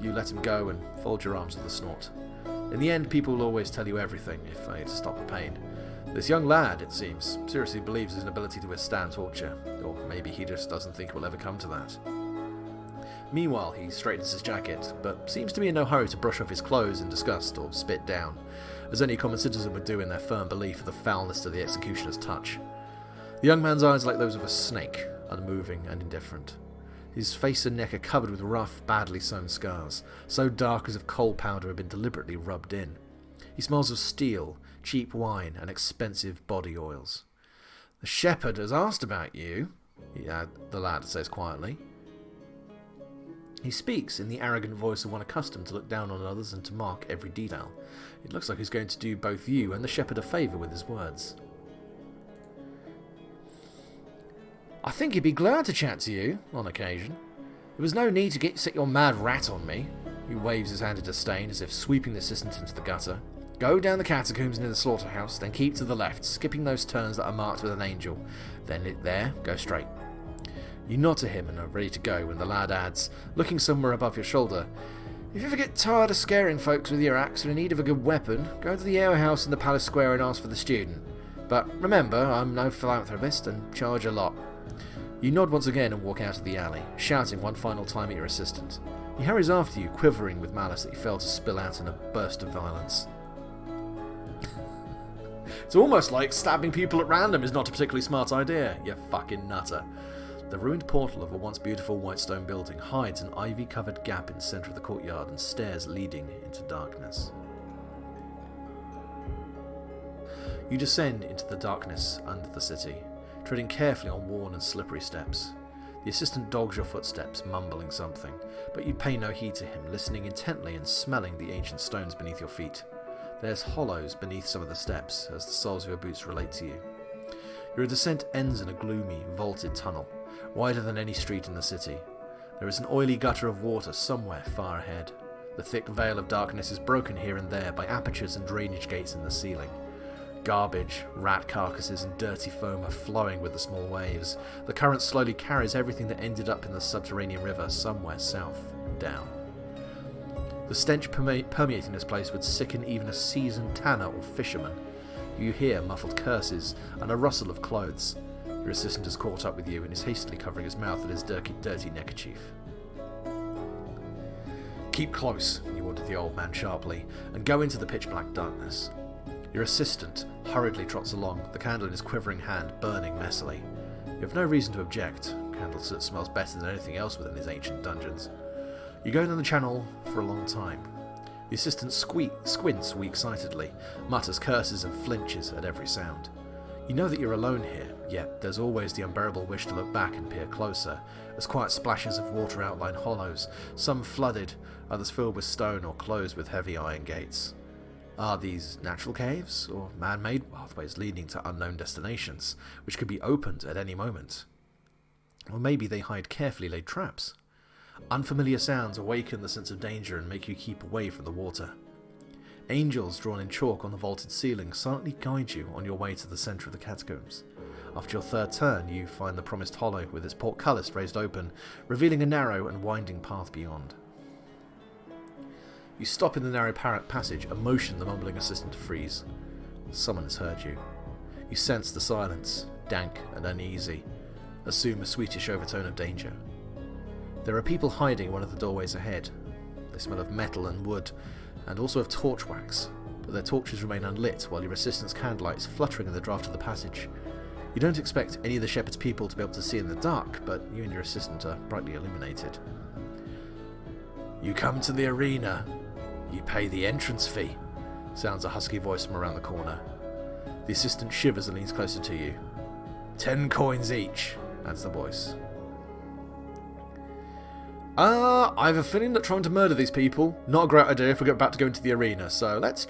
you let him go and fold your arms with a snort. In the end, people will always tell you everything if only to stop the pain. This young lad, it seems, seriously believes his inability to withstand torture, or maybe he just doesn't think it will ever come to that. Meanwhile, he straightens his jacket, but seems to be in no hurry to brush off his clothes in disgust or spit down, as any common citizen would do in their firm belief of the foulness of the executioner's touch. The young man's eyes are like those of a snake, unmoving and indifferent. His face and neck are covered with rough, badly sewn scars, so dark as if coal powder had been deliberately rubbed in. He smells of steel, cheap wine, and expensive body oils. "The shepherd has asked about you," the lad says quietly. He speaks in the arrogant voice of one accustomed to look down on others and to mark every detail. It looks like he's going to do both you and the shepherd a favour with his words. "I think he'd be glad to chat to you, on occasion. There was no need to set your mad rat on me." He waves his hand at disdain, as if sweeping the assistant into the gutter. "Go down the catacombs near the slaughterhouse, then keep to the left, skipping those turns that are marked with an angel. Then there, go straight." You nod to him and are ready to go when the lad adds, looking somewhere above your shoulder, "If you ever get tired of scaring folks with your axe or in need of a good weapon, go to the alehouse in the palace square and ask for the student. But remember, I'm no philanthropist and charge a lot." You nod once again and walk out of the alley, shouting one final time at your assistant. He hurries after you, quivering with malice that he failed to spill out in a burst of violence. It's almost like stabbing people at random is not a particularly smart idea, you fucking nutter. The ruined portal of a once beautiful white stone building hides an ivy-covered gap in the centre of the courtyard and stairs leading into darkness. You descend into the darkness under the city, treading carefully on worn and slippery steps. The assistant dogs your footsteps, mumbling something, but you pay no heed to him, listening intently and smelling the ancient stones beneath your feet. There's hollows beneath some of the steps, as the soles of your boots relate to you. Your descent ends in a gloomy, vaulted tunnel, wider than any street in the city. There is an oily gutter of water somewhere far ahead. The thick veil of darkness is broken here and there by apertures and drainage gates in the ceiling. Garbage, rat carcasses and dirty foam are flowing with the small waves. The current slowly carries everything that ended up in the subterranean river somewhere south and down. The stench permeating this place would sicken even a seasoned tanner or fisherman. You hear muffled curses and a rustle of clothes. Your assistant has caught up with you and is hastily covering his mouth with his dirty neckerchief. "Keep close," you order the old man sharply, and go into the pitch-black darkness. Your assistant hurriedly trots along, the candle in his quivering hand burning messily. You have no reason to object. Candle soot smells better than anything else within these ancient dungeons. You go down the channel for a long time. The assistant squints weak-sightedly, mutters curses and flinches at every sound. You know that you're alone here, yet there's always the unbearable wish to look back and peer closer, as quiet splashes of water outline hollows, some flooded, others filled with stone or closed with heavy iron gates. Are these natural caves, or man-made pathways leading to unknown destinations, which could be opened at any moment? Or maybe they hide carefully laid traps. Unfamiliar sounds awaken the sense of danger and make you keep away from the water. Angels drawn in chalk on the vaulted ceiling silently guide you on your way to the centre of the catacombs. After your third turn, you find the promised hollow with its portcullis raised open, revealing a narrow and winding path beyond. You stop in the narrow passage and motion the mumbling assistant to freeze. Someone has heard you. You sense the silence, dank and uneasy. Assume a sweetish overtone of danger. There are people hiding in one of the doorways ahead. They smell of metal and wood, and also of torch wax, but their torches remain unlit while your assistant's candlelight is fluttering in the draught of the passage. You don't expect any of the shepherd's people to be able to see in the dark, but you and your assistant are brightly illuminated. "You come to the arena. You pay the entrance fee," sounds a husky voice from around the corner. The assistant shivers and leans closer to you. 10 coins each, adds the voice. I have a feeling that trying to murder these people, not a great idea if we're about to go into the arena, so it's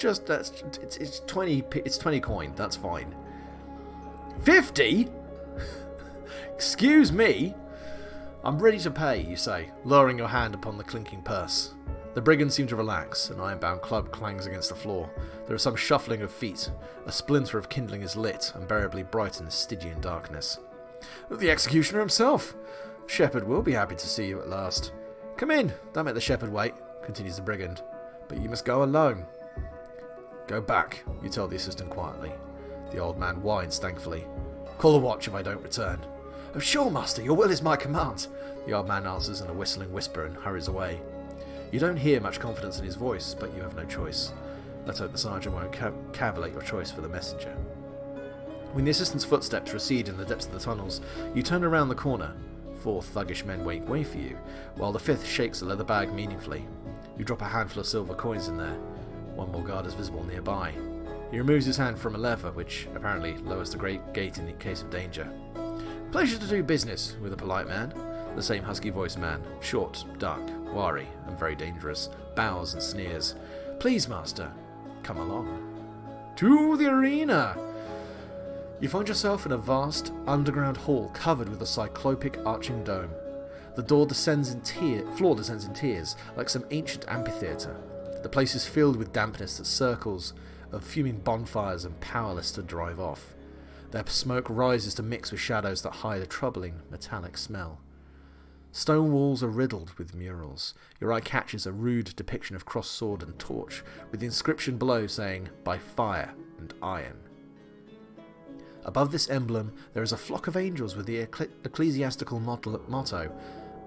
20 coin, that's fine. 50? Excuse me? "I'm ready to pay," you say, lowering your hand upon the clinking purse. The brigands seem to relax, an iron-bound club clangs against the floor. There is some shuffling of feet. A splinter of kindling is lit, unbearably bright in the Stygian darkness. "The executioner himself! Shepherd will be happy to see you at last. Come in, don't make the shepherd wait. continues the brigand, but you must go alone. Go back, you tell the assistant quietly. The old man whines thankfully. Call the watch if I don't return. Oh, sure, master, your will is my command. The old man answers in a whistling whisper and hurries away. You don't hear much confidence in his voice, but you have no choice. Let's hope the sergeant won't cavillate your choice for the messenger. When the assistant's footsteps recede in the depths of the tunnels, you turn around the corner. 4 thuggish men wait way for you, while the 5th shakes the leather bag meaningfully. You drop a handful of silver coins in there. One more guard is visible nearby. He removes his hand from a lever, which apparently lowers the great gate in case of danger. Pleasure to do business with a polite man. The same husky-voiced man, short, dark, wiry, and very dangerous, bows and sneers. Please, master, come along. To the arena! You find yourself in a vast, underground hall covered with a cyclopic arching dome. The floor descends in tiers, like some ancient amphitheatre. The place is filled with dampness that circles of fuming bonfires and powerless to drive off. Their smoke rises to mix with shadows that hide a troubling, metallic smell. Stone walls are riddled with murals. Your eye catches a rude depiction of crossed sword and torch, with the inscription below saying, "By fire and iron." Above this emblem, there is a flock of angels with the ecclesiastical motto,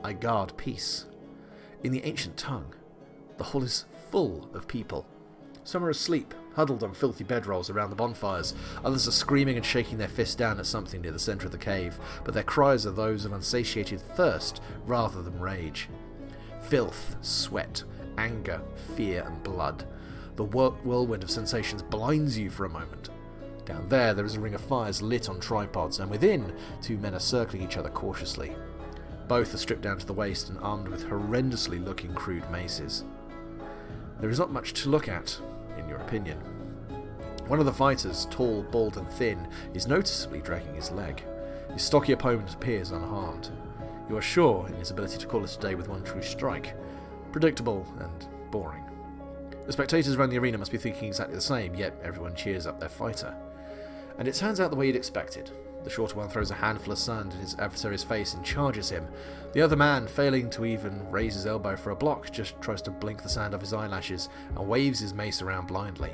"I guard peace." In the ancient tongue, the hall is full of people. Some are asleep, huddled on filthy bedrolls around the bonfires. Others are screaming and shaking their fists down at something near the centre of the cave, but their cries are those of unsatiated thirst rather than rage. Filth, sweat, anger, fear, and blood. The whirlwind of sensations blinds you for a moment. Down there is a ring of fires lit on tripods, and within, 2 men are circling each other cautiously. Both are stripped down to the waist and armed with horrendously looking crude maces. There is not much to look at, in your opinion. One of the fighters, tall, bald and thin, is noticeably dragging his leg. His stocky opponent appears unharmed. You are sure in his ability to call it a day with one true strike. Predictable and boring. The spectators around the arena must be thinking exactly the same, yet everyone cheers up their fighter. And it turns out the way you'd expected. The shorter one throws a handful of sand in his adversary's face and charges him. The other man, failing to even raise his elbow for a block, just tries to blink the sand off his eyelashes and waves his mace around blindly.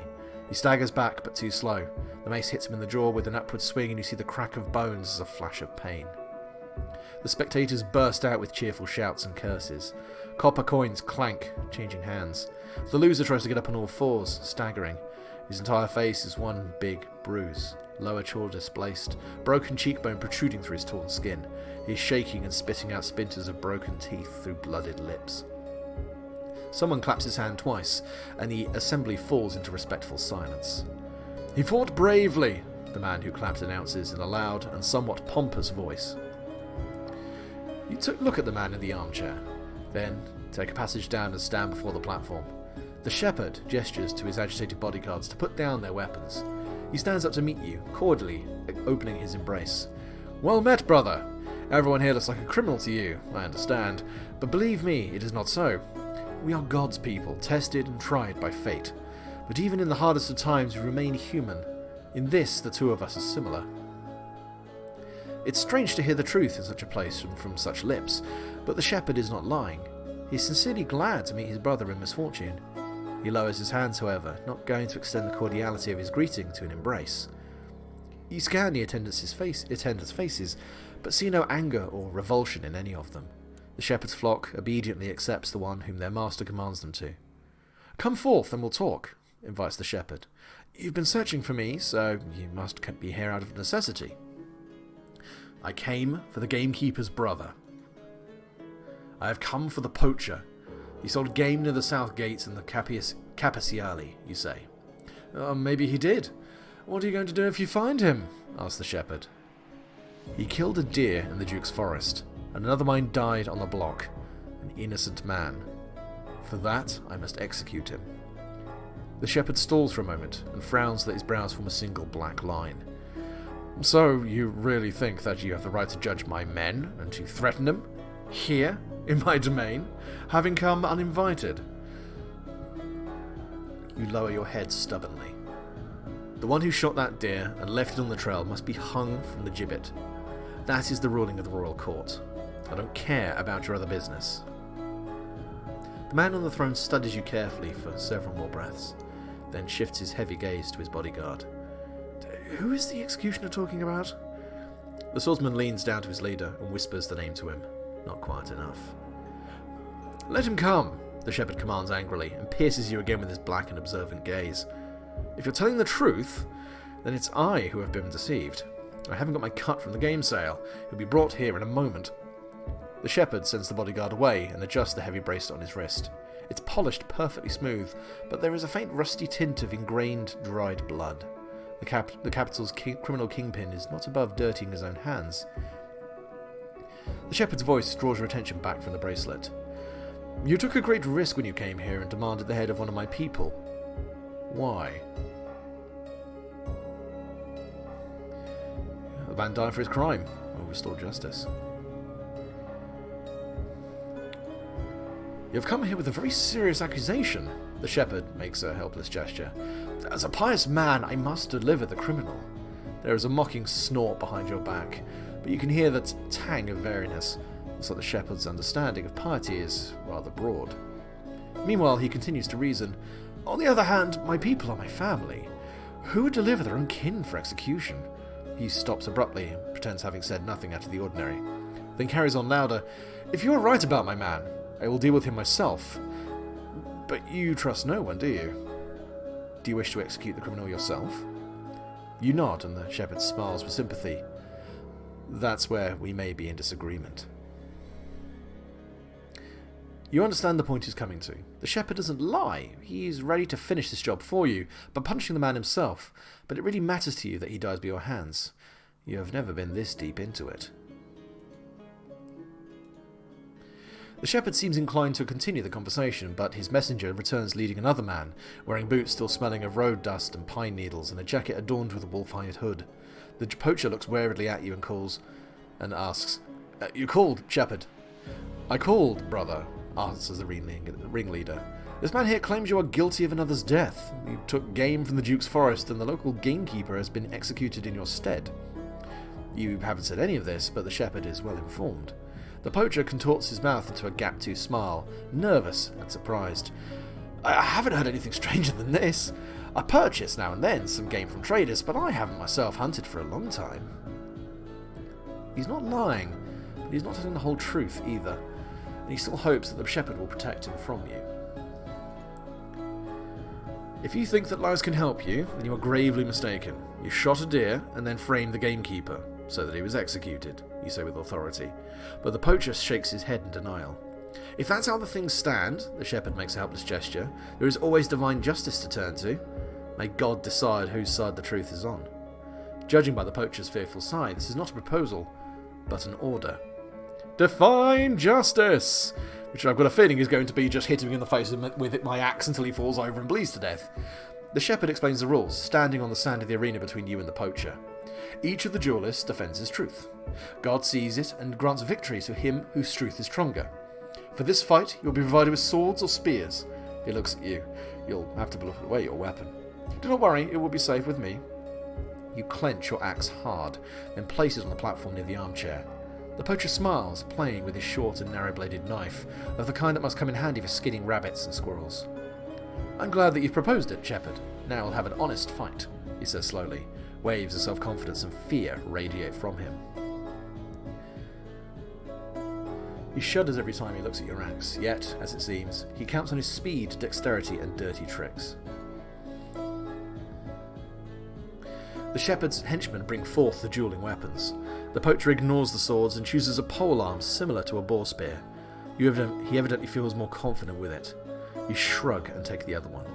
He staggers back, but too slow. The mace hits him in the jaw with an upward swing, and you see the crack of bones as a flash of pain. The spectators burst out with cheerful shouts and curses. Copper coins clank, changing hands. The loser tries to get up on all fours, staggering. His entire face is one big bruise. Lower jaw displaced, broken cheekbone protruding through his torn skin. He is shaking and spitting out splinters of broken teeth through blooded lips. Someone claps his hand twice, and the assembly falls into respectful silence. He fought bravely, the man who clapped announces in a loud and somewhat pompous voice. You look at the man in the armchair, then take a passage down and stand before the platform. The shepherd gestures to his agitated bodyguards to put down their weapons. He stands up to meet you, cordially opening his embrace. Well met, brother. Everyone here looks like a criminal to you, I understand, but believe me, it is not so. We are God's people, tested and tried by fate. But even in the hardest of times, we remain human. In this, the two of us are similar. It's strange to hear the truth in such a place and from such lips, but the shepherd is not lying. He is sincerely glad to meet his brother in misfortune. He lowers his hands, however, not going to extend the cordiality of his greeting to an embrace. You scan the attendants' faces, but see no anger or revulsion in any of them. The shepherd's flock obediently accepts the one whom their master commands them to. Come forth and we'll talk, invites the shepherd. You've been searching for me, so you must be here out of necessity. I came for the gamekeeper's brother. I have come for the poacher. He sold game near the south gates in the Capaciali, you say. Maybe he did. What are you going to do if you find him? Asked the shepherd. He killed a deer in the Duke's forest, and another mine died on the block. An innocent man. For that, I must execute him. The shepherd stalls for a moment, and frowns so that his brows form a single black line. So, you really think that you have the right to judge my men, and to threaten them? Here, in my domain, having come uninvited? You lower your head stubbornly. The one who shot that deer and left it on the trail must be hung from the gibbet. That is the ruling of the royal court. I don't care about your other business. The man on the throne studies you carefully for several more breaths, then shifts his heavy gaze to his bodyguard. Who is the executioner talking about? The swordsman leans down to his leader and whispers the name to him. Not quiet enough. Let him come, the shepherd commands angrily, and pierces you again with his black and observant gaze. If you're telling the truth, then it's I who have been deceived. I haven't got my cut from the game sale. He'll be brought here in a moment. The shepherd sends the bodyguard away and adjusts the heavy bracelet on his wrist. It's polished perfectly smooth, but there is a faint rusty tint of ingrained, dried blood. The capital's criminal kingpin is not above dirtying his own hands. The shepherd's voice draws your attention back from the bracelet. You took a great risk when you came here and demanded the head of one of my people. Why? The man died for his crime. Or restore justice. You have come here with a very serious accusation. The shepherd makes a helpless gesture. As a pious man, I must deliver the criminal. There is a mocking snort behind your back, but you can hear that tang of wariness, so the shepherd's understanding of piety is rather broad. Meanwhile, he continues to reason. On the other hand, my people are my family. Who would deliver their own kin for execution? He stops abruptly and pretends having said nothing out of the ordinary, then carries on louder. If you are right about my man, I will deal with him myself. But you trust no one, do you? Do you wish to execute the criminal yourself? You nod, and the shepherd smiles with sympathy. That's where we may be in disagreement. You understand the point he's coming to. The shepherd doesn't lie. He's ready to finish this job for you, by punishing the man himself, but it really matters to you that he dies by your hands. You have never been this deep into it. The shepherd seems inclined to continue the conversation, but his messenger returns leading another man, wearing boots still smelling of road dust and pine needles, and a jacket adorned with a wolf-hide hood. The poacher looks warily at you and asks, You called, shepherd? I called, brother, answers the ringleader. This man here claims you are guilty of another's death. You took game from the Duke's forest, and the local gamekeeper has been executed in your stead. You haven't said any of this, but the shepherd is well informed. The poacher contorts his mouth into a gap-toothed smile, nervous and surprised. I haven't heard anything stranger than this. I purchase now and then some game from traders, but I haven't myself hunted for a long time. He's not lying, but he's not telling the whole truth either, and he still hopes that the shepherd will protect him from you. If you think that lies can help you, then you are gravely mistaken. You shot a deer and then framed the gamekeeper, so that he was executed, you say with authority. But the poacher shakes his head in denial. If that's how the things stand, the shepherd makes a helpless gesture, there is always divine justice to turn to. May God decide whose side the truth is on. Judging by the poacher's fearful sigh, this is not a proposal, but an order. Divine justice! Which I've got a feeling is going to be just hitting him in the face with my axe until he falls over and bleeds to death. The shepherd explains the rules, standing on the sand of the arena between you and the poacher. Each of the duelists defends his truth. God sees it and grants victory to him whose truth is stronger. For this fight, you'll be provided with swords or spears. He looks at you. You'll have to put away your weapon. Do not worry, it will be safe with me. You clench your axe hard, then place it on the platform near the armchair. The poacher smiles, playing with his short and narrow-bladed knife, of the kind that must come in handy for skinning rabbits and squirrels. I'm glad that you've proposed it, shepherd. Now we'll have an honest fight, he says slowly. Waves of self-confidence and fear radiate from him. He shudders every time he looks at your axe, yet, as it seems, he counts on his speed, dexterity, and dirty tricks. The shepherd's henchmen bring forth the dueling weapons. The poacher ignores the swords and chooses a polearm similar to a boar spear. He evidently feels more confident with it. You shrug and take the other one.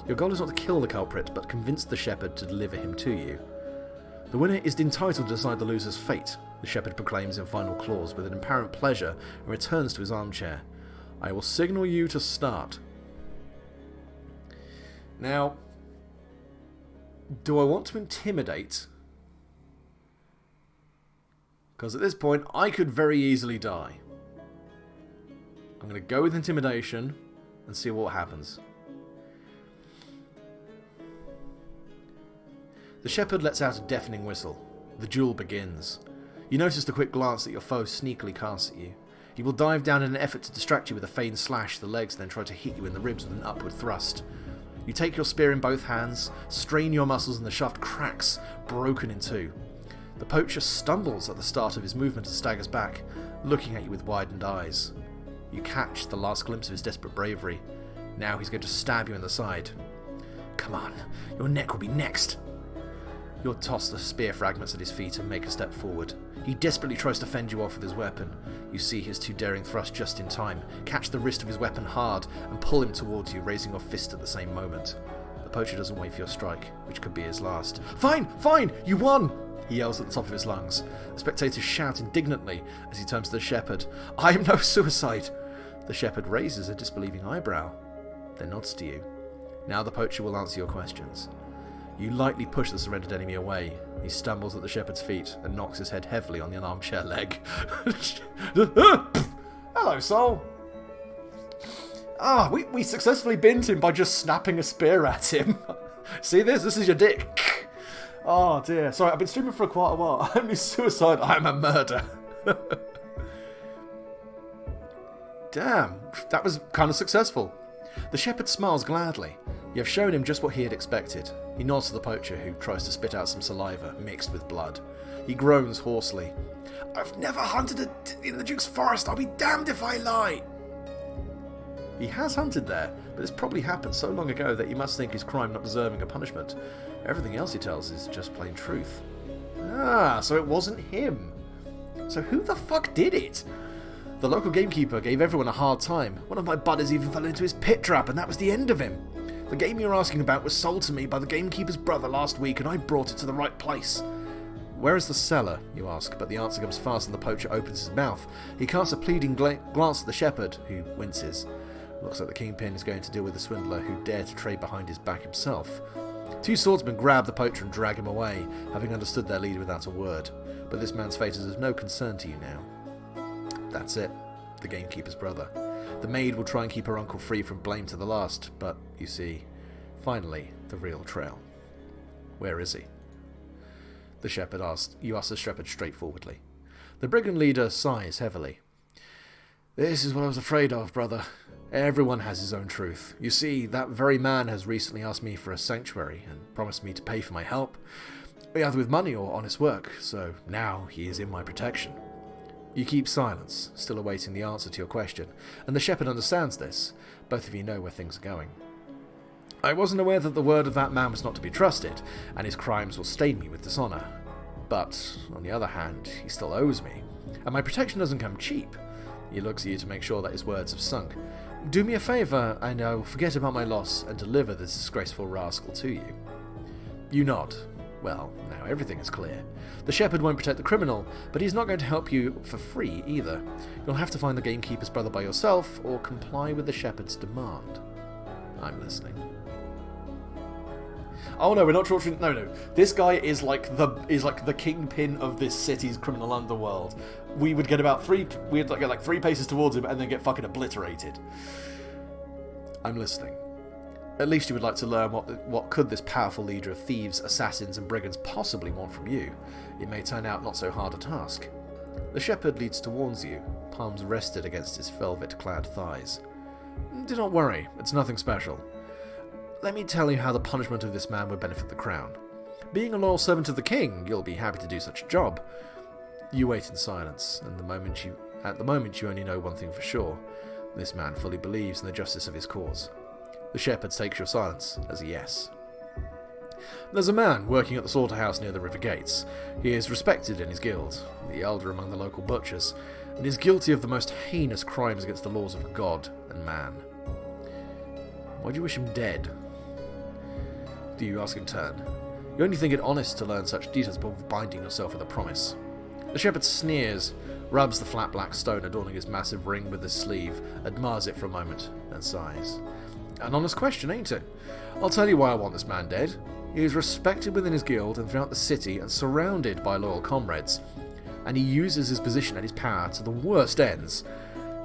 Your goal is not to kill the culprit, but convince the shepherd to deliver him to you. The winner is entitled to decide the loser's fate, the shepherd proclaims in final clause with an apparent pleasure and returns to his armchair. I will signal you to start. Now, do I want to intimidate? Because at this point, I could very easily die. I'm going to go with intimidation and see what happens. The shepherd lets out a deafening whistle. The duel begins. You notice the quick glance that your foe sneakily casts at you. He will dive down in an effort to distract you with a feigned slash to the legs, then try to hit you in the ribs with an upward thrust. You take your spear in both hands, strain your muscles, and the shaft cracks, broken in two. The poacher stumbles at the start of his movement and staggers back, looking at you with widened eyes. You catch the last glimpse of his desperate bravery. Now he's going to stab you in the side. Come on, your neck will be next. You'll toss the spear fragments at his feet and make a step forward. He desperately tries to fend you off with his weapon. You see his too daring thrust just in time, catch the wrist of his weapon hard, and pull him towards you, raising your fist at the same moment. The poacher doesn't wait for your strike, which could be his last. Fine! Fine! You won! He yells at the top of his lungs. The spectators shout indignantly as he turns to the shepherd. I am no suicide! The shepherd raises a disbelieving eyebrow, then nods to you. Now the poacher will answer your questions. You lightly push the surrendered enemy away. He stumbles at the shepherd's feet and knocks his head heavily on an armchair leg. Hello, soul. We successfully binned him by just snapping a spear at him. See this? This is your dick. Oh dear. Sorry, I've been streaming for quite a while. I'm a suicide. I'm a murder. Damn, that was kind of successful. The shepherd smiles gladly. You have shown him just what he had expected. He nods to the poacher, who tries to spit out some saliva mixed with blood. He groans hoarsely. I've never hunted in the Duke's forest. I'll be damned if I lie. He has hunted there, but it's probably happened so long ago that you must think his crime not deserving of punishment. Everything else he tells is just plain truth. Ah, so it wasn't him. So who the fuck did it? The local gamekeeper gave everyone a hard time. One of my buddies even fell into his pit trap, and that was the end of him. The game you're asking about was sold to me by the gamekeeper's brother last week, and I brought it to the right place. Where is the seller, you ask, but the answer comes fast and the poacher opens his mouth. He casts a pleading glance at the shepherd, who winces. Looks like the kingpin is going to deal with the swindler who dared to trade behind his back himself. Two swordsmen grab the poacher and drag him away, having understood their leader without a word. But this man's fate is of no concern to you now. That's it, the gamekeeper's brother. The maid will try and keep her uncle free from blame to the last, but, you see, finally, the real trail. Where is he? The shepherd asked. You ask the shepherd straightforwardly. The brigand leader sighs heavily. This is what I was afraid of, brother. Everyone has his own truth. You see, that very man has recently asked me for a sanctuary and promised me to pay for my help, either with money or honest work, so now he is in my protection. You keep silence, still awaiting the answer to your question, and the shepherd understands this. Both of you know where things are going. I wasn't aware that the word of that man was not to be trusted, and his crimes will stain me with dishonour. But, on the other hand, he still owes me, and my protection doesn't come cheap. He looks at you to make sure that his words have sunk. Do me a favour, and I will forget about my loss and deliver this disgraceful rascal to you. You nod. Well, now everything is clear. The shepherd won't protect the criminal, but he's not going to help you for free either. You'll have to find the gamekeeper's brother by yourself, or comply with the shepherd's demand. I'm listening. Oh no, we're not torturing. No. This guy is like the kingpin of this city's criminal underworld. We would get about we'd get like 3 paces towards him and then get fucking obliterated. I'm listening. At least you would like to learn what could this powerful leader of thieves, assassins, and brigands possibly want from you. It may turn out not so hard a task. The shepherd leads towards you, palms rested against his velvet-clad thighs. Do not worry, it's nothing special. Let me tell you how the punishment of this man would benefit the crown. Being a loyal servant of the king, you'll be happy to do such a job. You wait in silence, and at the moment you only know one thing for sure. This man fully believes in the justice of his cause. The shepherd takes your silence as a yes. There's a man working at the slaughterhouse near the river gates. He is respected in his guild, the elder among the local butchers, and is guilty of the most heinous crimes against the laws of God and man. Why do you wish him dead? Do you ask in turn? You only think it honest to learn such details before binding yourself with a promise. The shepherd sneers, rubs the flat black stone adorning his massive ring with his sleeve, admires it for a moment, and sighs. An honest question, ain't it? I'll tell you why I want this man dead. He is respected within his guild and throughout the city and surrounded by loyal comrades. And he uses his position and his power to the worst ends.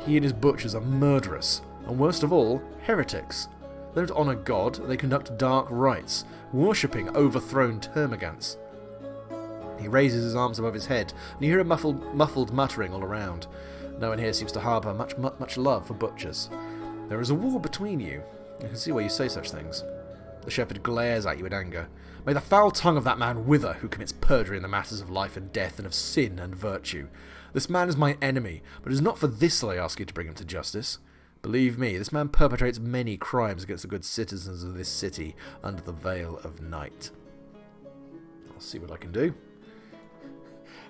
He and his butchers are murderous, and worst of all, heretics. They don't honour God, they conduct dark rites, worshipping overthrown termagants. He raises his arms above his head, and you hear a muffled muttering all around. No one here seems to harbour much love for butchers. There is a war between you. I can see why you say such things. The shepherd glares at you in anger. May the foul tongue of that man wither who commits perjury in the matters of life and death and of sin and virtue. This man is my enemy, but it is not for this that I ask you to bring him to justice. Believe me, this man perpetrates many crimes against the good citizens of this city under the veil of night. I'll see what I can do.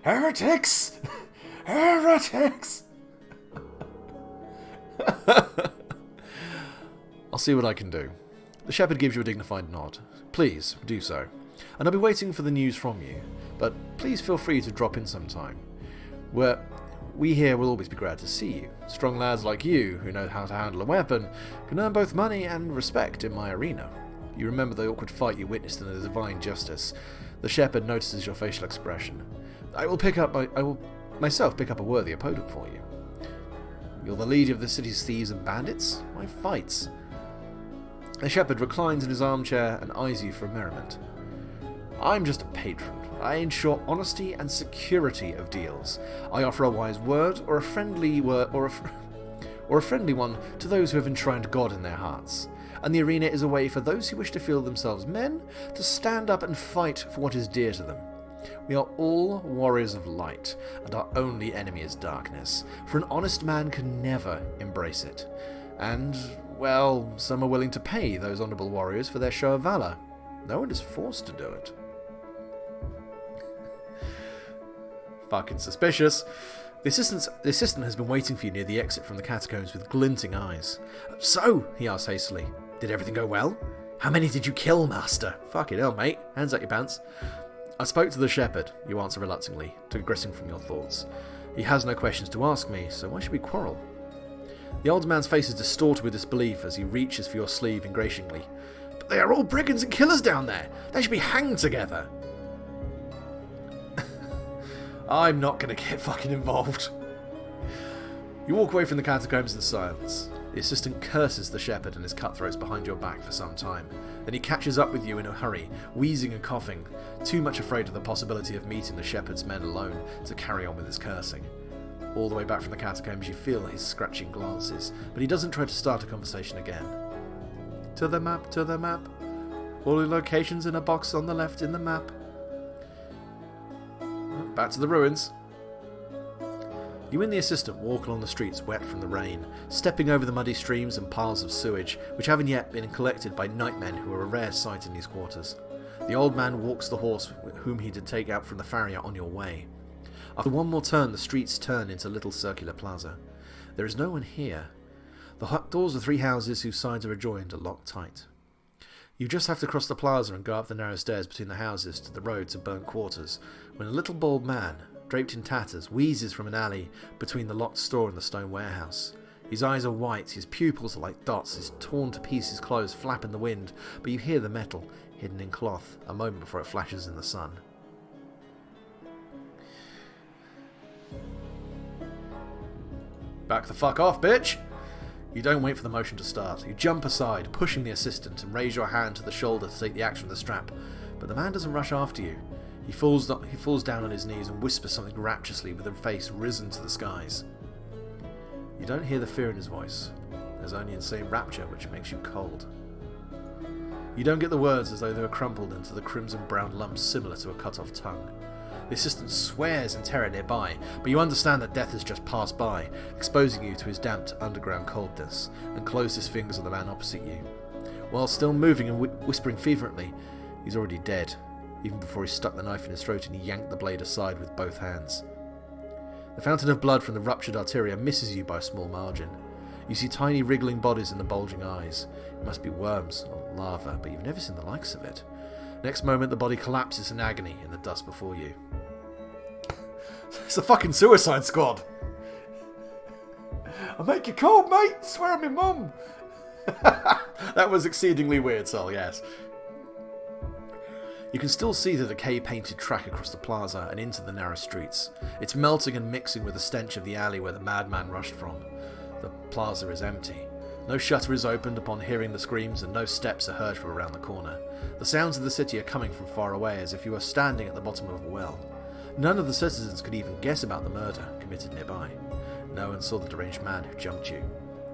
Heretics! Heretics! I'll see what I can do. The shepherd gives you a dignified nod. Please, do so. And I'll be waiting for the news from you. But please feel free to drop in sometime. We here will always be glad to see you. Strong lads like you, who know how to handle a weapon, can earn both money and respect in my arena. You remember the awkward fight you witnessed in the Divine Justice. The shepherd notices your facial expression. I will myself pick up a worthy opponent for you. You're the leader of the city's thieves and bandits? Why fights? The shepherd reclines in his armchair and eyes you for merriment. I'm just a patron. I ensure honesty and security of deals. I offer a wise word or a friendly word or a friendly one to those who have enshrined God in their hearts. And the arena is a way for those who wish to feel themselves men to stand up and fight for what is dear to them. We are all warriors of light, and our only enemy is darkness, for an honest man can never embrace it. And, well, some are willing to pay those honourable warriors for their show of valour. No one is forced to do it. Fucking suspicious. The assistant has been waiting for you near the exit from the catacombs with glinting eyes. So, he asks hastily, did everything go well? How many did you kill, master? Fucking hell, mate. Hands up your pants. I spoke to the shepherd, you answer reluctantly, digressing from your thoughts. He has no questions to ask me, so why should we quarrel? The old man's face is distorted with disbelief as he reaches for your sleeve ingratiatingly. But they are all brigands and killers down there. They should be hanged together. I'm not going to get fucking involved. You walk away from the catacombs in silence. The assistant curses the shepherd and his cutthroats behind your back for some time. Then he catches up with you in a hurry, wheezing and coughing, too much afraid of the possibility of meeting the shepherd's men alone to carry on with his cursing. All the way back from the catacombs you feel his scratching glances, but he doesn't try to start a conversation again. To the map, to the map. All the locations in a box on the left in the map. Back to the ruins. You and the assistant walk along the streets wet from the rain, stepping over the muddy streams and piles of sewage, which haven't yet been collected by nightmen who are a rare sight in these quarters. The old man walks the horse whom he did take out from the farrier on your way. After one more turn, the streets turn into a little circular plaza. There is no one here. The doors of 3 houses whose sides are adjoined are locked tight. You just have to cross the plaza and go up the narrow stairs between the houses to the road to burnt quarters, when a little bald man, draped in tatters, wheezes from an alley between the locked store and the stone warehouse. His eyes are white, his pupils are like dots, his torn to pieces clothes flap in the wind, but you hear the metal, hidden in cloth, a moment before it flashes in the sun. Back the fuck off, bitch! You don't wait for the motion to start. You jump aside, pushing the assistant, and raise your hand to the shoulder to take the action of the strap. But the man doesn't rush after you. He falls down on his knees and whispers something rapturously with a face risen to the skies. You don't hear the fear in his voice. There's only insane rapture which makes you cold. You don't get the words as though they were crumpled into the crimson-brown lumps similar to a cut-off tongue. The assistant swears in terror nearby, but you understand that death has just passed by, exposing you to his damped underground coldness, and closed his fingers on the man opposite you. While still moving and whispering fervently, he's already dead, even before he stuck the knife in his throat and he yanked the blade aside with both hands. The fountain of blood from the ruptured arteria misses you by a small margin. You see tiny wriggling bodies in the bulging eyes. It must be worms or lava, but you've never seen the likes of it. Next moment, the body collapses in agony in the dust before you. It's the fucking Suicide Squad! I'll make you cold, mate! Swear on me mum! That was exceedingly weird, Sol, yes. You can still see the decay-painted track across the plaza and into the narrow streets. It's melting and mixing with the stench of the alley where the madman rushed from. The plaza is empty. No shutter is opened upon hearing the screams, and no steps are heard from around the corner. The sounds of the city are coming from far away, as if you were standing at the bottom of a well. None of the citizens could even guess about the murder committed nearby. No one saw the deranged man who jumped you.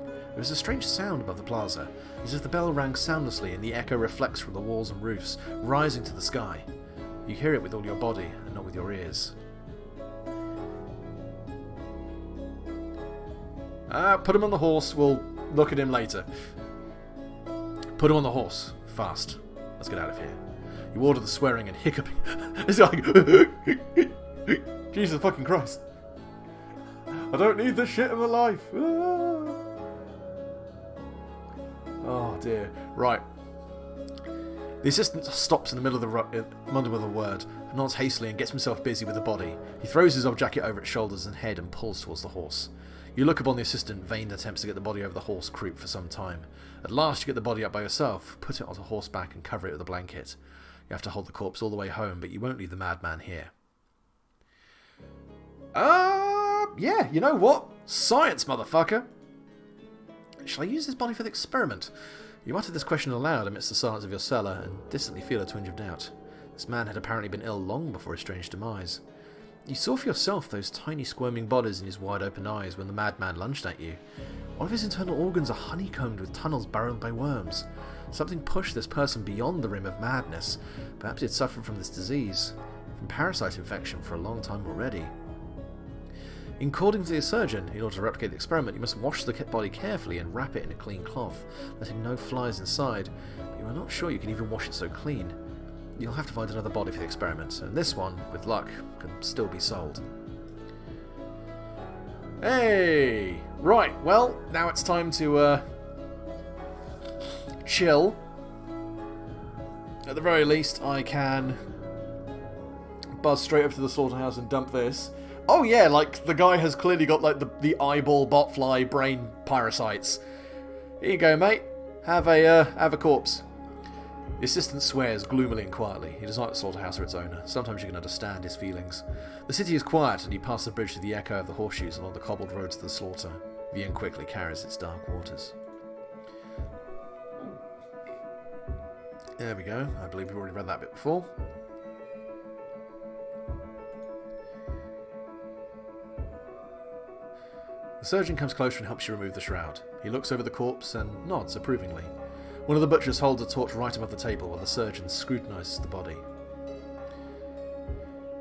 There was a strange sound above the plaza, as if the bell rang soundlessly and the echo reflects from the walls and roofs, rising to the sky. You hear it with all your body and not with your ears. Put him on the horse. We'll look at him later. Put him on the horse. Fast. Let's get out of here. You order the swearing and hiccuping. It's like... Jesus fucking Christ. I don't need this shit in my life. Oh dear. Right. The assistant stops in the middle of the muddle with a word, nods hastily and gets himself busy with the body. He throws his old jacket over its shoulders and head and pulls towards the horse. You look upon the assistant, vain attempts to get the body over the horse croup for some time. At last you get the body up by yourself, put it onto horseback and cover it with a blanket. You have to hold the corpse all the way home, but you won't leave the madman here. Yeah, you know what? Science, motherfucker! Shall I use this body for the experiment? You mutter this question aloud amidst the silence of your cellar, and distantly feel a twinge of doubt. This man had apparently been ill long before his strange demise. You saw for yourself those tiny squirming bodies in his wide-open eyes when the madman lunged at you. One of his internal organs are honeycombed with tunnels burrowed by worms. Something pushed this person beyond the rim of madness. Perhaps he had suffered from this disease, from parasite infection for a long time already. According to the surgeon, in order to replicate the experiment, you must wash the body carefully and wrap it in a clean cloth, letting no flies inside, but you are not sure you can even wash it so clean. You'll have to find another body for the experiment, and this one, with luck, can still be sold. Hey! Right, well, now it's time to, chill. At the very least, I can buzz straight up to the slaughterhouse and dump this. Oh yeah, like, the guy has clearly got, like, the eyeball, botfly, brain parasites. Here you go, mate. Have a corpse. The assistant swears gloomily and quietly. He does not like the slaughterhouse or its owner. Sometimes you can understand his feelings. The city is quiet, and you pass the bridge to the echo of the horseshoes along the cobbled road to the slaughter. The inn quickly carries its dark waters. There we go. I believe we've already read that bit before. The surgeon comes closer and helps you remove the shroud. He looks over the corpse and nods approvingly. One of the butchers holds a torch right above the table while the surgeon scrutinises the body.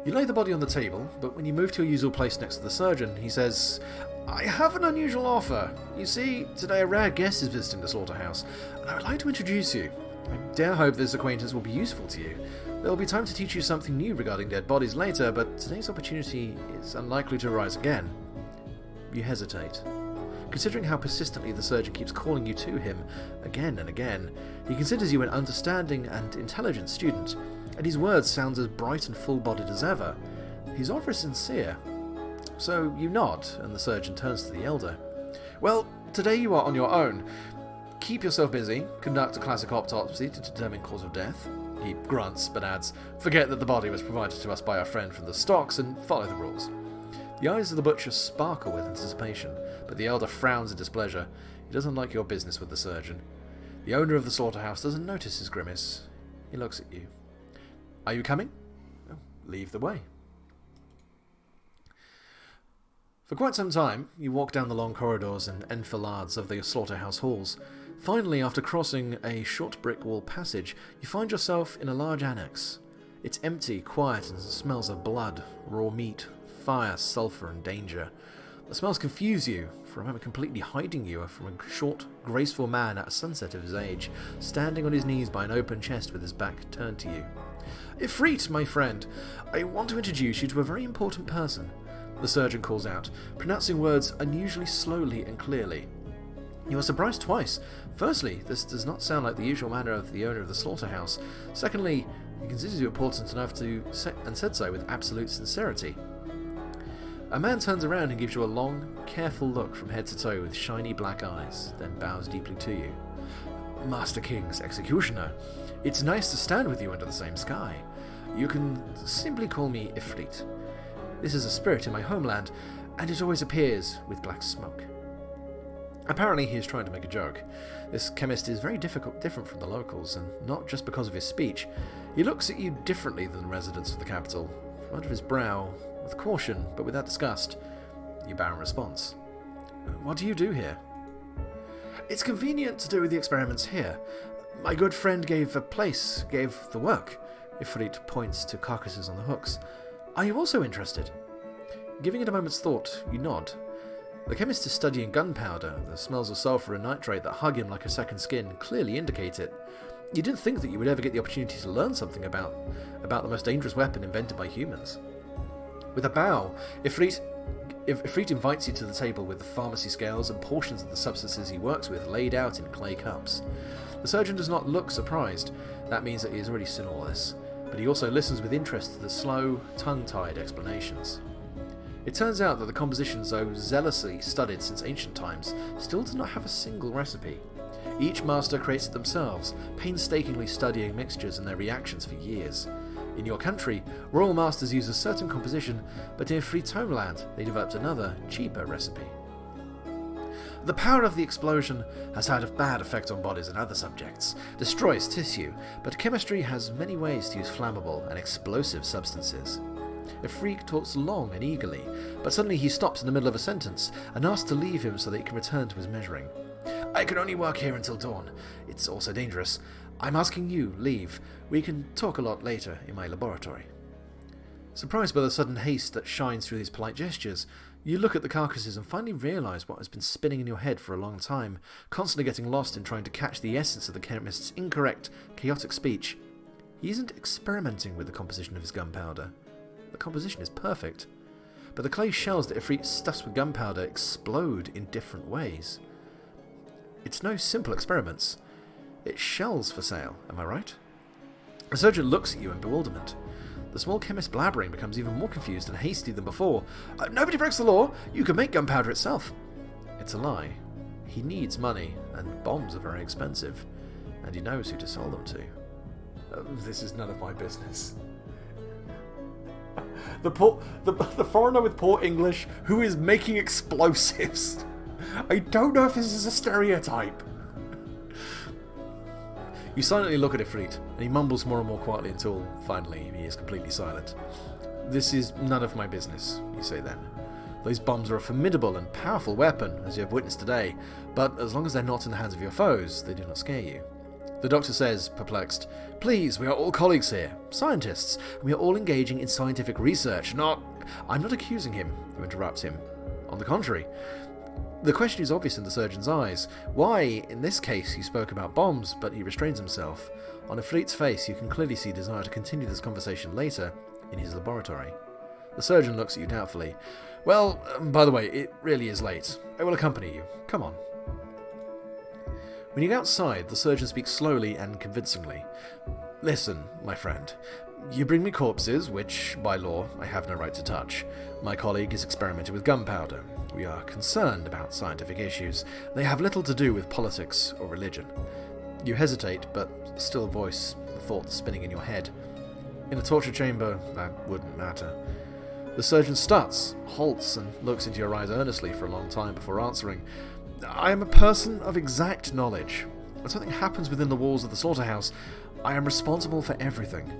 You lay the body on the table, but when you move to your usual place next to the surgeon, he says, "I have an unusual offer. You see, today a rare guest is visiting the slaughterhouse, and I would like to introduce you. I dare hope this acquaintance will be useful to you. There will be time to teach you something new regarding dead bodies later, but today's opportunity is unlikely to arise again." You hesitate. Considering how persistently the surgeon keeps calling you to him again and again, he considers you an understanding and intelligent student, and his words sound as bright and full-bodied as ever. His offer is sincere. So you nod, and the surgeon turns to the elder. "Well, today you are on your own. Keep yourself busy, conduct a classic autopsy to determine cause of death." He grunts, but adds, "Forget that the body was provided to us by our friend from the stocks, and follow the rules." The eyes of the butcher sparkle with anticipation, but the elder frowns in displeasure. He doesn't like your business with the surgeon. The owner of the slaughterhouse doesn't notice his grimace. He looks at you. "Are you coming?" "Oh, leave the way." For quite some time, you walk down the long corridors and enfilades of the slaughterhouse halls. Finally, after crossing a short brick wall passage, you find yourself in a large annex. It's empty, quiet, and smells of blood, raw meat, fire, sulphur, and danger. The smells confuse you, for a moment completely hiding you from a short, graceful man at a sunset of his age, standing on his knees by an open chest with his back turned to you. "Ifrit, my friend, I want to introduce you to a very important person," the surgeon calls out, pronouncing words unusually slowly and clearly. You are surprised twice. Firstly, this does not sound like the usual manner of the owner of the slaughterhouse. Secondly, he considers you important enough to and said so with absolute sincerity. A man turns around and gives you a long, careful look from head to toe with shiny black eyes, then bows deeply to you. "Master King's executioner, it's nice to stand with you under the same sky. You can simply call me Ifrit. This is a spirit in my homeland, and it always appears with black smoke." Apparently he is trying to make a joke. This chemist is very different from the locals, and not just because of his speech. He looks at you differently than the residents of the capital. From under his brow, with caution, but without disgust, you bow in response. What do you do here? It's convenient to do the experiments here. My good friend gave the work. Ifrit points to carcasses on the hooks. Are you also interested? Giving it a moment's thought, you nod. The chemist is studying gunpowder. The smells of sulfur and nitrate that hug him like a second skin clearly indicate it. You didn't think that you would ever get the opportunity to learn something about the most dangerous weapon invented by humans. With a bow, Ifrit invites you to the table with the pharmacy scales and portions of the substances he works with laid out in clay cups. The surgeon does not look surprised. That means that he has already seen all this. But he also listens with interest to the slow, tongue-tied explanations. It turns out that the compositions, though zealously studied since ancient times, still do not have a single recipe. Each master creates it themselves, painstakingly studying mixtures and their reactions for years. In your country, royal masters use a certain composition, but in Ifrit's homeland, they developed another, cheaper recipe. The power of the explosion has had a bad effect on bodies and other subjects, destroys tissue, but chemistry has many ways to use flammable and explosive substances. Ifrit talks long and eagerly, but suddenly he stops in the middle of a sentence and asks to leave him so that he can return to his measuring. I can only work here until dawn. It's also dangerous. I'm asking you, leave. We can talk a lot later in my laboratory. Surprised by the sudden haste that shines through his polite gestures, you look at the carcasses and finally realise what has been spinning in your head for a long time, constantly getting lost in trying to catch the essence of the chemist's incorrect, chaotic speech. He isn't experimenting with the composition of his gunpowder. The composition is perfect, but the clay shells that Ifrit stuffs with gunpowder explode in different ways. It's no simple experiments. It's shells for sale, am I right? The surgeon looks at you in bewilderment. The small chemist blabbering becomes even more confused and hasty than before. Nobody breaks the law. You can make gunpowder itself. It's a lie. He needs money, and bombs are very expensive, and he knows who to sell them to. This is none of my business. The foreigner with poor English who is making explosives. I don't know if this is a stereotype. You silently look at Ifrit, and he mumbles more and more quietly until, finally, he is completely silent. This is none of my business, you say then. Those bombs are a formidable and powerful weapon, as you have witnessed today, but as long as they're not in the hands of your foes, they do not scare you. The doctor says, perplexed, Please, we are all colleagues here, scientists, and we are all engaging in scientific research, not... I'm not accusing him, you interrupt him. On the contrary. The question is obvious in the surgeon's eyes. Why, in this case, he spoke about bombs, but he restrains himself. On Ifrit's face, you can clearly see desire to continue this conversation later, in his laboratory. The surgeon looks at you doubtfully. Well, by the way, it really is late. I will accompany you. Come on. When you get outside, the surgeon speaks slowly and convincingly. Listen, my friend. You bring me corpses, which, by law, I have no right to touch. My colleague is experimenting with gunpowder. We are concerned about scientific issues. They have little to do with politics or religion. You hesitate, but still voice the thoughts spinning in your head. In a torture chamber, that wouldn't matter. The surgeon starts, halts, and looks into your eyes earnestly for a long time before answering. I am a person of exact knowledge. When something happens within the walls of the slaughterhouse, I am responsible for everything.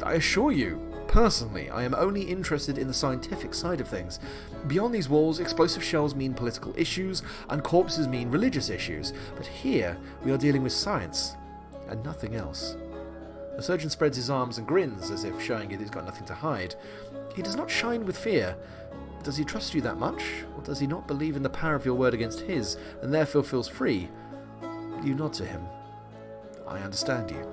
I assure you, personally, I am only interested in the scientific side of things. Beyond these walls, explosive shells mean political issues, and corpses mean religious issues. But here, we are dealing with science, and nothing else. The surgeon spreads his arms and grins, as if showing you that he's got nothing to hide. He does not shine with fear. Does he trust you that much, or does he not believe in the power of your word against his, and therefore feels free? You nod to him. I understand you.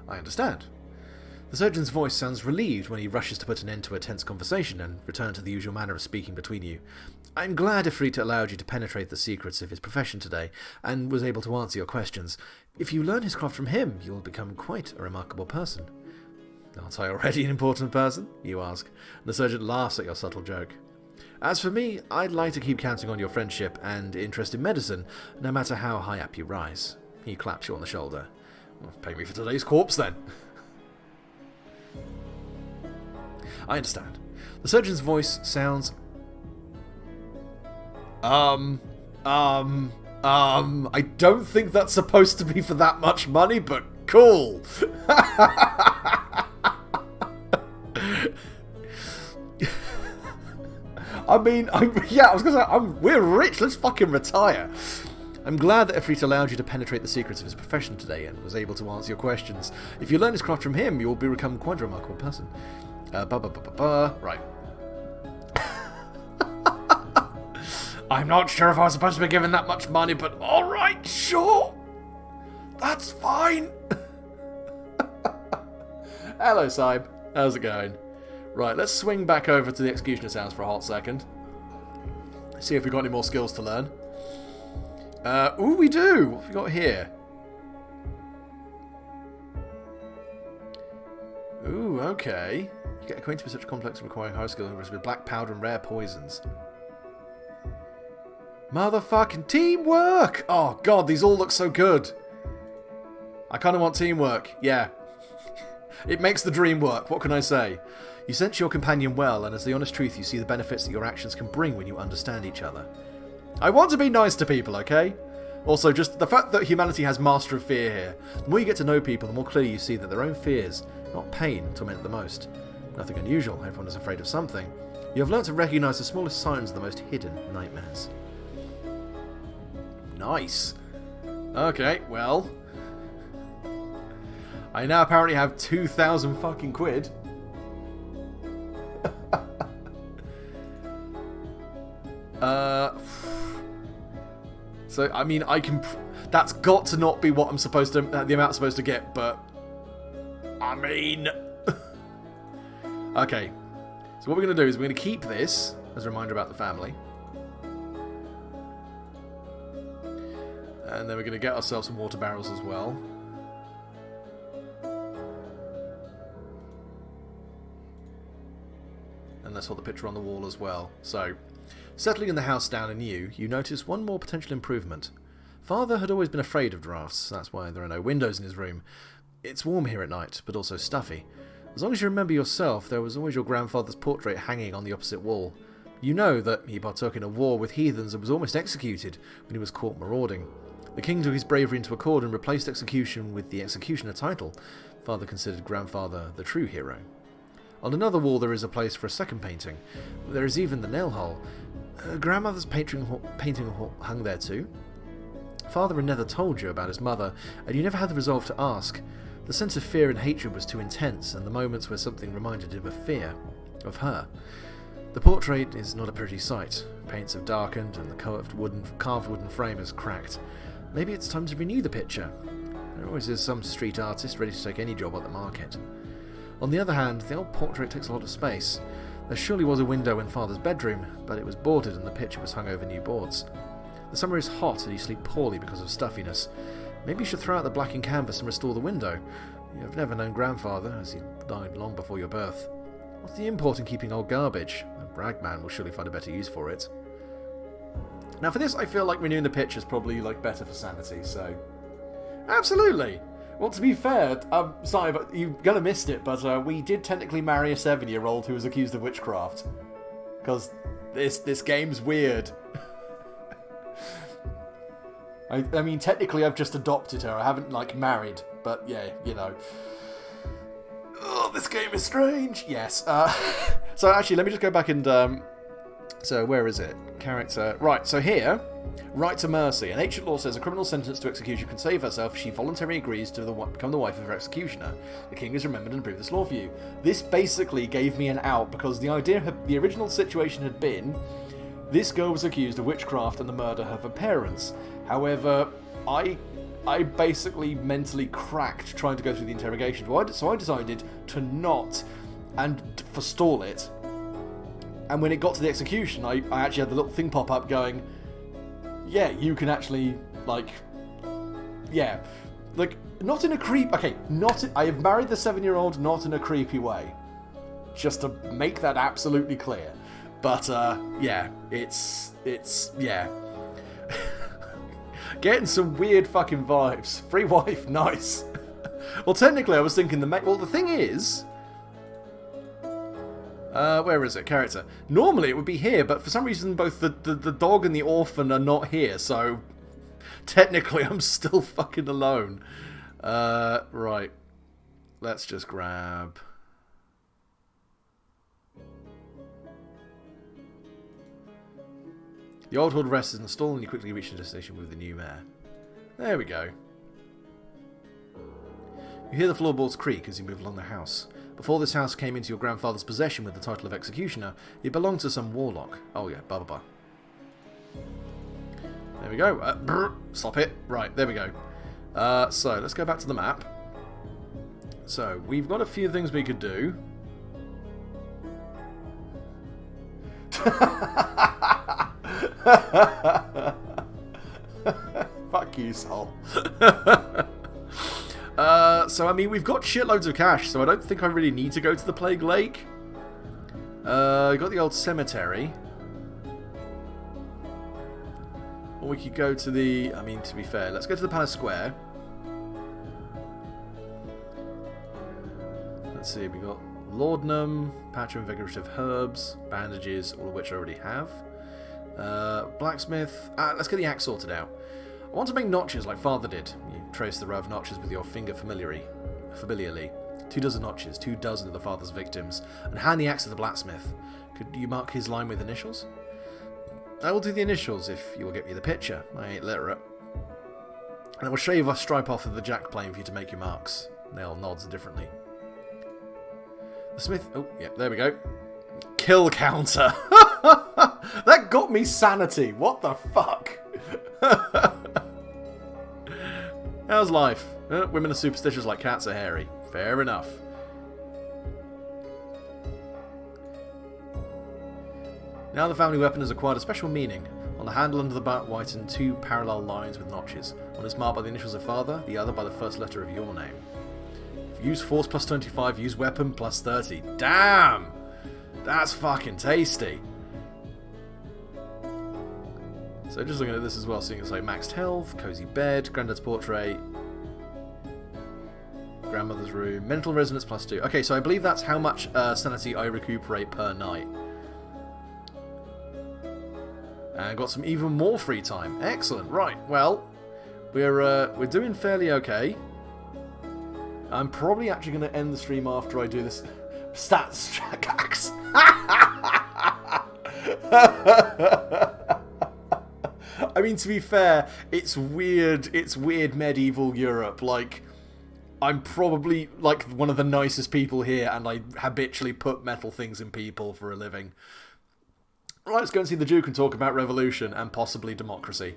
I understand. The surgeon's voice sounds relieved when he rushes to put an end to a tense conversation and return to the usual manner of speaking between you. I'm glad Ifrit allowed you to penetrate the secrets of his profession today, and was able to answer your questions. If you learn his craft from him, you will become quite a remarkable person. Aren't I already an important person? You ask. The surgeon laughs at your subtle joke. As for me, I'd like to keep counting on your friendship and interest in medicine, no matter how high up you rise. He claps you on the shoulder. Well, pay me for today's corpse, then. I understand. The surgeon's voice sounds... I don't think that's supposed to be for that much money, but cool. Yeah, I was going to say, we're rich. Let's fucking retire. I'm glad that Ifrit allowed you to penetrate the secrets of his profession today and was able to answer your questions. If you learn his craft from him, you will become quite a remarkable person. Right. I'm not sure if I was supposed to be given that much money, but alright, sure. That's fine. Hello, Saib. How's it going? Right, let's swing back over to the Executioner's house for a hot second. See if we've got any more skills to learn. Ooh, we do! What have we got here? Ooh, okay. You get acquainted with such complex and requiring high skill with black powder and rare poisons. Motherfucking teamwork! Oh god, these all look so good. I kind of want teamwork. Yeah. It makes the dream work. What can I say? You sense your companion well, and as the honest truth, you see the benefits that your actions can bring when you understand each other. I want to be nice to people, okay? Also, just the fact that humanity has master of fear here. The more you get to know people, the more clearly you see that their own fears, not pain, torment the most. Nothing unusual. Everyone is afraid of something. You have learnt to recognise the smallest signs of the most hidden nightmares. Nice. Okay, well... I now apparently have 2,000 fucking quid. So, I mean, I can... That's got to not be what I'm supposed to... the amount I'm supposed to get, but... I mean... Okay. So what we're going to do is we're going to keep this as a reminder about the family. And then we're going to get ourselves some water barrels as well. And let's hold the picture on the wall as well. So, settling in the house down anew, you notice one more potential improvement. Father had always been afraid of drafts, that's why there are no windows in his room. It's warm here at night, but also stuffy. As long as you remember yourself, there was always your grandfather's portrait hanging on the opposite wall. You know that he partook in a war with heathens and was almost executed when he was caught marauding. The king took his bravery into accord and replaced execution with the executioner title. Father considered grandfather the true hero. On another wall there is a place for a second painting. There is even the nail hole. Grandmother's painting hung there too. Father had never told you about his mother, and you never had the resolve to ask. The sense of fear and hatred was too intense, and the moments where something reminded him of fear, of her. The portrait is not a pretty sight. Paints have darkened, and the carved wooden frame has cracked. Maybe it's time to renew the picture. There always is some street artist ready to take any job at the market. On the other hand, the old portrait takes a lot of space. There surely was a window in Father's bedroom, but it was boarded and the picture was hung over new boards. The summer is hot and you sleep poorly because of stuffiness. Maybe you should throw out the blackened canvas and restore the window. You have never known grandfather, as he died long before your birth. What's the import in keeping old garbage? A ragman will surely find a better use for it. Now for this, I feel like renewing the picture is probably better for sanity, so... Absolutely! Well, to be fair, sorry, but you're gonna missed it, but we did technically marry a 7-year-old who was accused of witchcraft. Because this game's weird. I mean, technically I've just adopted her. I haven't, married. But, yeah, you know. Oh, this game is strange. Yes. So, actually, let me just go back and... So, where is it? Character. Right, so here... Right to mercy. An ancient law says a criminal sentenced to execution can save herself if she voluntarily agrees to become the wife of her executioner. The king has remembered and approved this law for you. This basically gave me an out because the original situation had been this girl was accused of witchcraft and the murder of her parents. However, I basically mentally cracked trying to go through the interrogation. So I decided to not and forestall it. And when it got to the execution, I actually had the little thing pop up going, yeah, you can actually, yeah. Not in a creep... Okay, I have married the 7-year-old not in a creepy way. Just to make that absolutely clear. But, yeah, it's yeah. Getting some weird fucking vibes. Free wife, nice. Well, technically, I was thinking well, the thing is... where is it? Character. Normally it would be here, but for some reason both the dog and the orphan are not here, so... Technically, I'm still fucking alone. Right. Let's just grab... The old horde rests in the stall and you quickly reach the destination with the new mare. There we go. You hear the floorboards creak as you move along the house. Before this house came into your grandfather's possession with the title of executioner, it belonged to some warlock. Oh yeah, blah blah blah. There we go. Stop it. Right, there we go. So, let's go back to the map. So, we've got a few things we could do. Fuck you, Sol. So, I mean, we've got shitloads of cash, so I don't think I really need to go to the Plague Lake. Got the old cemetery. Or we could go to the... I mean, to be fair, let's go to the Palace Square. Let's see, we got laudanum, patch of invigorative herbs, bandages, all of which I already have. Blacksmith. Let's get the axe sorted out. I want to make notches like Father did. You trace the row of notches with your finger familiarly. 2 dozen notches, 2 dozen of the father's victims, and hand the axe to the blacksmith. Could you mark his line with initials? I will do the initials if you will get me the picture. I ain't literate. And I will shave a stripe off of the jack plane for you to make your marks. They'll nods differently. The smith... Oh, yeah, there we go. Kill counter. That got me sanity. What the fuck? How's life? Women are superstitious like cats are hairy. Fair enough. Now the family weapon has acquired a special meaning. On the handle under the butt whiten 2 parallel lines with notches. One is marked by the initials of father, the other by the first letter of your name. Use force plus 25, use weapon plus 30. Damn! That's fucking tasty. So just looking at this as well, seeing it's like maxed health, cozy bed, granddad's portrait, grandmother's room, mental resonance plus 2. Okay, so I believe that's how much sanity I recuperate per night. And got some even more free time. Excellent. Right. Well, we're doing fairly okay. I'm probably actually going to end the stream after I do this stats tracks. I mean, to be fair, it's weird. It's weird medieval Europe. Like, I'm probably like one of the nicest people here, and I habitually put metal things in people for a living. Right, let's go and see the Duke and talk about revolution and possibly democracy.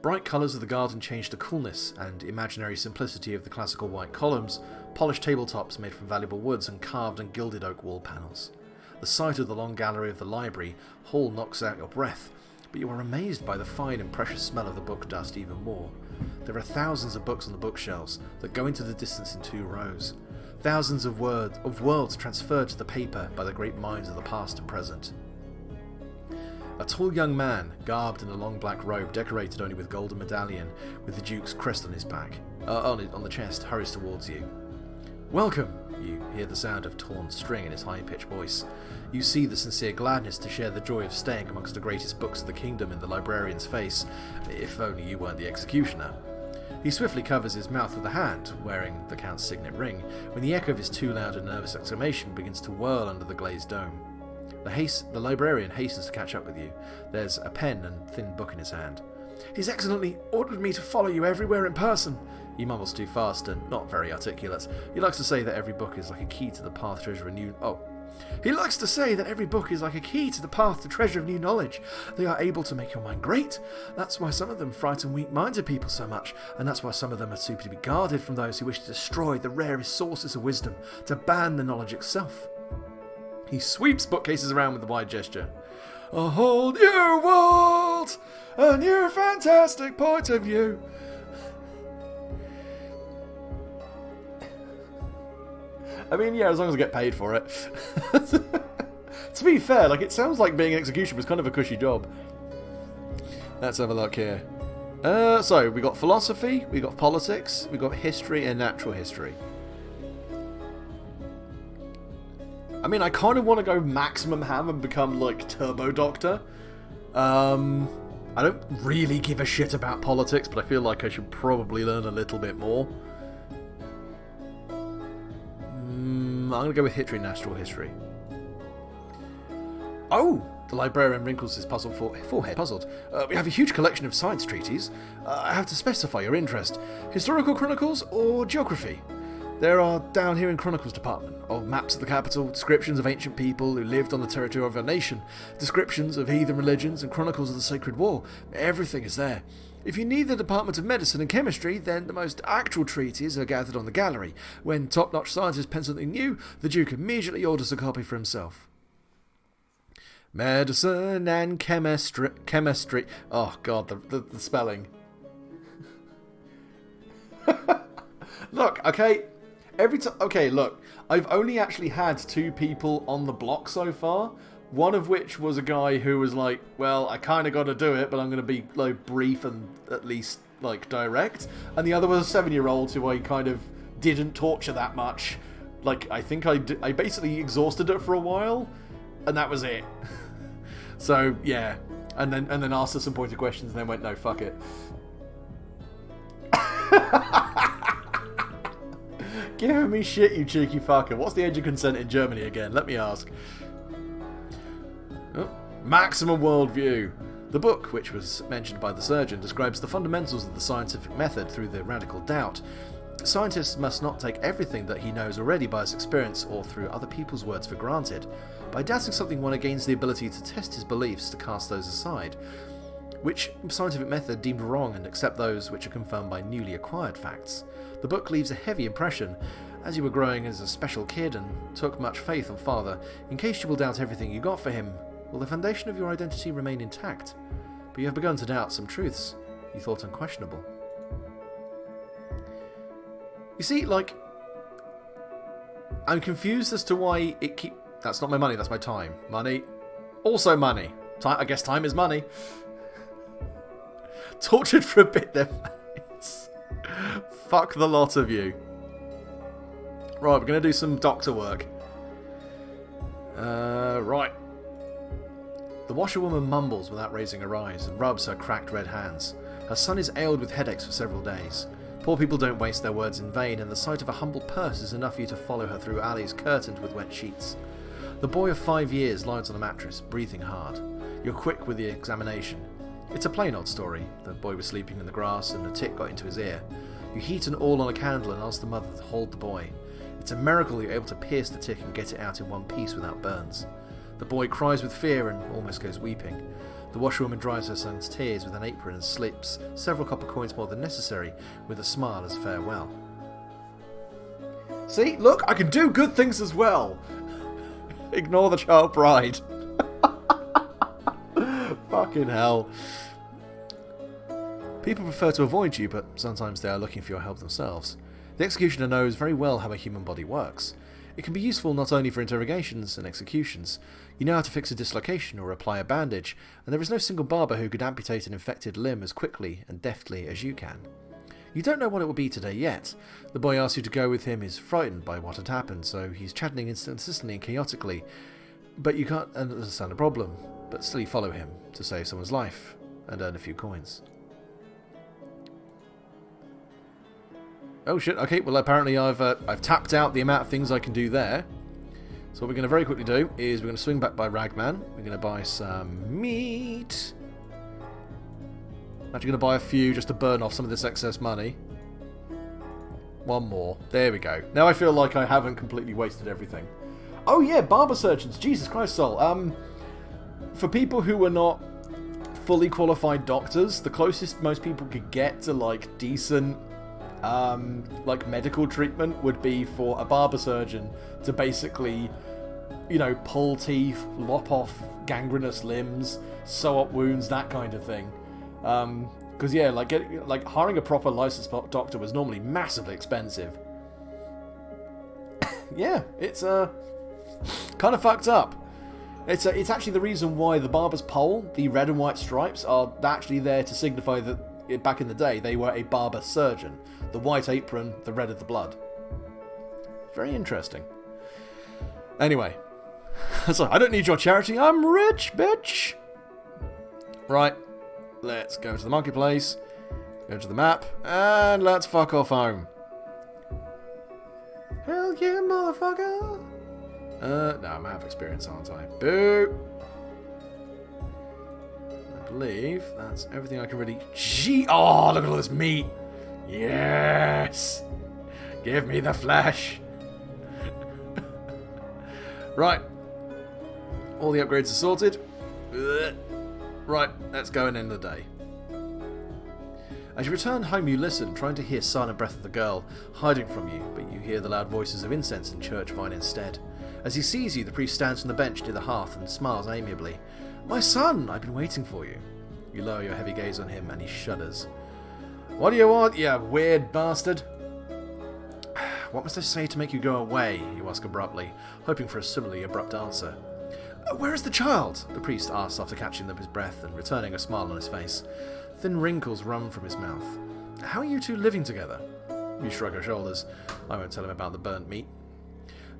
Bright colours of the garden changed to coolness and imaginary simplicity of the classical white columns, polished tabletops made from valuable woods and carved and gilded oak wall panels. The sight of the long gallery of the library hall knocks out your breath, but you are amazed by the fine and precious smell of the book dust even more. There are thousands of books on the bookshelves that go into the distance in 2 rows. Thousands of worlds transferred to the paper by the great minds of the past and present. A tall young man, garbed in a long black robe decorated only with golden medallion, with the Duke's crest on his back, on the chest, hurries towards you. Welcome! You hear the sound of torn string in his high-pitched voice. You see the sincere gladness to share the joy of staying amongst the greatest books of the kingdom in the librarian's face, if only you weren't the executioner. He swiftly covers his mouth with a hand, wearing the Count's signet ring, when the echo of his too loud and nervous exclamation begins to whirl under the glazed dome. The librarian hastens to catch up with you. There's a pen and thin book in his hand. He's excellently ordered me to follow you everywhere in person. He mumbles too fast and not very articulate. He likes to say that every book is like a key to the path to treasure of new... He likes to say that every book is like a key to the path to treasure of new knowledge. They are able to make your mind great. That's why some of them frighten weak-minded people so much, and that's why some of them are to be guarded from those who wish to destroy the rarest sources of wisdom, to ban the knowledge itself. He sweeps bookcases around with a wide gesture. A whole new world! A new fantastic point of view! I mean, yeah, as long as I get paid for it. To be fair, like, it sounds like being execution was kind of a cushy job. Let's have a look here. So, we got philosophy, we got politics, we got history and natural history. I mean, I kind of want to go maximum ham and become, like, Turbo Doctor. I don't really give a shit about politics, but I feel like I should probably learn a little bit more. I'm going to go with history and natural history. Oh! The librarian wrinkles his puzzled forehead, puzzled. We have a huge collection of science treatises. I have to specify your interest. Historical chronicles or geography? There are down here in Chronicles department, old maps of the capital, descriptions of ancient people who lived on the territory of our nation, descriptions of heathen religions, and chronicles of the Sacred War. Everything is there. If you need the Department of Medicine and Chemistry, then the most actual treatises are gathered on the gallery. When top-notch scientists pen something new, the Duke immediately orders a copy for himself. Medicine and chemistry. Oh god, the spelling. Look, okay. Look. I've only actually had 2 people on the block so far. One of which was a guy who was like, well, I kind of got to do it, but I'm going to be like brief and at least like direct. And the other was a 7-year-old who I kind of didn't torture that much. Like, I think I basically exhausted it for a while, and that was it. So yeah, and then asked her some pointed questions, and then went, no, fuck it. Giving me shit, you cheeky fucker. What's the age of consent in Germany again? Let me ask. Oh, Maximum Worldview. The book, which was mentioned by the surgeon, describes the fundamentals of the scientific method through the radical doubt. Scientists must not take everything that he knows already by his experience or through other people's words for granted. By doubting something, one gains the ability to test his beliefs, to cast those aside, which scientific method deemed wrong, and accept those which are confirmed by newly acquired facts. The book leaves a heavy impression. As you were growing as a special kid and took much faith on Father, in case you will doubt everything you got for him, will the foundation of your identity remain intact? But you have begun to doubt some truths you thought unquestionable. You see, like, I'm confused as to why it keep. That's not my money, that's my time. Money. Also money. Time, I guess time is money. Tortured for a bit then, mates. Fuck the lot of you. Right, we're going to do some doctor work. Right. The washerwoman mumbles without raising her eyes and rubs her cracked red hands. Her son is ailed with headaches for several days. Poor people don't waste their words in vain, and the sight of a humble purse is enough for you to follow her through alleys curtained with wet sheets. The boy of 5 years lies on a mattress, breathing hard. You're quick with the examination. It's a plain old story. The boy was sleeping in the grass and a tick got into his ear. You heat an oil on a candle and ask the mother to hold the boy. It's a miracle you're able to pierce the tick and get it out in one piece without burns. The boy cries with fear and almost goes weeping. The washerwoman dries her son's tears with an apron and slips several copper coins more than necessary with a smile as farewell. See, look, I can do good things as well. Ignore the child bride. Fucking hell. People prefer to avoid you, but sometimes they are looking for your help themselves. The executioner knows very well how a human body works. It can be useful not only for interrogations and executions. You know how to fix a dislocation or apply a bandage, and there is no single barber who could amputate an infected limb as quickly and deftly as you can. You don't know what it will be today yet. The boy asks you to go with him, is frightened by what had happened, so he's chatting insistently and chaotically. But you can't understand the problem, but still you follow him to save someone's life and earn a few coins. Oh shit, okay, well apparently I've tapped out the amount of things I can do there. So what we're going to very quickly do is we're going to swing back by Ragman. We're going to buy some meat. I'm actually going to buy a few just to burn off some of this excess money. One more. There we go. Now I feel like I haven't completely wasted everything. Oh yeah, barber surgeons. Jesus Christ, Sol. For people who are not fully qualified doctors, the closest most people could get to like decent like medical treatment would be for a barber surgeon to basically, you know, pull teeth, lop off gangrenous limbs, sew up wounds, that kind of thing. Because yeah, like hiring a proper licensed doctor was normally massively expensive. Yeah, it's kind of fucked up. It's actually the reason why the barber's pole, the red and white stripes, are actually there to signify that back in the day they were a barber surgeon. The white apron, the red of the blood. Very interesting. Anyway, so I don't need your charity. I'm rich, bitch. Right, let's go to the marketplace, go to the map, and let's fuck off home. Hell yeah, motherfucker. No, I'm out of experience, aren't I? Boo. believe that's everything I can really... Oh, look at all this meat! Yes! Give me the flesh! Right. All the upgrades are sorted. Right, let's go and end the day. As you return home, you listen, trying to hear silent breath of the girl hiding from you, but you hear the loud voices of incense and church vine instead. As he sees you, the priest stands on the bench near the hearth and smiles amiably. "My son, I've been waiting for you." You lower your heavy gaze on him, and he shudders. "What do you want, you weird bastard?" "What must I say to make you go away?" you ask abruptly, hoping for a similarly abrupt answer. "Where is the child?" the priest asks after catching his breath and returning a smile on his face. Thin wrinkles run from his mouth. "How are you two living together?" You shrug your shoulders. I won't tell him about the burnt meat.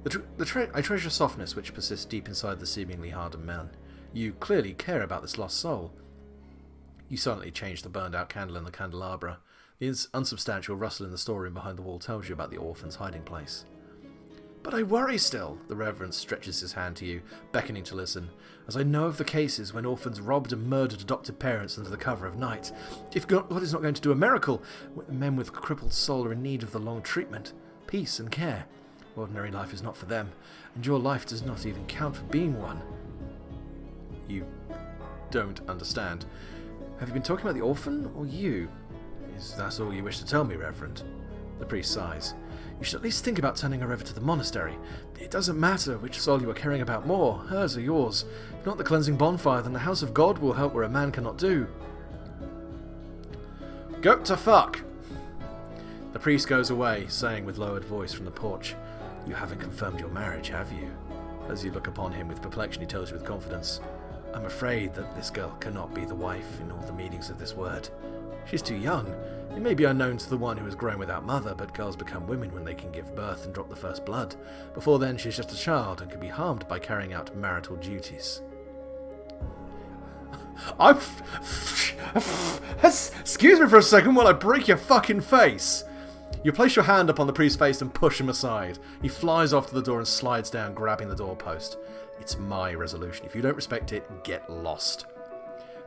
I treasure softness which persists deep inside the seemingly hardened man. You clearly care about this lost soul. You silently change the burned-out candle in the candelabra. The unsubstantial rustle in the storeroom behind the wall tells you about the orphan's hiding place. "But I worry still," the Reverend stretches his hand to you, beckoning to listen, "as I know of the cases when orphans robbed and murdered adopted parents under the cover of night. If God is not going to do a miracle, men with crippled soul are in need of the long treatment, peace and care. Ordinary life is not for them, and your life does not even count for being one." You don't understand. "Have you been talking about the orphan, or you?" "Is that all you wish to tell me, Reverend?" The priest sighs. "You should at least think about turning her over to the monastery. It doesn't matter which soul you are caring about more, hers or yours. If not the cleansing bonfire, then the house of God will help where a man cannot do." "Go to fuck!" The priest goes away, saying with lowered voice from the porch, "You haven't confirmed your marriage, have you?" As you look upon him with perplexity, he tells you with confidence, "I'm afraid that this girl cannot be the wife in all the meanings of this word. She's too young. It may be unknown to the one who has grown without mother, but girls become women when they can give birth and drop the first blood. Before then, she's just a child and can be harmed by carrying out marital duties." Excuse me for a second while I break your fucking face! You place your hand upon the priest's face and push him aside. He flies off to the door and slides down, grabbing the doorpost. "It's my resolution. If you don't respect it, get lost."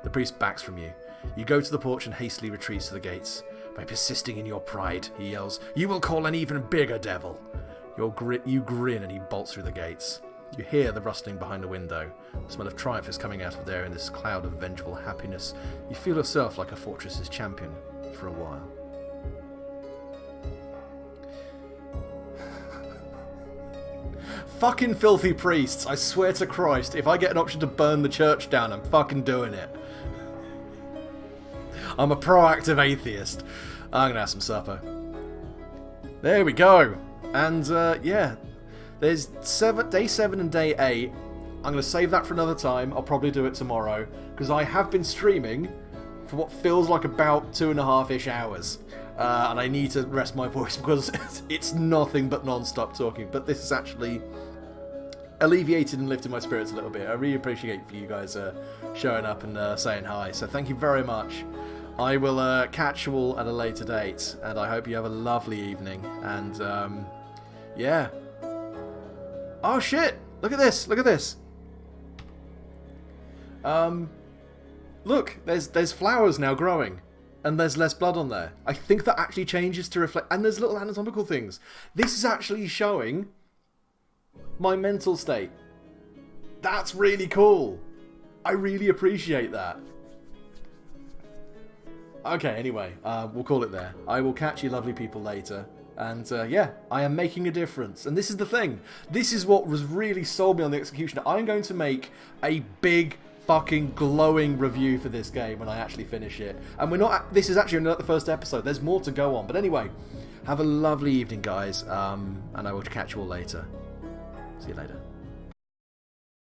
The priest backs from you. You go to the porch and hastily retreats to the gates. "By persisting in your pride," he yells, "you will call an even bigger devil." You grin and he bolts through the gates. You hear the rustling behind the window. The smell of triumph is coming out of there in this cloud of vengeful happiness. You feel yourself like a fortress's champion for a while. Fucking filthy priests, I swear to Christ, if I get an option to burn the church down, I'm fucking doing it. I'm a proactive atheist. I'm gonna have some supper. There we go. And yeah, there's day 7 and day 8. I'm gonna save that for another time. I'll probably do it tomorrow because I have been streaming for what feels like about 2.5-ish hours. And I need to rest my voice because it's nothing but non-stop talking. But this is actually alleviated and lifted my spirits a little bit. I really appreciate you guys showing up and saying hi. So thank you very much. I will catch you all at a later date. And I hope you have a lovely evening. And yeah. Oh shit! Look at this! Look at this! Look, there's flowers now growing. And there's less blood on there. I think that actually changes to reflect... And there's little anatomical things. This is actually showing my mental state. That's really cool. I really appreciate that. Okay, anyway, we'll call it there. I will catch you lovely people later. And yeah, I am making a difference. And this is the thing. This is what was really sold me on the executioner. I'm going to make a big... fucking glowing review for this game when I actually finish it. And we're not... This is actually not the first episode. There's more to go on. But anyway, have a lovely evening, guys. And I will catch you all later. See you later.